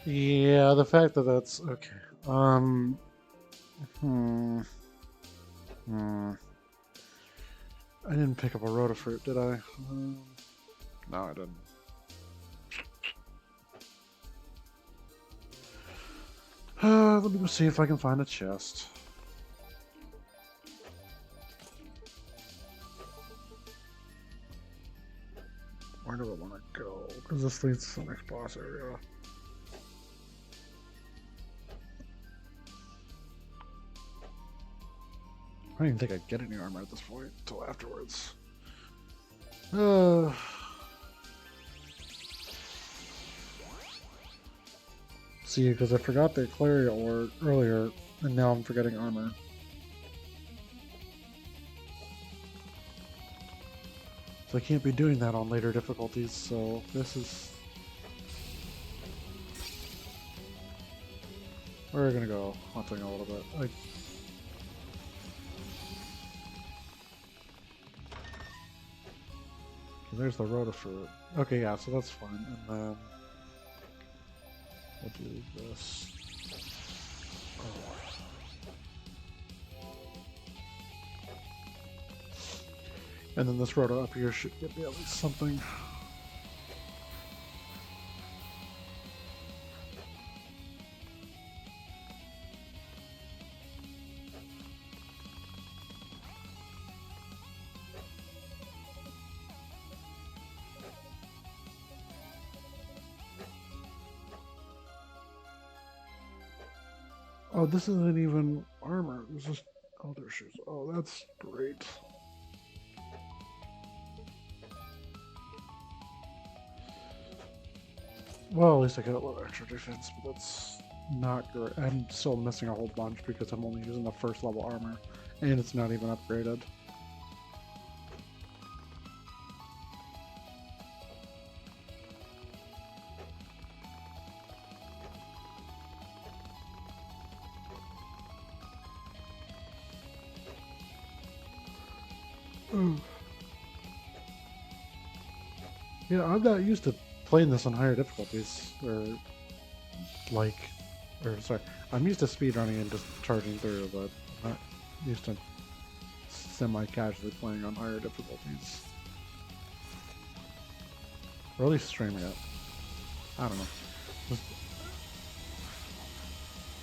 S1: Yeah, the fact that that's okay. I didn't pick up a rotafruit, did I? No, I didn't. Let me go see if I can find a chest. Where do I want to go? Because this leads to the next boss area. I don't even think I'd get any armor at this point until afterwards. See, because I forgot the Eclaria ore earlier, and now I'm forgetting armor. So I can't be doing that on later difficulties, so this is... We're gonna go hunting a little bit. There's the rotifruit. Okay, yeah, so that's fine. And then we'll do this. Oh. And then this roto up here should give me at least something. Oh, this isn't even armor. This is other shoes. Oh, that's great. Well, at least I get a little extra defense, but that's not great. I'm still missing a whole bunch because I'm only using the first level armor, and it's not even upgraded. Yeah, I'm not used to playing this on higher difficulties, sorry, I'm used to speedrunning and just charging through, but I'm not used to semi-casually playing on higher difficulties. Or at least streaming it. I don't know.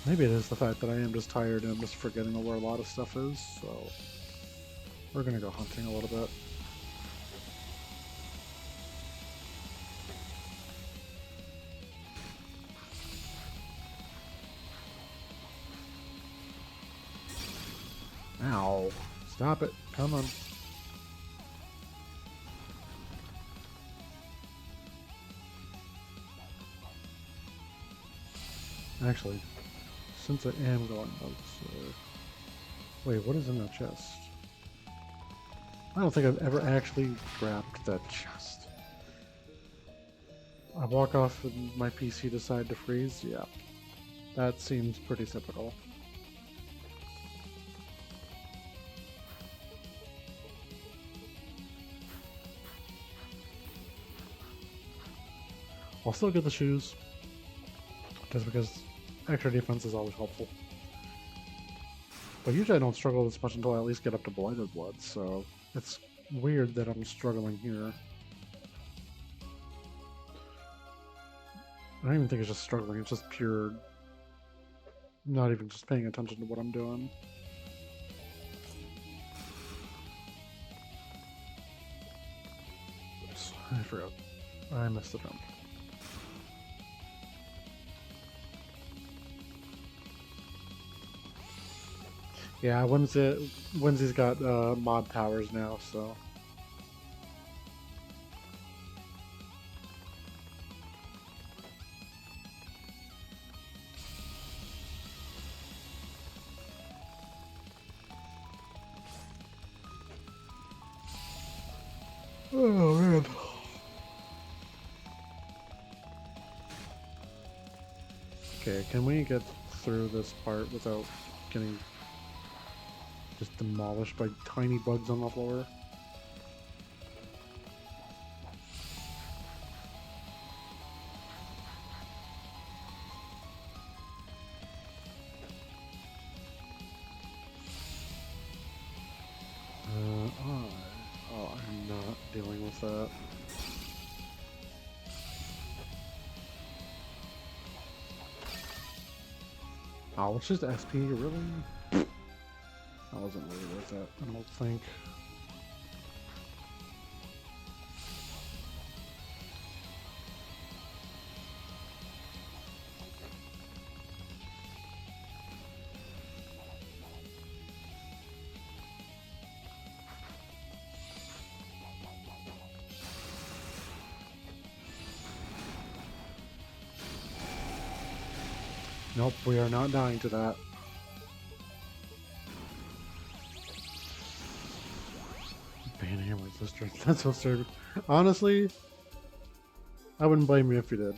S1: Maybe it is the fact that I am just tired and I'm just forgetting where a lot of stuff is, so we're gonna go hunting a little bit. Ow. Stop it. Come on. Actually, since I am going outside... Wait, what is in that chest? I don't think I've ever actually grabbed that chest. I walk off and my PC decide to freeze? Yeah. That seems pretty typical. I'll still get the shoes, just because extra defense is always helpful. But usually I don't struggle this much until I at least get up to Blighted Blood, so it's weird that I'm struggling here. I don't even think it's just struggling, it's just pure... not even just paying attention to what I'm doing. Oops, I forgot. I missed the jump. Yeah, Whimsy's got mod powers now, so... Oh, man. Okay, can we get through this part without getting just demolished by tiny bugs on the floor? I'm not dealing with that. Oh, it's just SP, really? That wasn't really worth it, I don't think. Nope, we are not dying to that. Banhammer resistance. That's so stupid. Honestly, I wouldn't blame you if you did.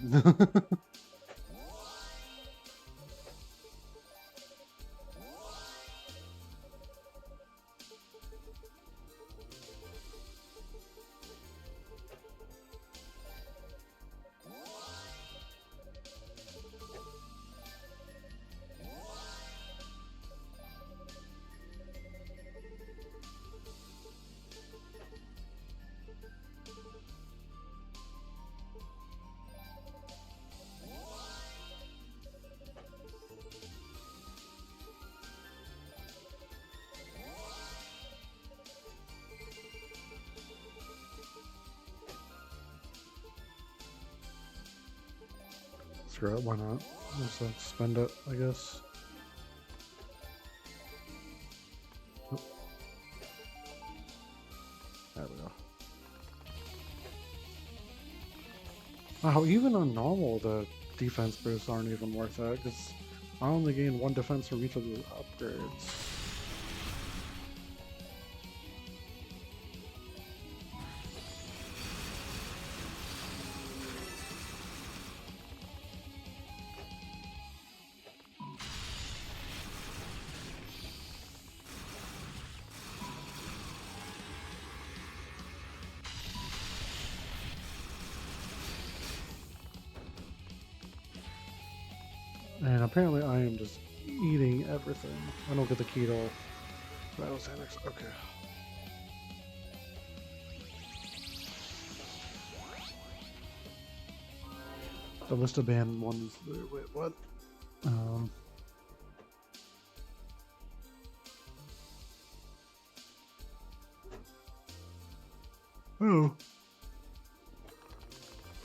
S1: Screw it, why not? Just spend it, I guess. Oh. There we go. Wow, even on normal, the defense boosts aren't even worth it, because I only gain 1 defense for each of the upgrades. And apparently I am just eating everything. I don't get the key to battle standards. Okay. The list of banned ones. Wait, what? Oh.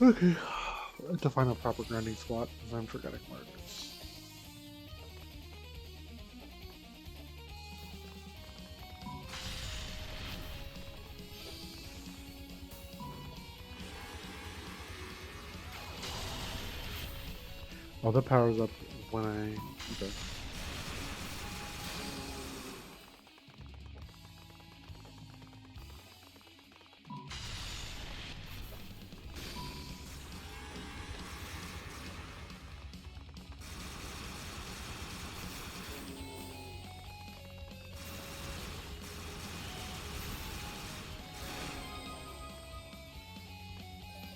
S1: Okay. To find a proper grinding spot, because I'm forgetting where it is. Oh, that powers up when I... Okay.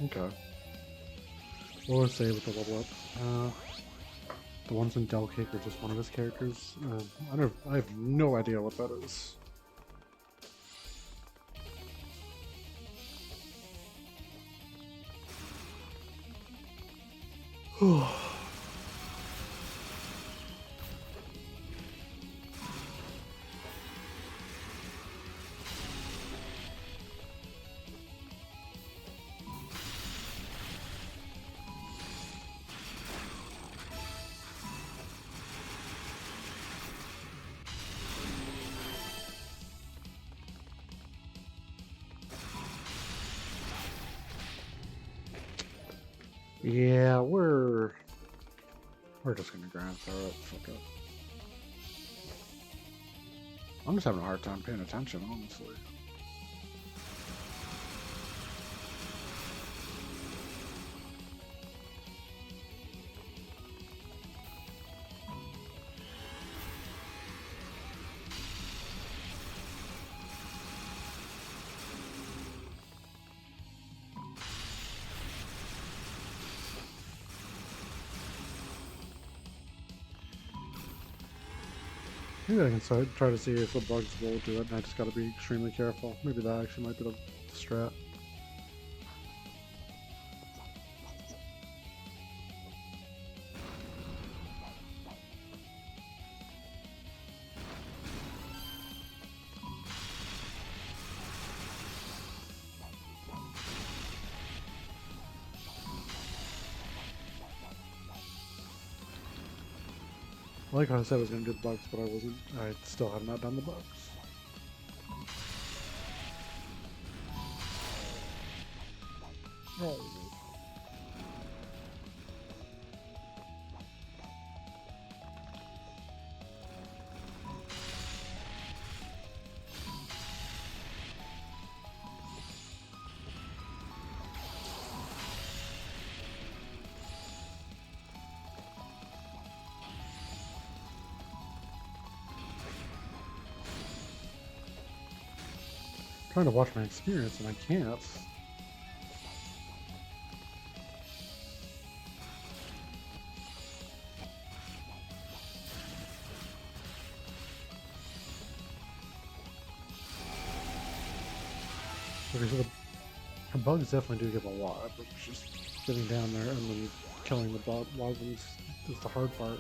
S1: Okay. What will I say with the level up? The ones in Del Cake are just one of his characters. I have no idea what that is. Yeah, we're just gonna grind through it. Fuck it. I'm just having a hard time paying attention, honestly. Maybe I can try to see if the bugs will do it, and I just gotta be extremely careful. Maybe that actually might be the strat. Like how I said I was going to do the bugs, but I wasn't. I still have not done the bugs. Oh. Trying to watch my experience and I can't. Okay, so the bugs definitely do give a lot, but it's just getting down there and then killing the bug wasms is the hard part.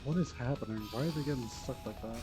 S1: What is happening? Why are they getting stuck like that?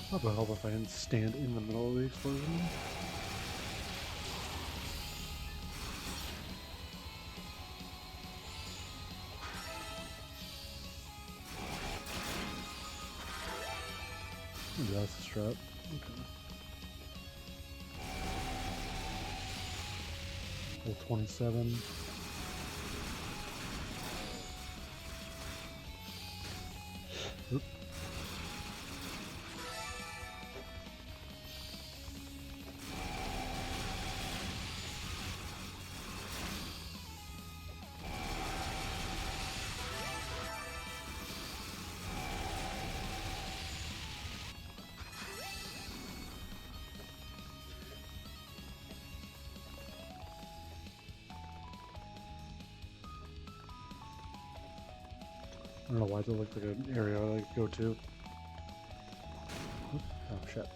S1: How the hell if I can stand in the middle of the explosion? Maybe that's the strat. Okay. Level 27. Oop. I don't know why it looks like an area I go to. Oop. Oh shit.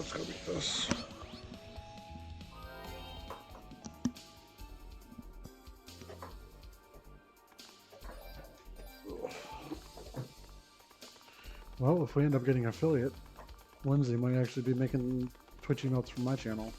S1: let's go beat this. Well, if we end up getting affiliate, Lindsay might actually be making Twitch emotes for my channel.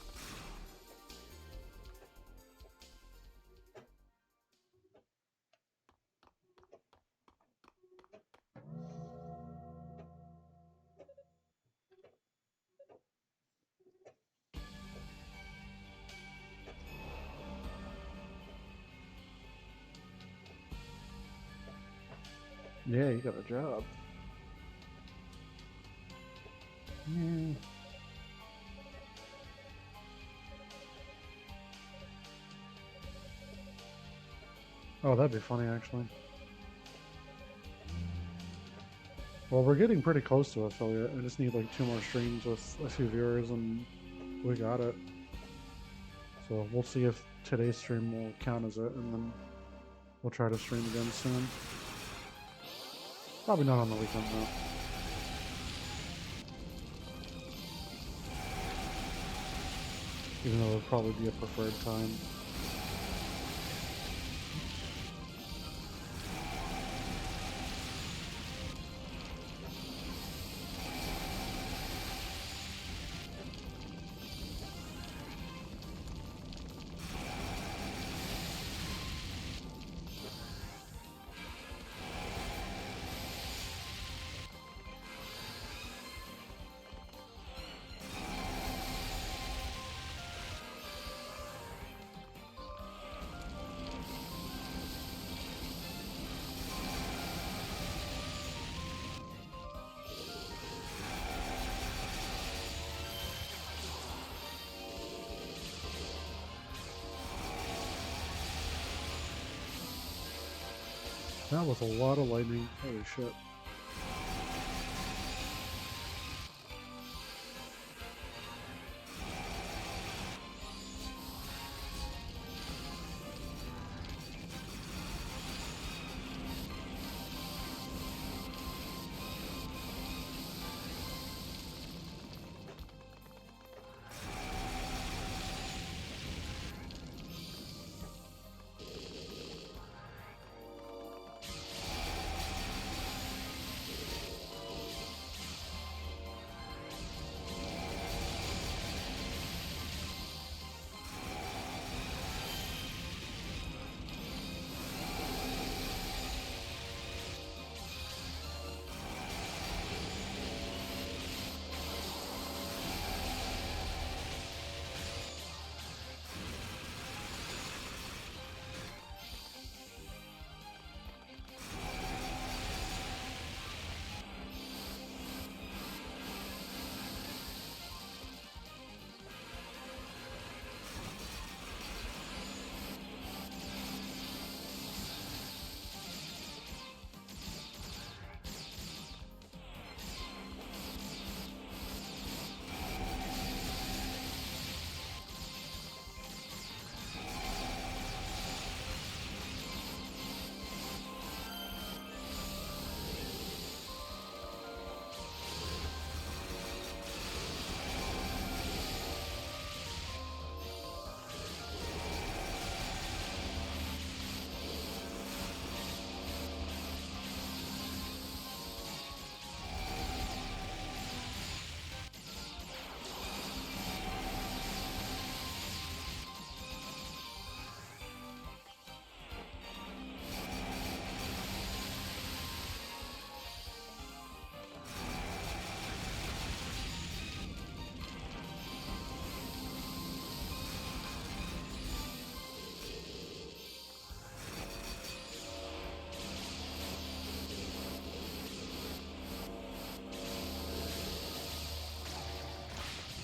S1: Yeah, you got a job. Yeah. Oh, that'd be funny, actually. Well, we're getting pretty close to affiliate. I just need like 2 more streams with a few viewers and we got it. So we'll see if today's stream will count as it, and then we'll try to stream again soon. Probably not on the weekend though. Even though it would probably be a preferred time. That was a lot of lightning. Holy shit.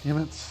S1: Damn it.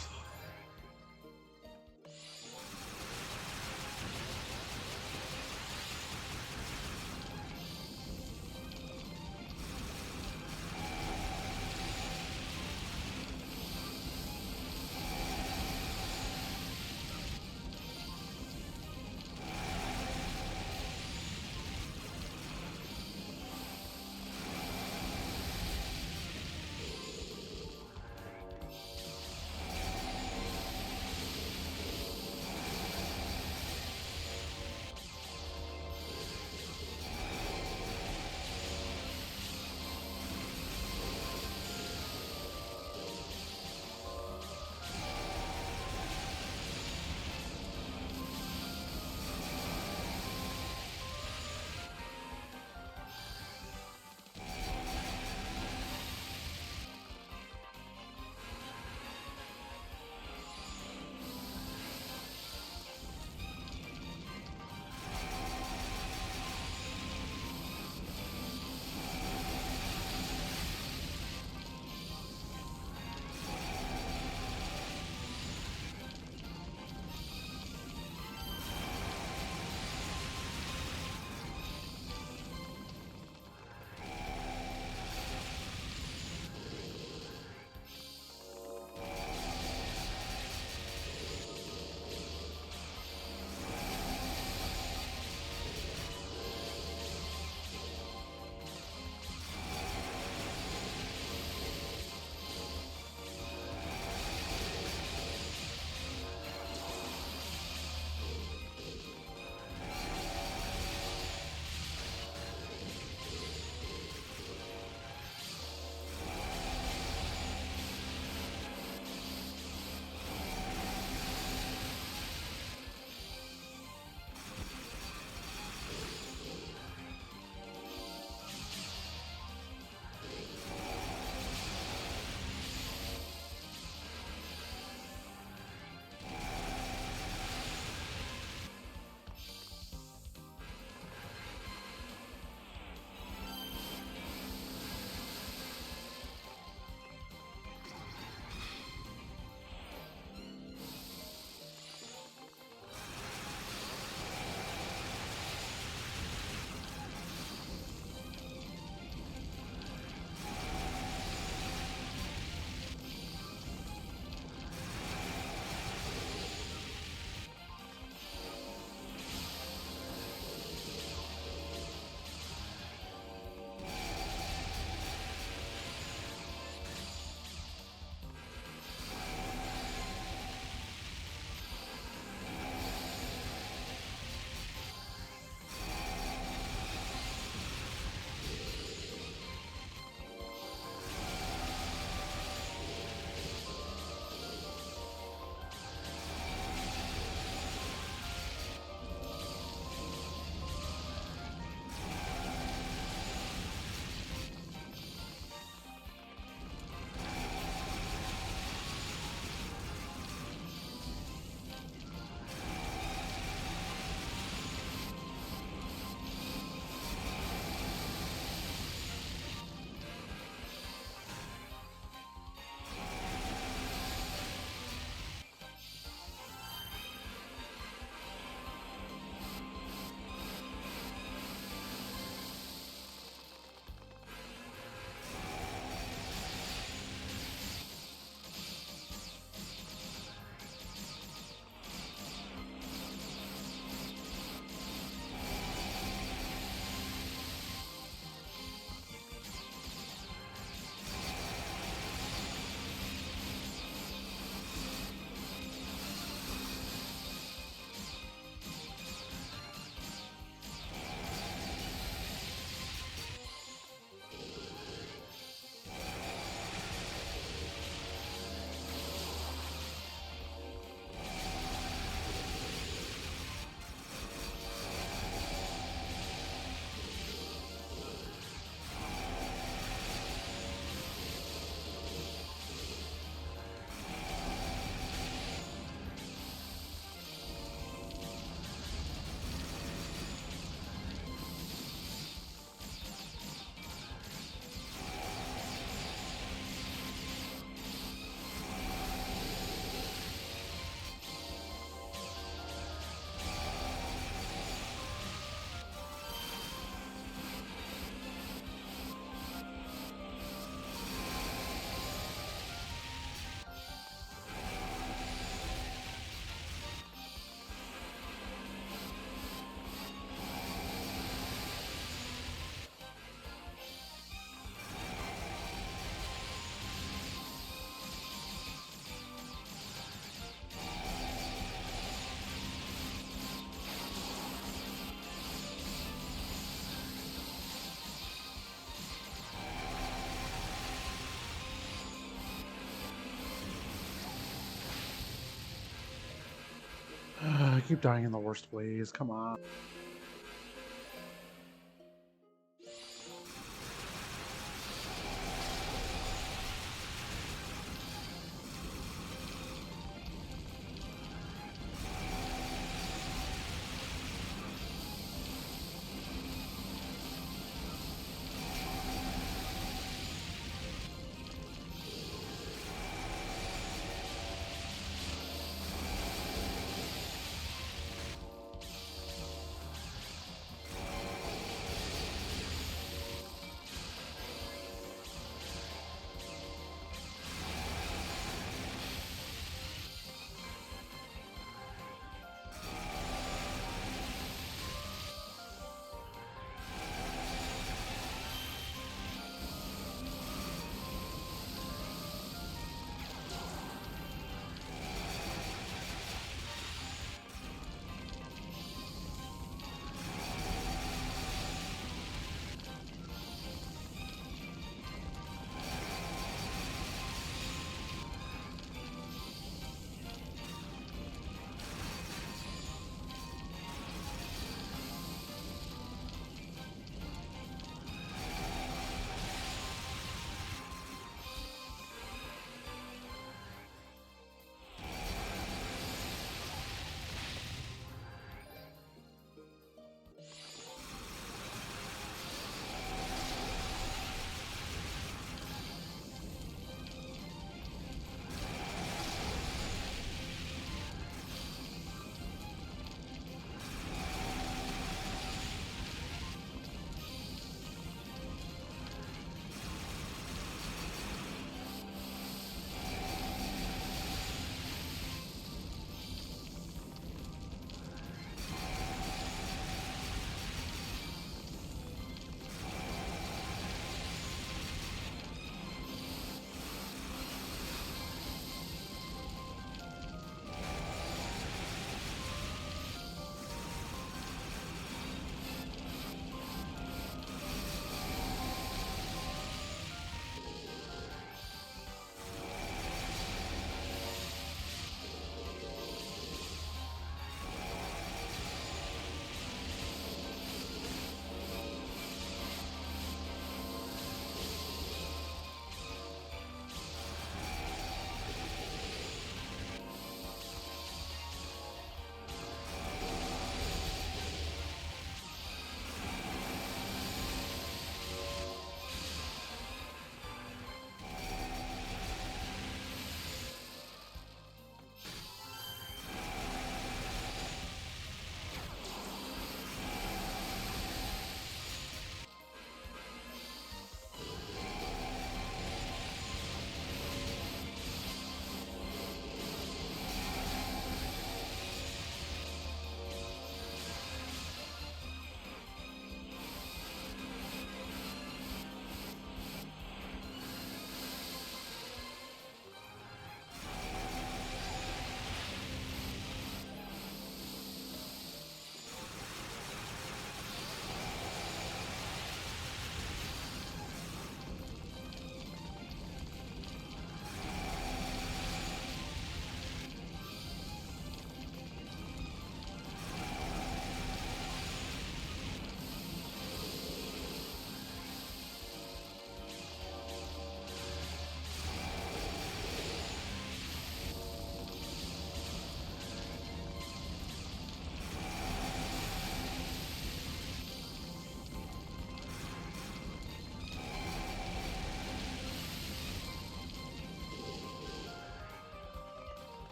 S1: I keep dying in the worst ways. Come on.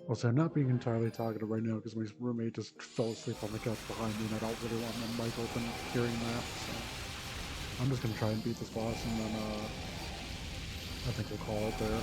S1: Well, so I'm not being entirely talkative right now because my roommate just fell asleep on the couch behind me, and I don't really want my mic open hearing that. So I'm just gonna try and beat this boss, and then I think we'll call it there.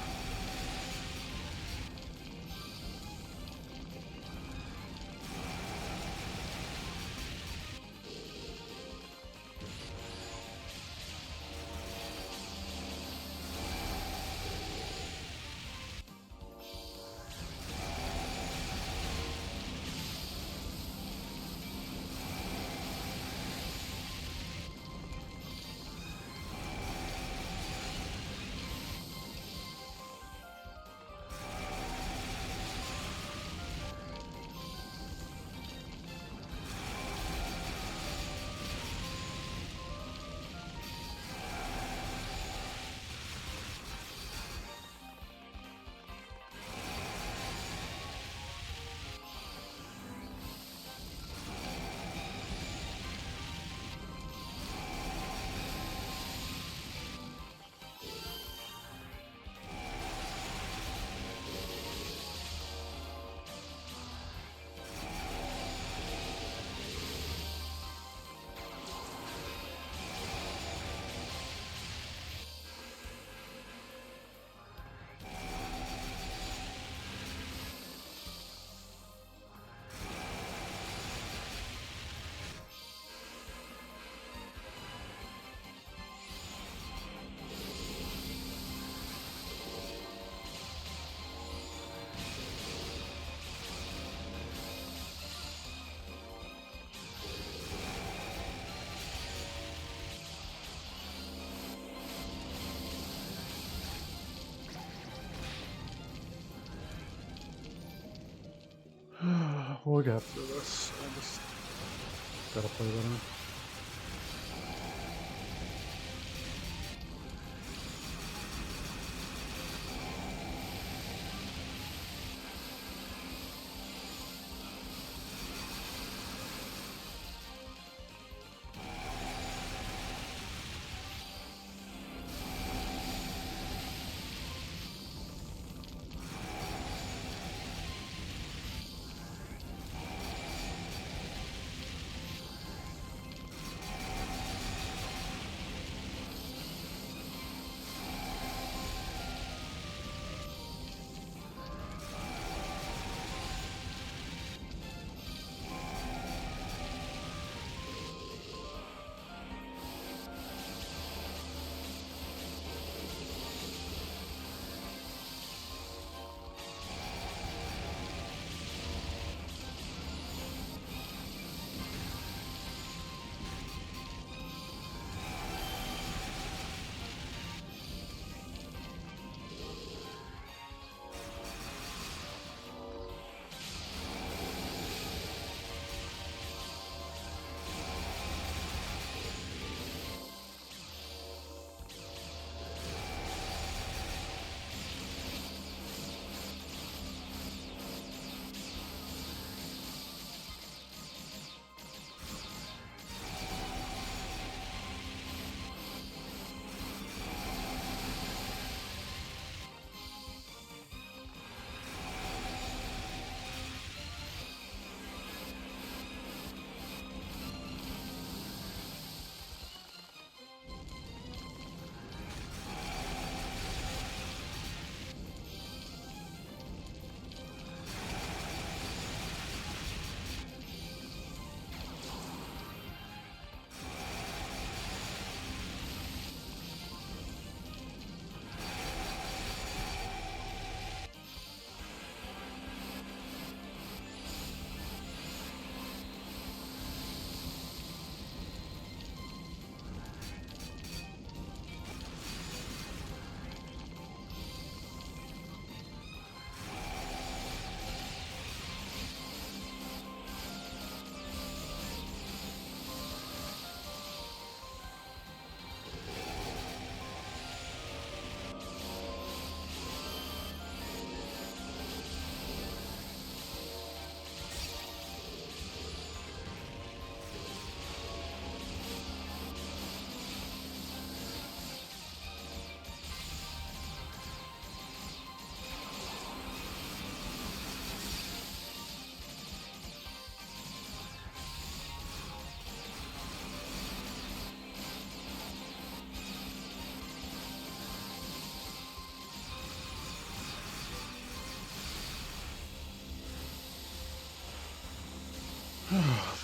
S1: we'll get through this. I just gotta play better.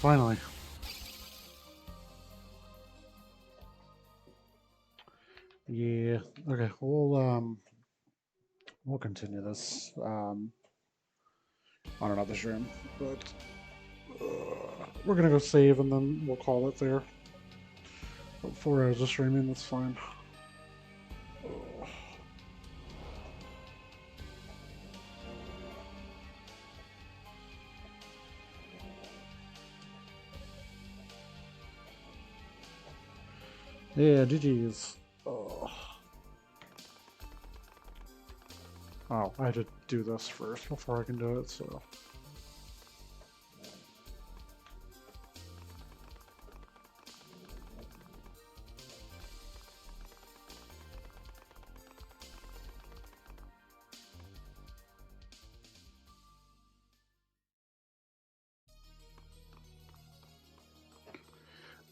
S1: Finally. Yeah. Okay. We'll continue this on another stream, but we're gonna go save and then we'll call it there. 4 hours of streaming. That's fine. Yeah, GG's. Oh, I had to do this first before I can do it, so.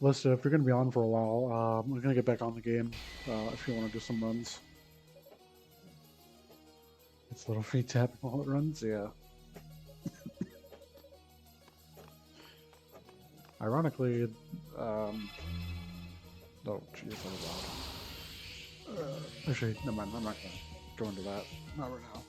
S1: Listen, if you're going to be on for a while, we're going to get back on the game if you want to do some runs. It's a little free tapping while it runs, yeah. Ironically, oh, jeez, that was loud. Actually, never mind, I'm not going to go into that. Not right now.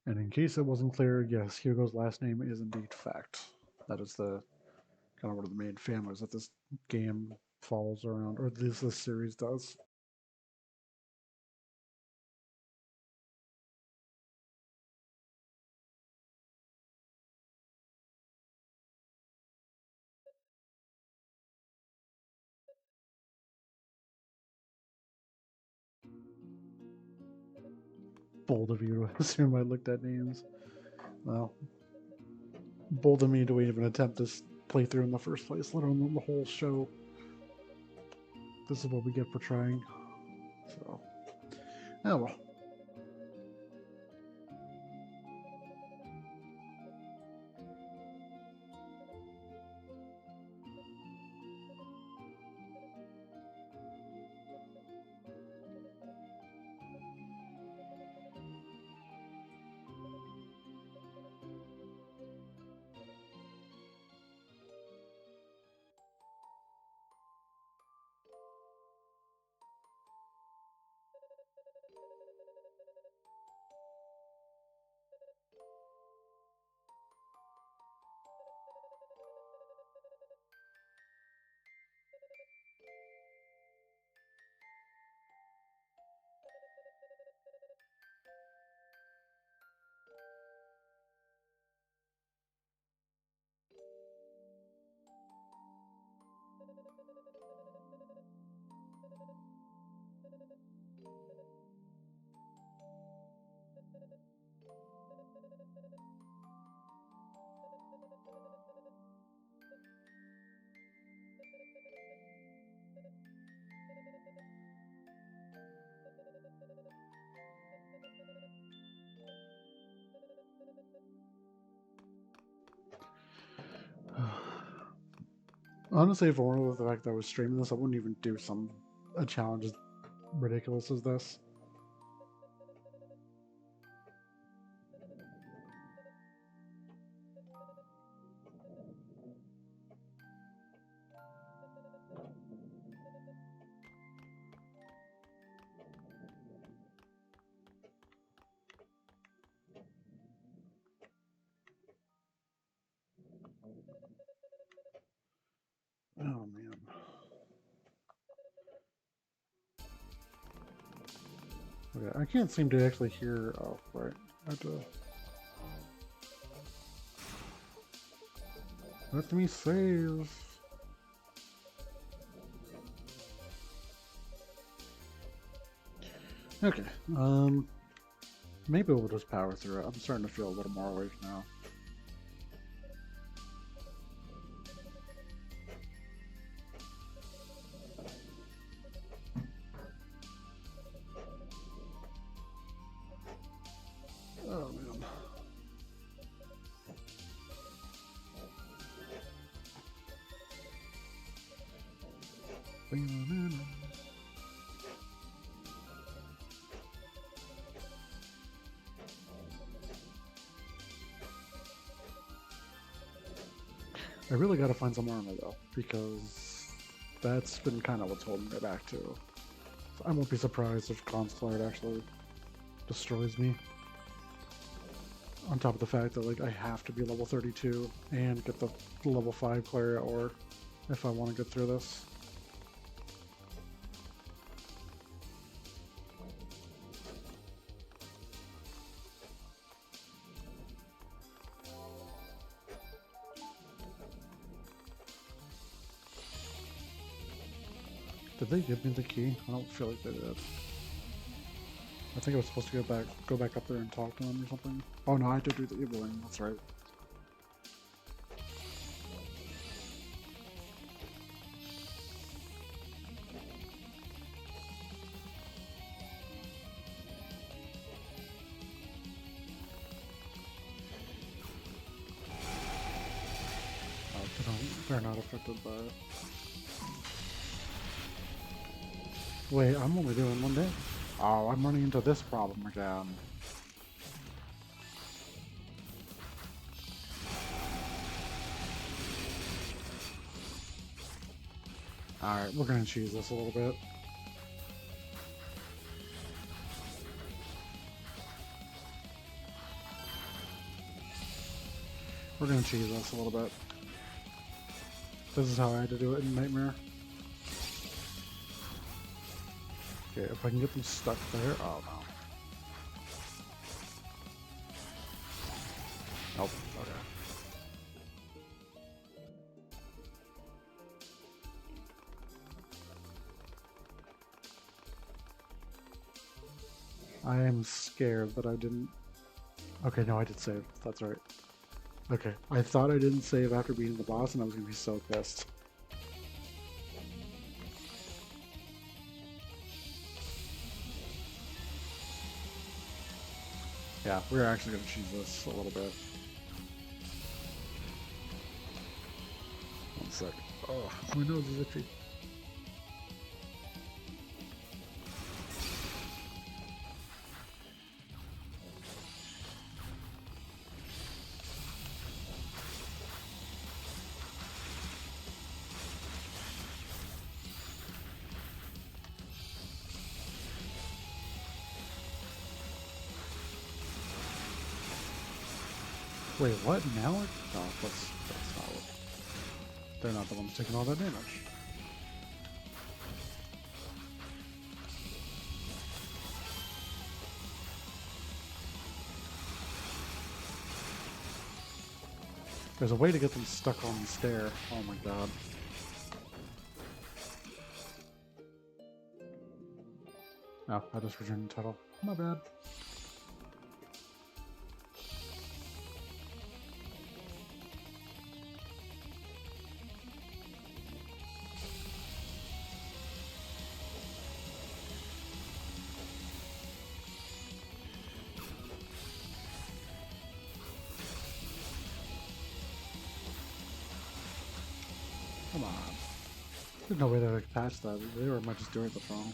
S1: And in case it wasn't clear, yes, Hugo's last name is indeed Fact. That is the kind of one of the main families that this game follows around, or this series does. Bold of you to assume I looked at names. Well, bold of me to even attempt this playthrough in the first place, let alone the whole show. This is what we get for trying. So, oh well. Honestly, if it weren't for the fact that I was streaming this, I wouldn't even do a challenge as ridiculous as this. Oh man. Okay, I can't seem to actually hear. Oh, right. I have to. Let me save. Okay. Maybe we'll just power through it. I'm starting to feel a little more awake now. Oh man. I really gotta find some armor though, because that's been kind of what's holding me back too. So I won't be surprised if Consclard actually destroys me. On top of the fact that like I have to be level 32 and get the level 5 Clarion ore if I want to get through this. Did they give me the key? I don't feel like they did. I think I was supposed to go back up there and talk to them or something. Oh no, I had to do the eviling, that's right. They're not affected by it. Wait, I'm only doing one day? Oh, I'm running into this problem again. Alright, we're gonna cheese this a little bit. We're gonna cheese this a little bit. This is how I had to do it in Nightmare. Okay, if I can get them stuck there. Oh no. Nope. Okay. I am scared that I didn't. Okay, no, I did save. That's right. Okay, I thought I didn't save after beating the boss, and I was gonna be so pissed. Yeah, we're actually gonna cheese this a little bit. One sec. Oh, my nose is itchy. Wait, what? Now it? No, that's not what. They're not the ones taking all that damage. There's a way to get them stuck on the stair. Oh my god. Oh, I just returned the title. My bad. Come on. There's no way to patch that. They might just doing it wrong.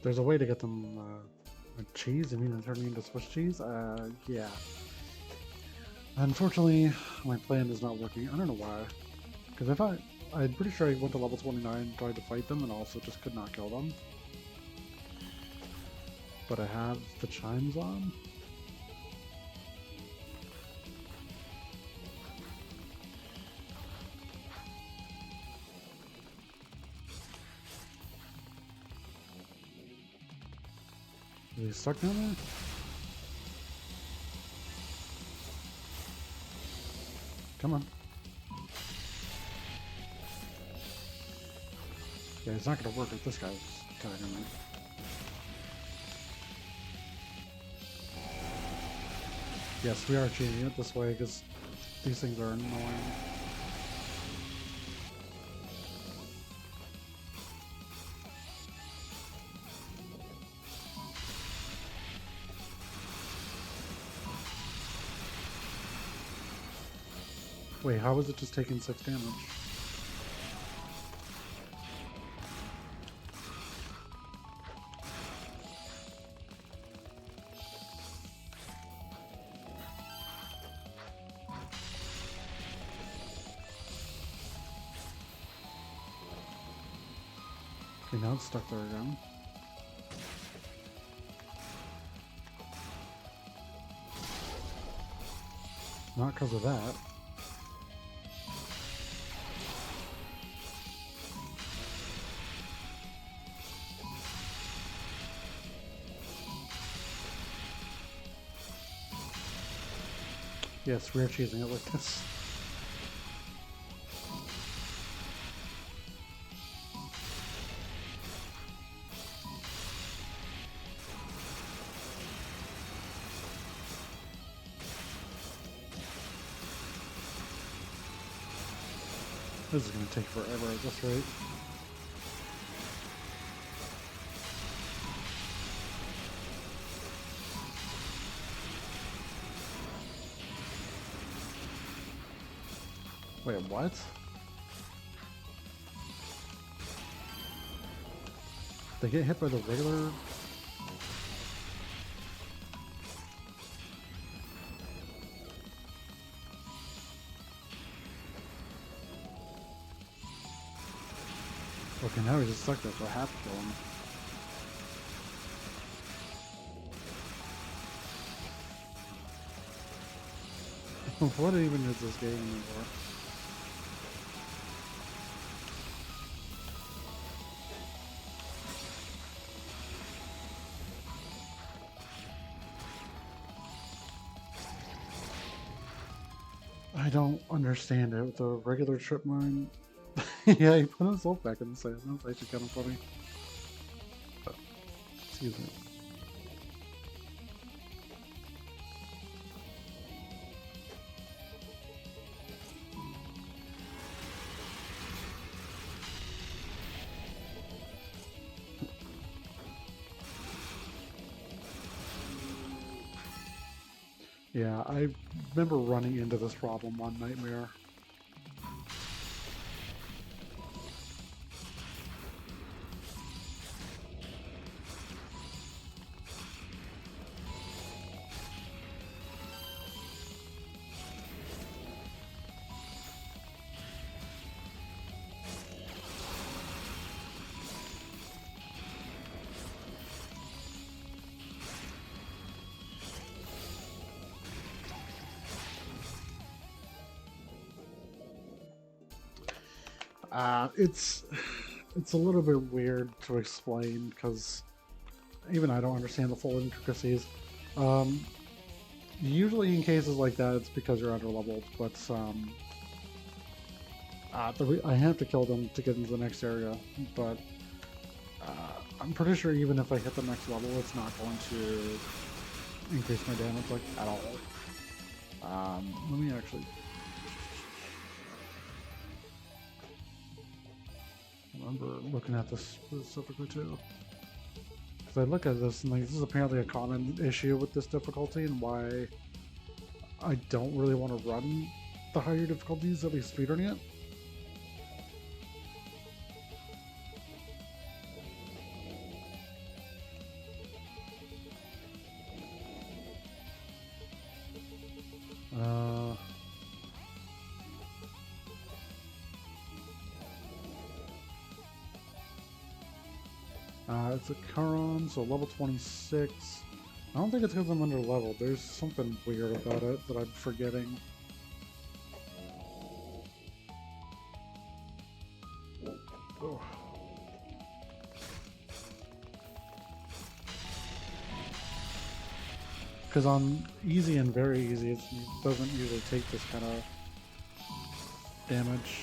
S1: There's a way to get them like cheese. I mean, turning into Swiss cheese. Yeah. Unfortunately, my plan is not working. I don't know why. Because I'm pretty sure I went to level 29 and tried to fight them and also just could not kill them. But I have the chimes on. Is he stuck down there? Come on. Yeah, it's not gonna work if this guy's attacking me. Yes, we are cheating it this way because these things are annoying. Wait, how was it just taking 6 damage? Okay, now it's stuck there again. Not because of that. Yes, we're cheesing it like this. This is going to take forever at this rate. Wait, what? They get hit by the regular... And now he's just stuck there, so I have to kill him. What even is this game anymore? I don't understand it with a regular trip mine. Yeah, he put himself back in the sand. That was actually kind of funny. Excuse me. Yeah, I remember running into this problem on Nightmare. It's a little bit weird to explain because even I don't understand the full intricacies. Usually in cases like that, it's because you're underleveled, but I have to kill them to get into the next area, but I'm pretty sure even if I hit the next level, it's not going to increase my damage like at all. Let me actually remember looking at this specifically too. Because I look at this and like, this is apparently a common issue with this difficulty and why I don't really want to run the higher difficulties, at least speedrunning it. It's a Charon, so level 26. I don't think it's because I'm under level. There's something weird about it that I'm forgetting. Because on easy and very easy, it doesn't usually take this kind of damage.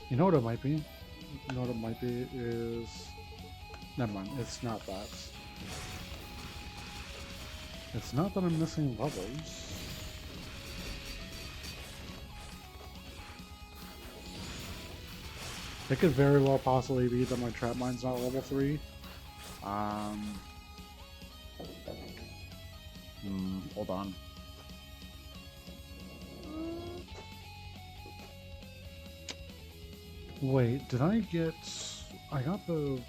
S1: You know what it might be? You know what it might be is... Never mind, it's not that. It's not that I'm missing levels. It could very well possibly be that my trap mine's not level 3. Hold on. Wait, did I get... I got the...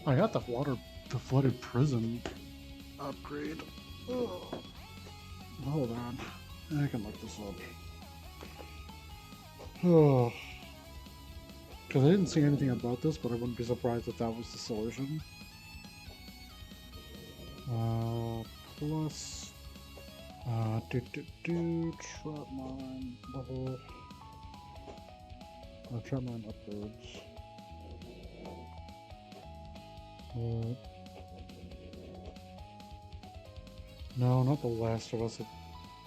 S1: I got the flooded prison upgrade. Ugh. Hold on. I can look this up. Oh. Because I didn't see anything about this, but I wouldn't be surprised if that was the solution. Plus... trap mine level. Trap mine upgrades. No, not The Last of Us. The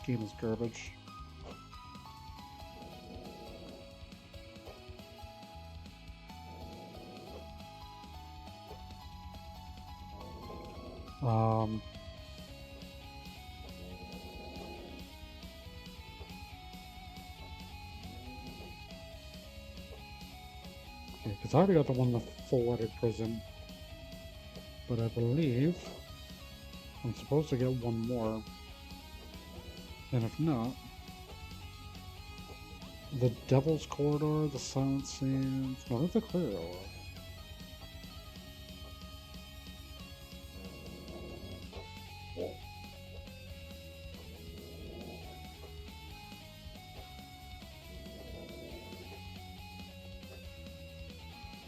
S1: game is garbage. Because I already got the one in the full-leaded prison. But I believe I'm supposed to get one more. And if not, The Devil's Corridor, the Silent Sands. No, that's the Clear Ore.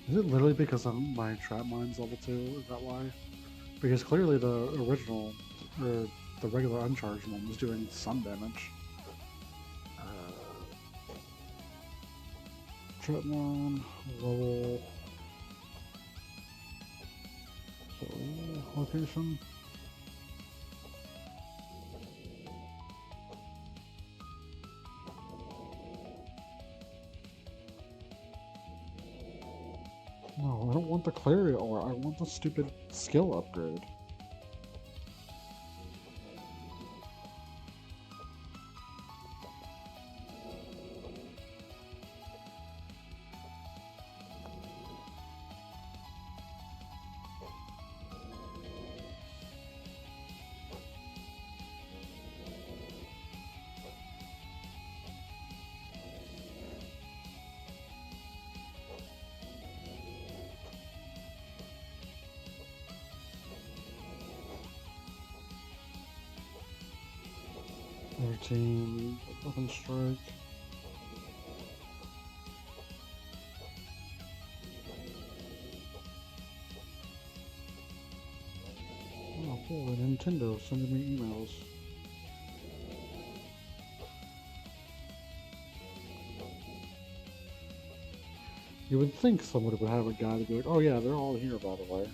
S1: Is it literally because my trap mine's level 2? Is that why? Because clearly the original, or the regular uncharged one was doing some damage. Trap mine, level... location. No, I don't want the Clary Ore, I want the stupid skill upgrade. Routine, weapon strike. Oh boy, Nintendo sending me emails. You would think somebody would have a guy to be like, oh yeah, they're all here by the way.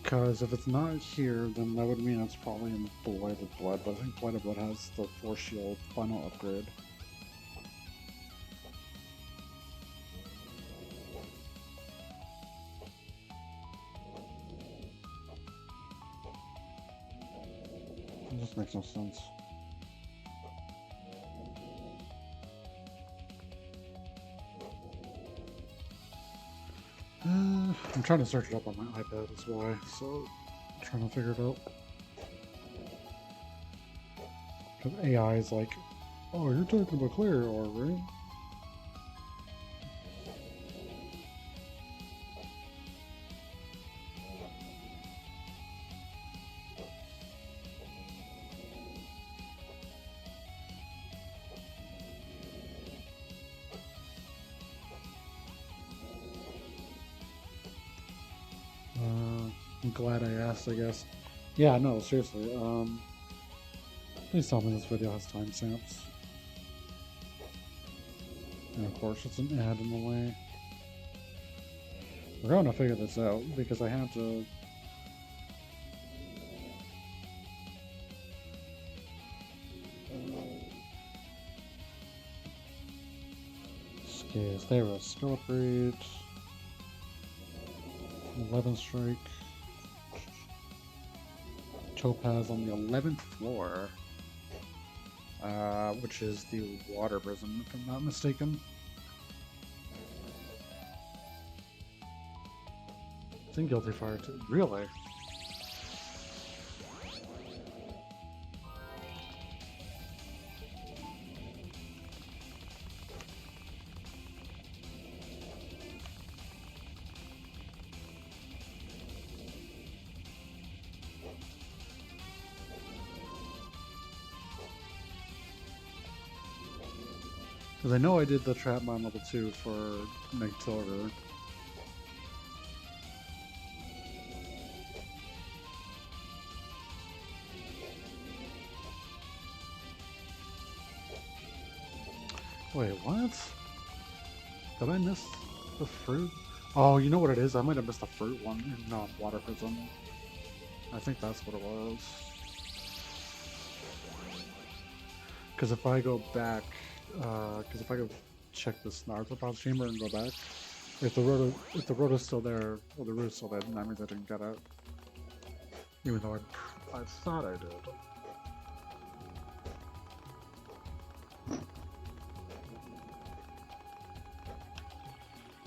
S1: Because if it's not here, then that would mean it's probably in Blighted Blood, but I think Blighted Blood has the Force Shield final upgrade. It just makes no sense. I'm trying to search it up on my iPad as well, so I'm trying to figure it out. Because AI is like, oh, you're talking about Clear Ore, right? I'm glad I asked, I guess. Yeah, no, seriously. Please tell me this video has timestamps. And of course, it's an ad in the way. We're going to figure this out because I have to. Scales. There we go. Skill upgrade. 11 strike. Topaz on the 11th floor, which is the water prison, if I'm not mistaken. It's in Guilty Fire too. Really? Because I know I did the trap mine level 2 for Megtilda. Wait, what? Did I miss the fruit? Oh, you know what it is? I might have missed the fruit one in Water Prison. I think that's what it was. Because if I go back, because if I go check this Naruto chamber and go back, if the road is still there, or the root is still there, then that means I didn't get it. Even though I thought I did.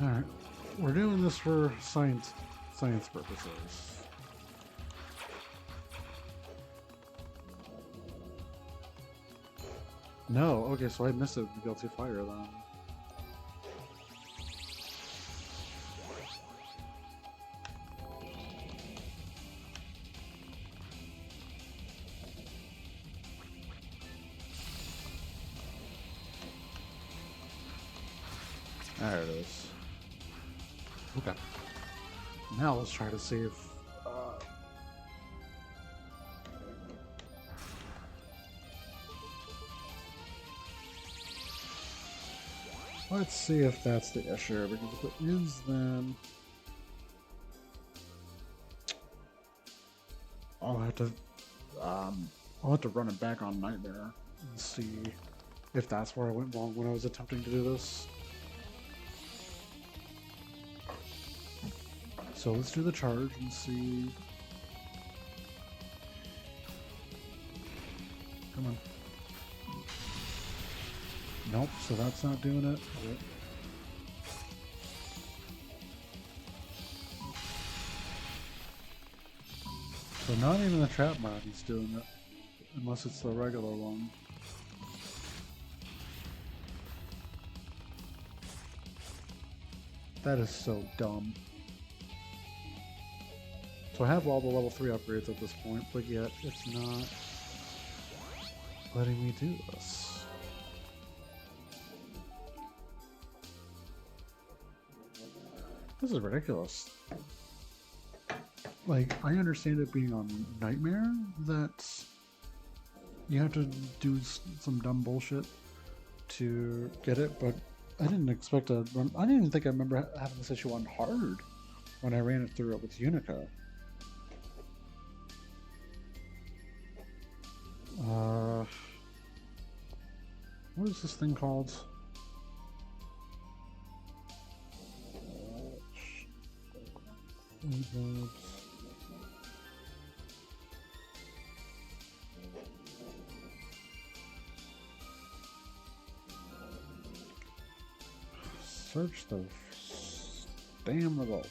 S1: Alright, we're doing this for science purposes. No, okay, so I missed it with Guilty Fire then. There it is. Okay. Now let's try to see if... let's see if that's the issue, because if it is, then... I'll have to run it back on Nightmare and see if that's where I went wrong when I was attempting to do this. So let's do the charge and see. Come on. Nope, so that's not doing it. Yep. So not even the trap mod is doing it, unless it's the regular one. That is so dumb. So I have all the level 3 upgrades at this point, but yet it's not letting me do this. This is ridiculous. Like, I understand it being on Nightmare that you have to do some dumb bullshit to get it, but I didn't expect to run. I didn't even think I remember having this issue on hard when I ran it through it with Unica. What is this thing called? Search the damn results.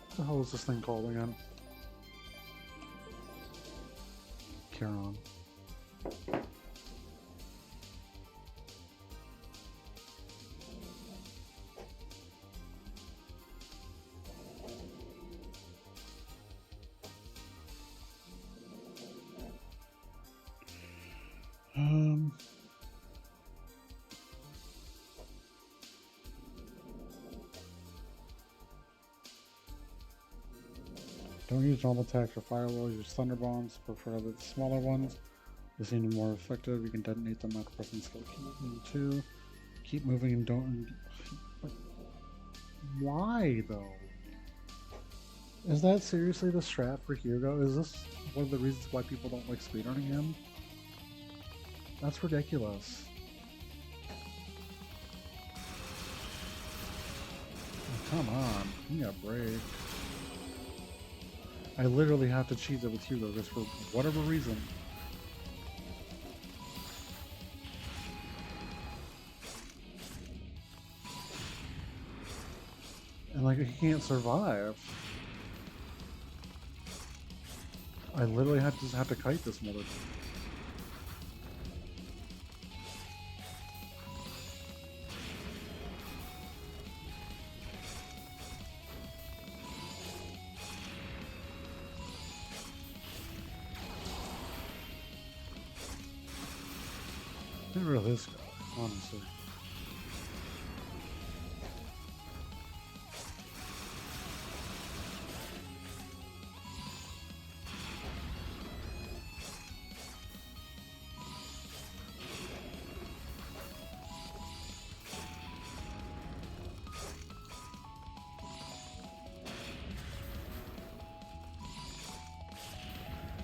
S1: What the hell is this thing called again? Charon. Don't use normal attacks or firewalls, use thunder bombs, but for the smaller ones, they seem to be more effective. You can detonate them after pressing skill key 2. Keep moving and don't... Why, though? Is that seriously the strat for Hugo? Is this one of the reasons why people don't like speedrunning him? That's ridiculous. Oh, come on, give me a break. I literally have to cheese it with Hugo just for whatever reason. And like, he can't survive. I literally just have to kite this mother. Get rid of this guy, honestly.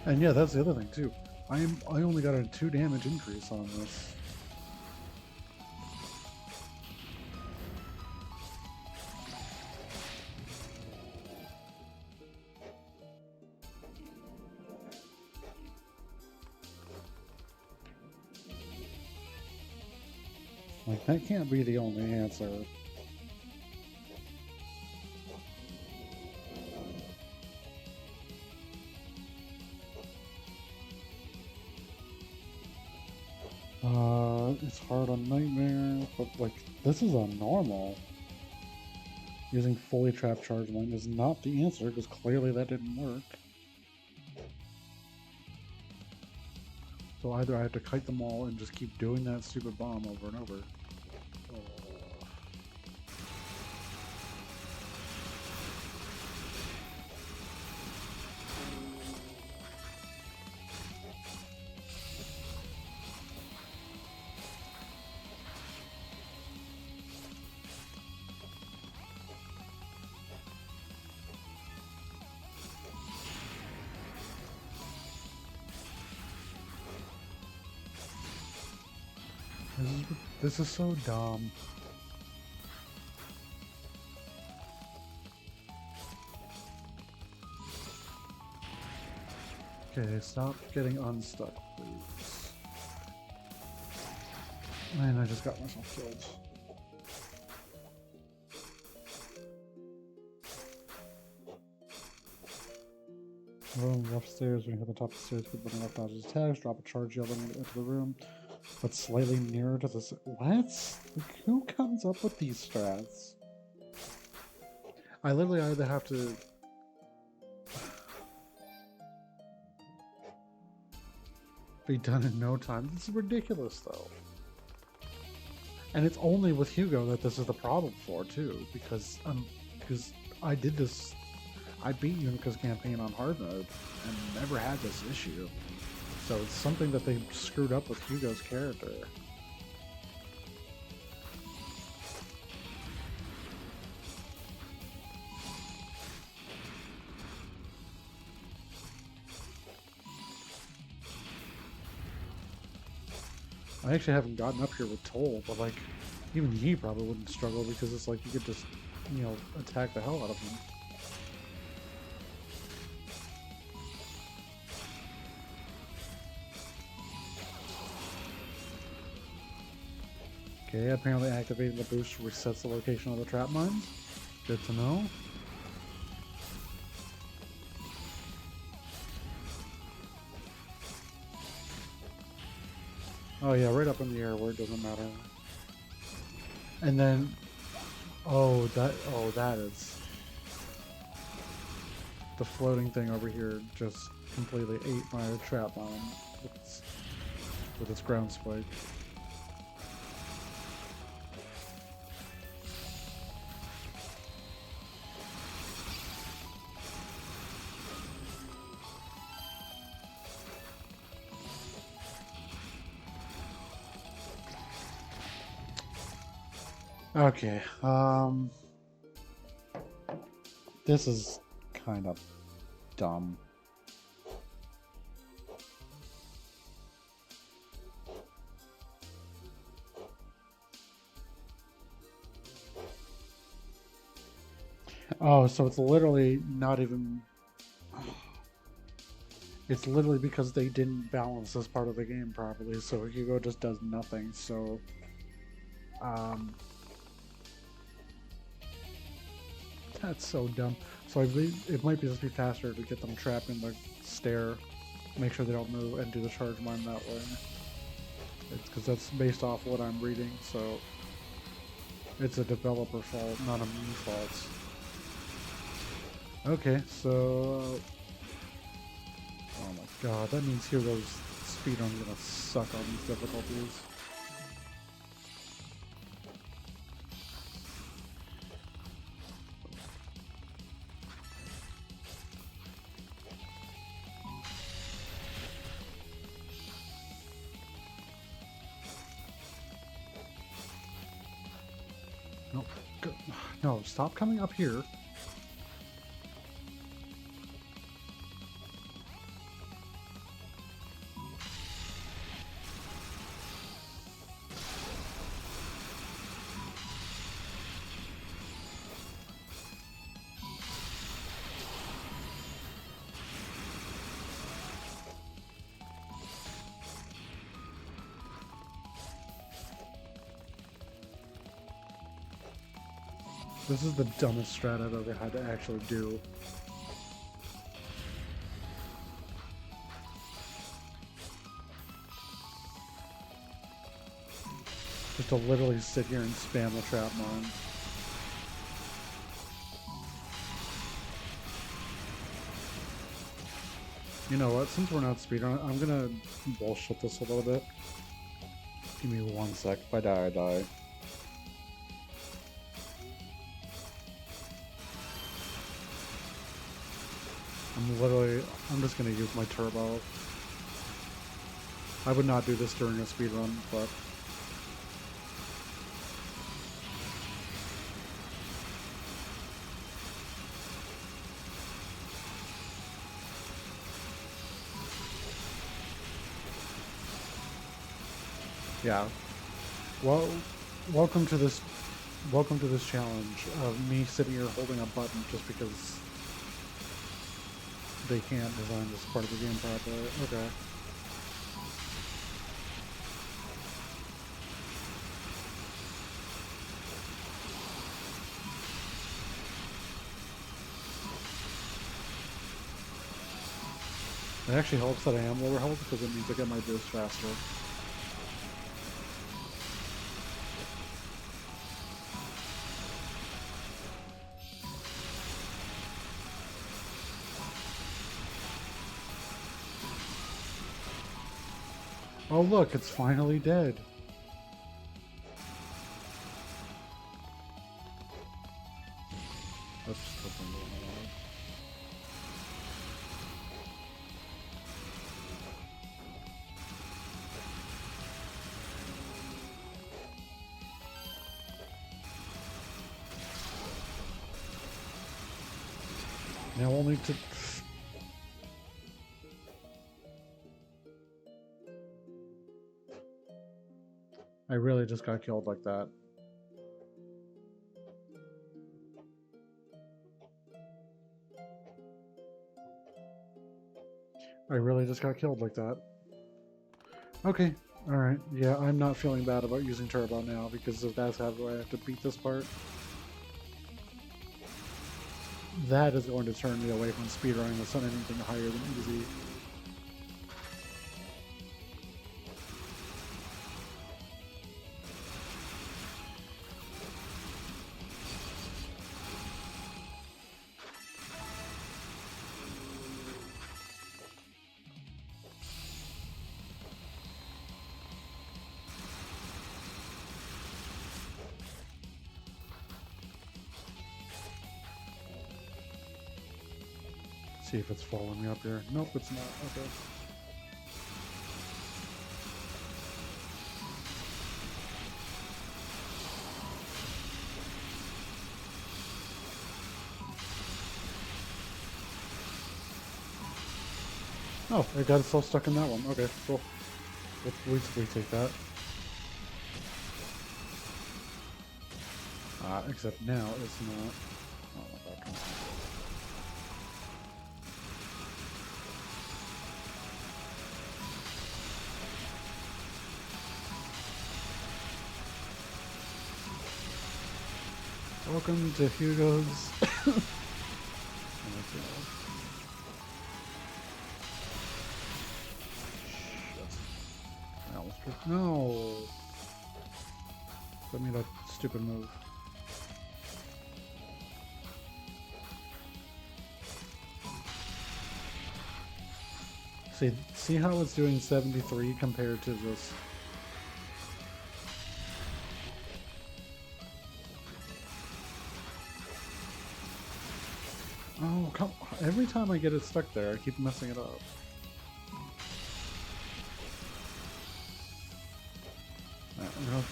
S1: And yeah, that's the other thing too. I only got a 2 damage increase on this. Like, that can't be the only answer. It's hard on Nightmare, but like, this is on normal. Using fully trapped charge line is not the answer, because clearly that didn't work. So either I have to kite them all and just keep doing that stupid bomb over and over. This is so dumb. Okay, stop getting unstuck, please. And I just got myself killed. Room upstairs, when you hit the top of the stairs, keep running left dodges attacks, drop a charge yell into the room, but slightly nearer to the... What? Like, who comes up with these strats? I literally either have to... be done in no time. This is ridiculous, though. And it's only with Hugo that this is the problem for, too, because I did this... I beat Yunika's campaign on hard mode and never had this issue. So it's something that they screwed up with Hugo's character. I actually haven't gotten up here with Toll, but like, even he probably wouldn't struggle because it's like you could just, you know, attack the hell out of him. Okay, apparently activating the boost resets the location of the trap mines. Good to know. Oh yeah, right up in the air where it doesn't matter. And then, oh that is... The floating thing over here just completely ate my trap bomb with its ground spike. Okay, this is kind of dumb. Oh, so it's literally not even... It's literally because they didn't balance this part of the game properly, so Hugo just does nothing, so... That's so dumb. So I believe it might just be faster to get them trapped in the stair, make sure they don't move, and do the charge mine that way. It's because that's based off what I'm reading, so it's a developer fault, not a me fault. Okay, so... oh my god, that means Hugo's speedrun's gonna suck on these difficulties. No, no, stop coming up here. This is the dumbest strat I've ever had to actually do. Just to literally sit here and spam the trap mine. You know what? Since we're not speedrunning, I'm gonna bullshit this a little bit. Give me 1 sec. If I die, I die. I'm just gonna use my turbo. I would not do this during a speedrun, but... yeah. Well, welcome to this challenge of me sitting here holding a button just because they can't design this part of the game properly. Okay. It actually helps that I am lower health because it means I get my boost faster. Oh look, it's finally dead. That's still going on. Now only to... I really just got killed like that. I really just got killed like that. Okay, alright. Yeah, I'm not feeling bad about using turbo now because if that's how I have to beat this part. That is going to turn me away from speedrunning with anything higher than easy. See if it's following me up here. Nope, it's not. Okay. Oh, I got itself stuck in that one. Okay, cool. We take that. Except now it's not. Oh, my God. Welcome to Hugo's. No! That made a stupid move. See how it's doing 73 compared to this? Oh, come on. Every time I get it stuck there, I keep messing it up. No.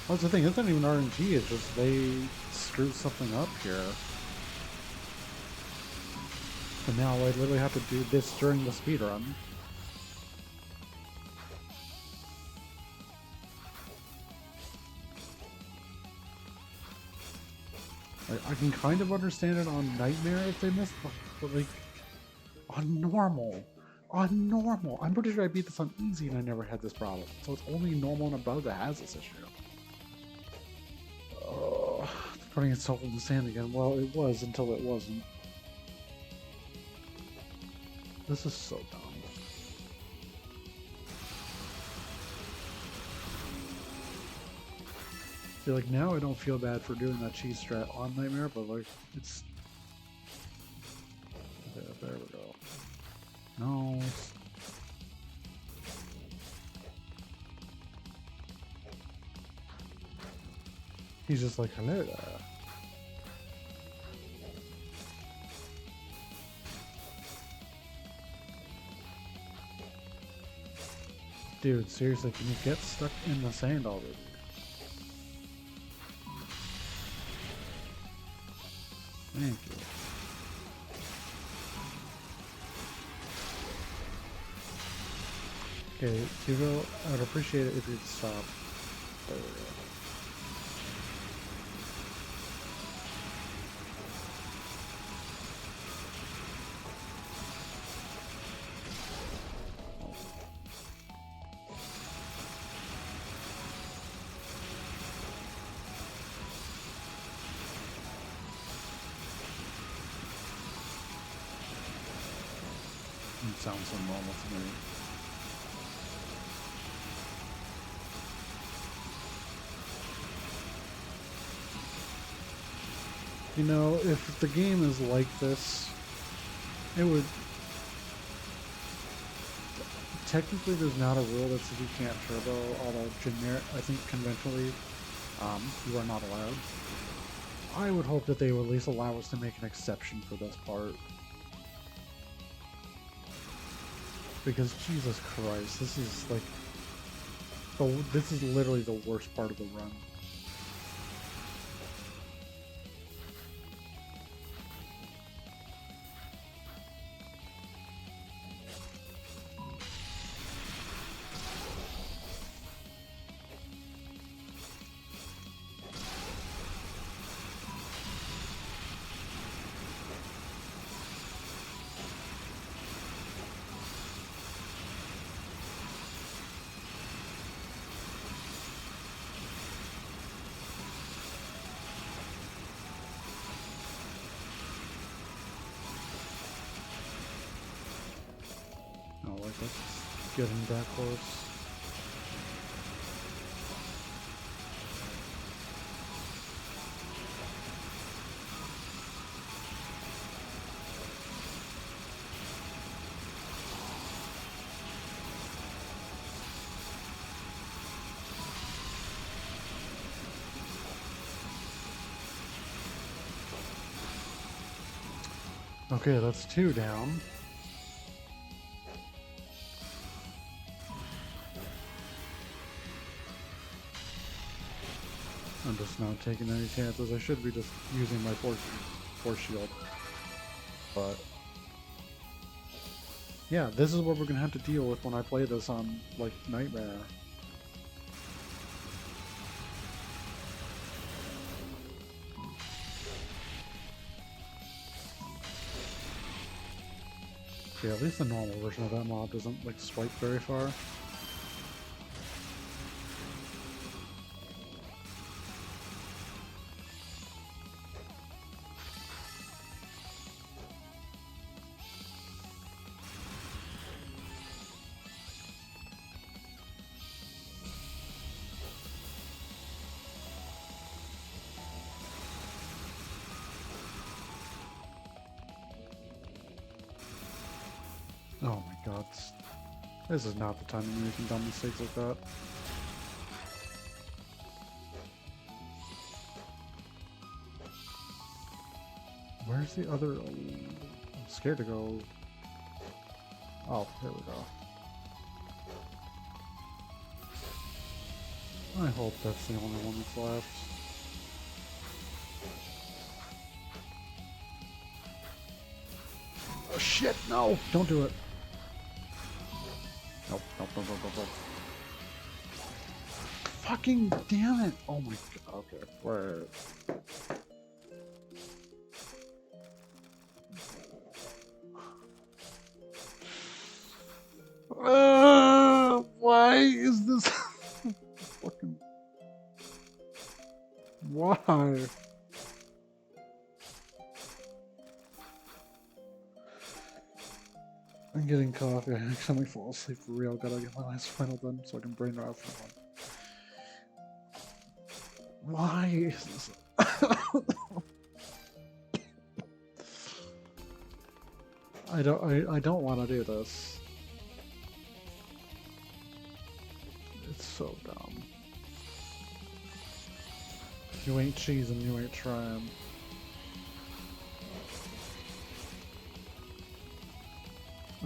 S1: That's the thing, it's not even RNG, it's just they screwed something up here. And now I literally have to do this during the speedrun. I can kind of understand it on Nightmare if they missed, but like, on normal, I'm pretty sure I beat this on easy and I never had this problem. So it's only normal and above that has this issue. Oh, putting itself in the sand again. Well, it was until it wasn't. This is so dumb. See, like, now I don't feel bad for doing that cheese strat on Nightmare, but, like, it's... Okay, there we go. No. He's just like, hello there. Dude, seriously, can you get stuck in the sand already? Thank you. Okay, Hugo, I would appreciate it if you'd stop. There we go. It sounds so normal to me. You know, if the game is like this, it would... Technically, there's not a rule that says you can't turbo, although I think conventionally, you are not allowed. I would hope that they would at least allow us to make an exception for this part. Because, Jesus Christ, this is like... this is literally the worst part of the run. Let's get him back horse. Okay, that's 2 down. I'm just not taking any chances. I should be just using my force shield. But yeah, this is what we're gonna have to deal with when I play this on, like, Nightmare. Yeah, at least the normal version of that mob doesn't, like, swipe very far. Oh my god. This is not the time to be making dumb mistakes like that. Where's the other... I'm scared to go... Oh, here we go. I hope that's the only one that's left. Oh shit, no! Don't do it! Nope, nope, nope, nope, nope, nope. Fucking damn it! Oh my god, okay, where... why is this... fucking... Why? I'm getting coffee. I accidentally fall asleep for real. Gotta get my last final done so I can brain rot for one. Why is this? I don't want to do this. It's so dumb. You ain't cheesing, you ain't trying.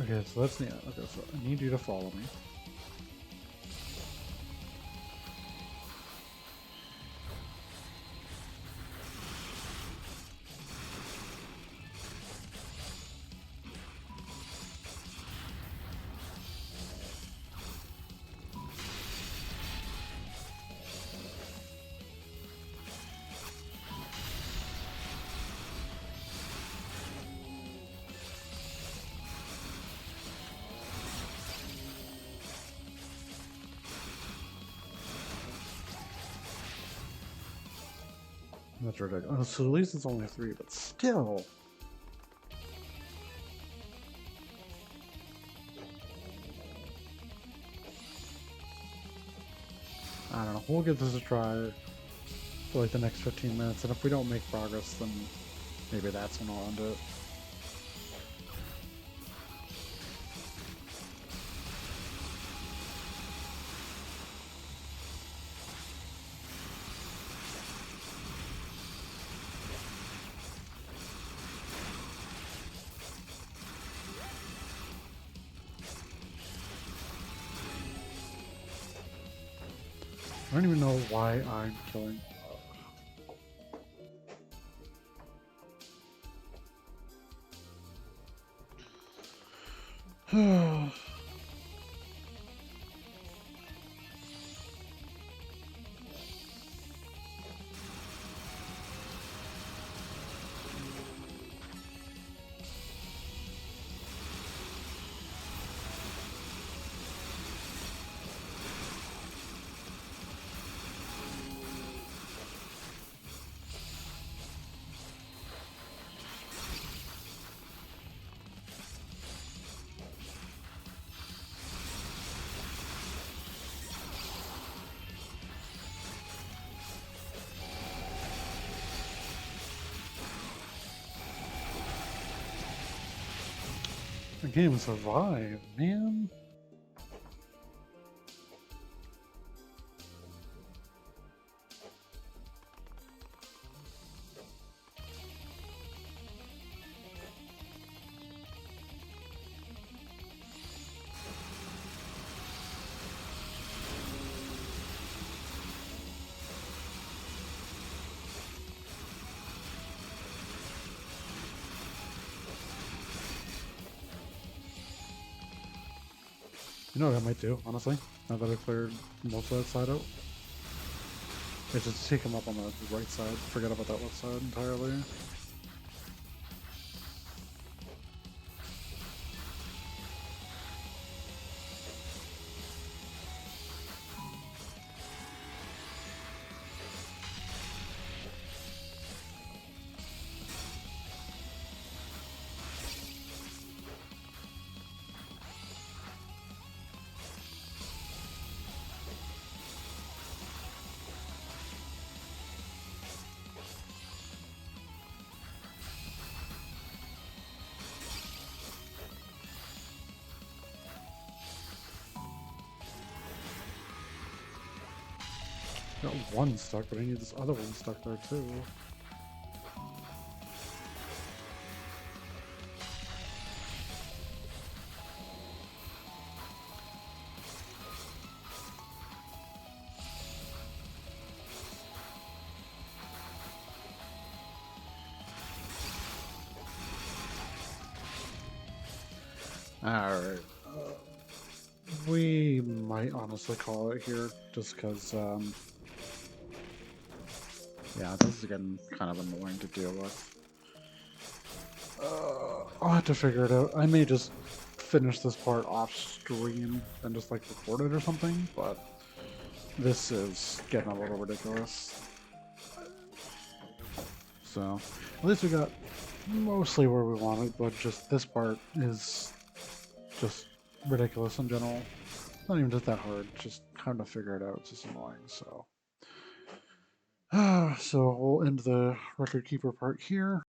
S1: Okay, so that's neat. Okay, so I need you to follow me. That's ridiculous. Oh, so at least it's only 3, but still. I don't know. We'll give this a try for like the next 15 minutes, and if we don't make progress, then maybe that's when I'll end it. I don't even know why I'm killing. I can't even survive, man. You know what I might do, honestly, now that I cleared most of that side out? Is just take him up on the right side, forget about that left side entirely. Got one stuck, but I need this other one stuck there too. Alright. We might honestly call it here, just because, yeah, this is getting kind of annoying to deal with. I'll have to figure it out. I may just finish this part off stream and just like record it or something, but this is getting a little ridiculous. So, at least we got mostly where we wanted, but just this part is just ridiculous in general. Not even just that hard, just kind of figure it out. It's just annoying. So, so we'll end the record keeper part here.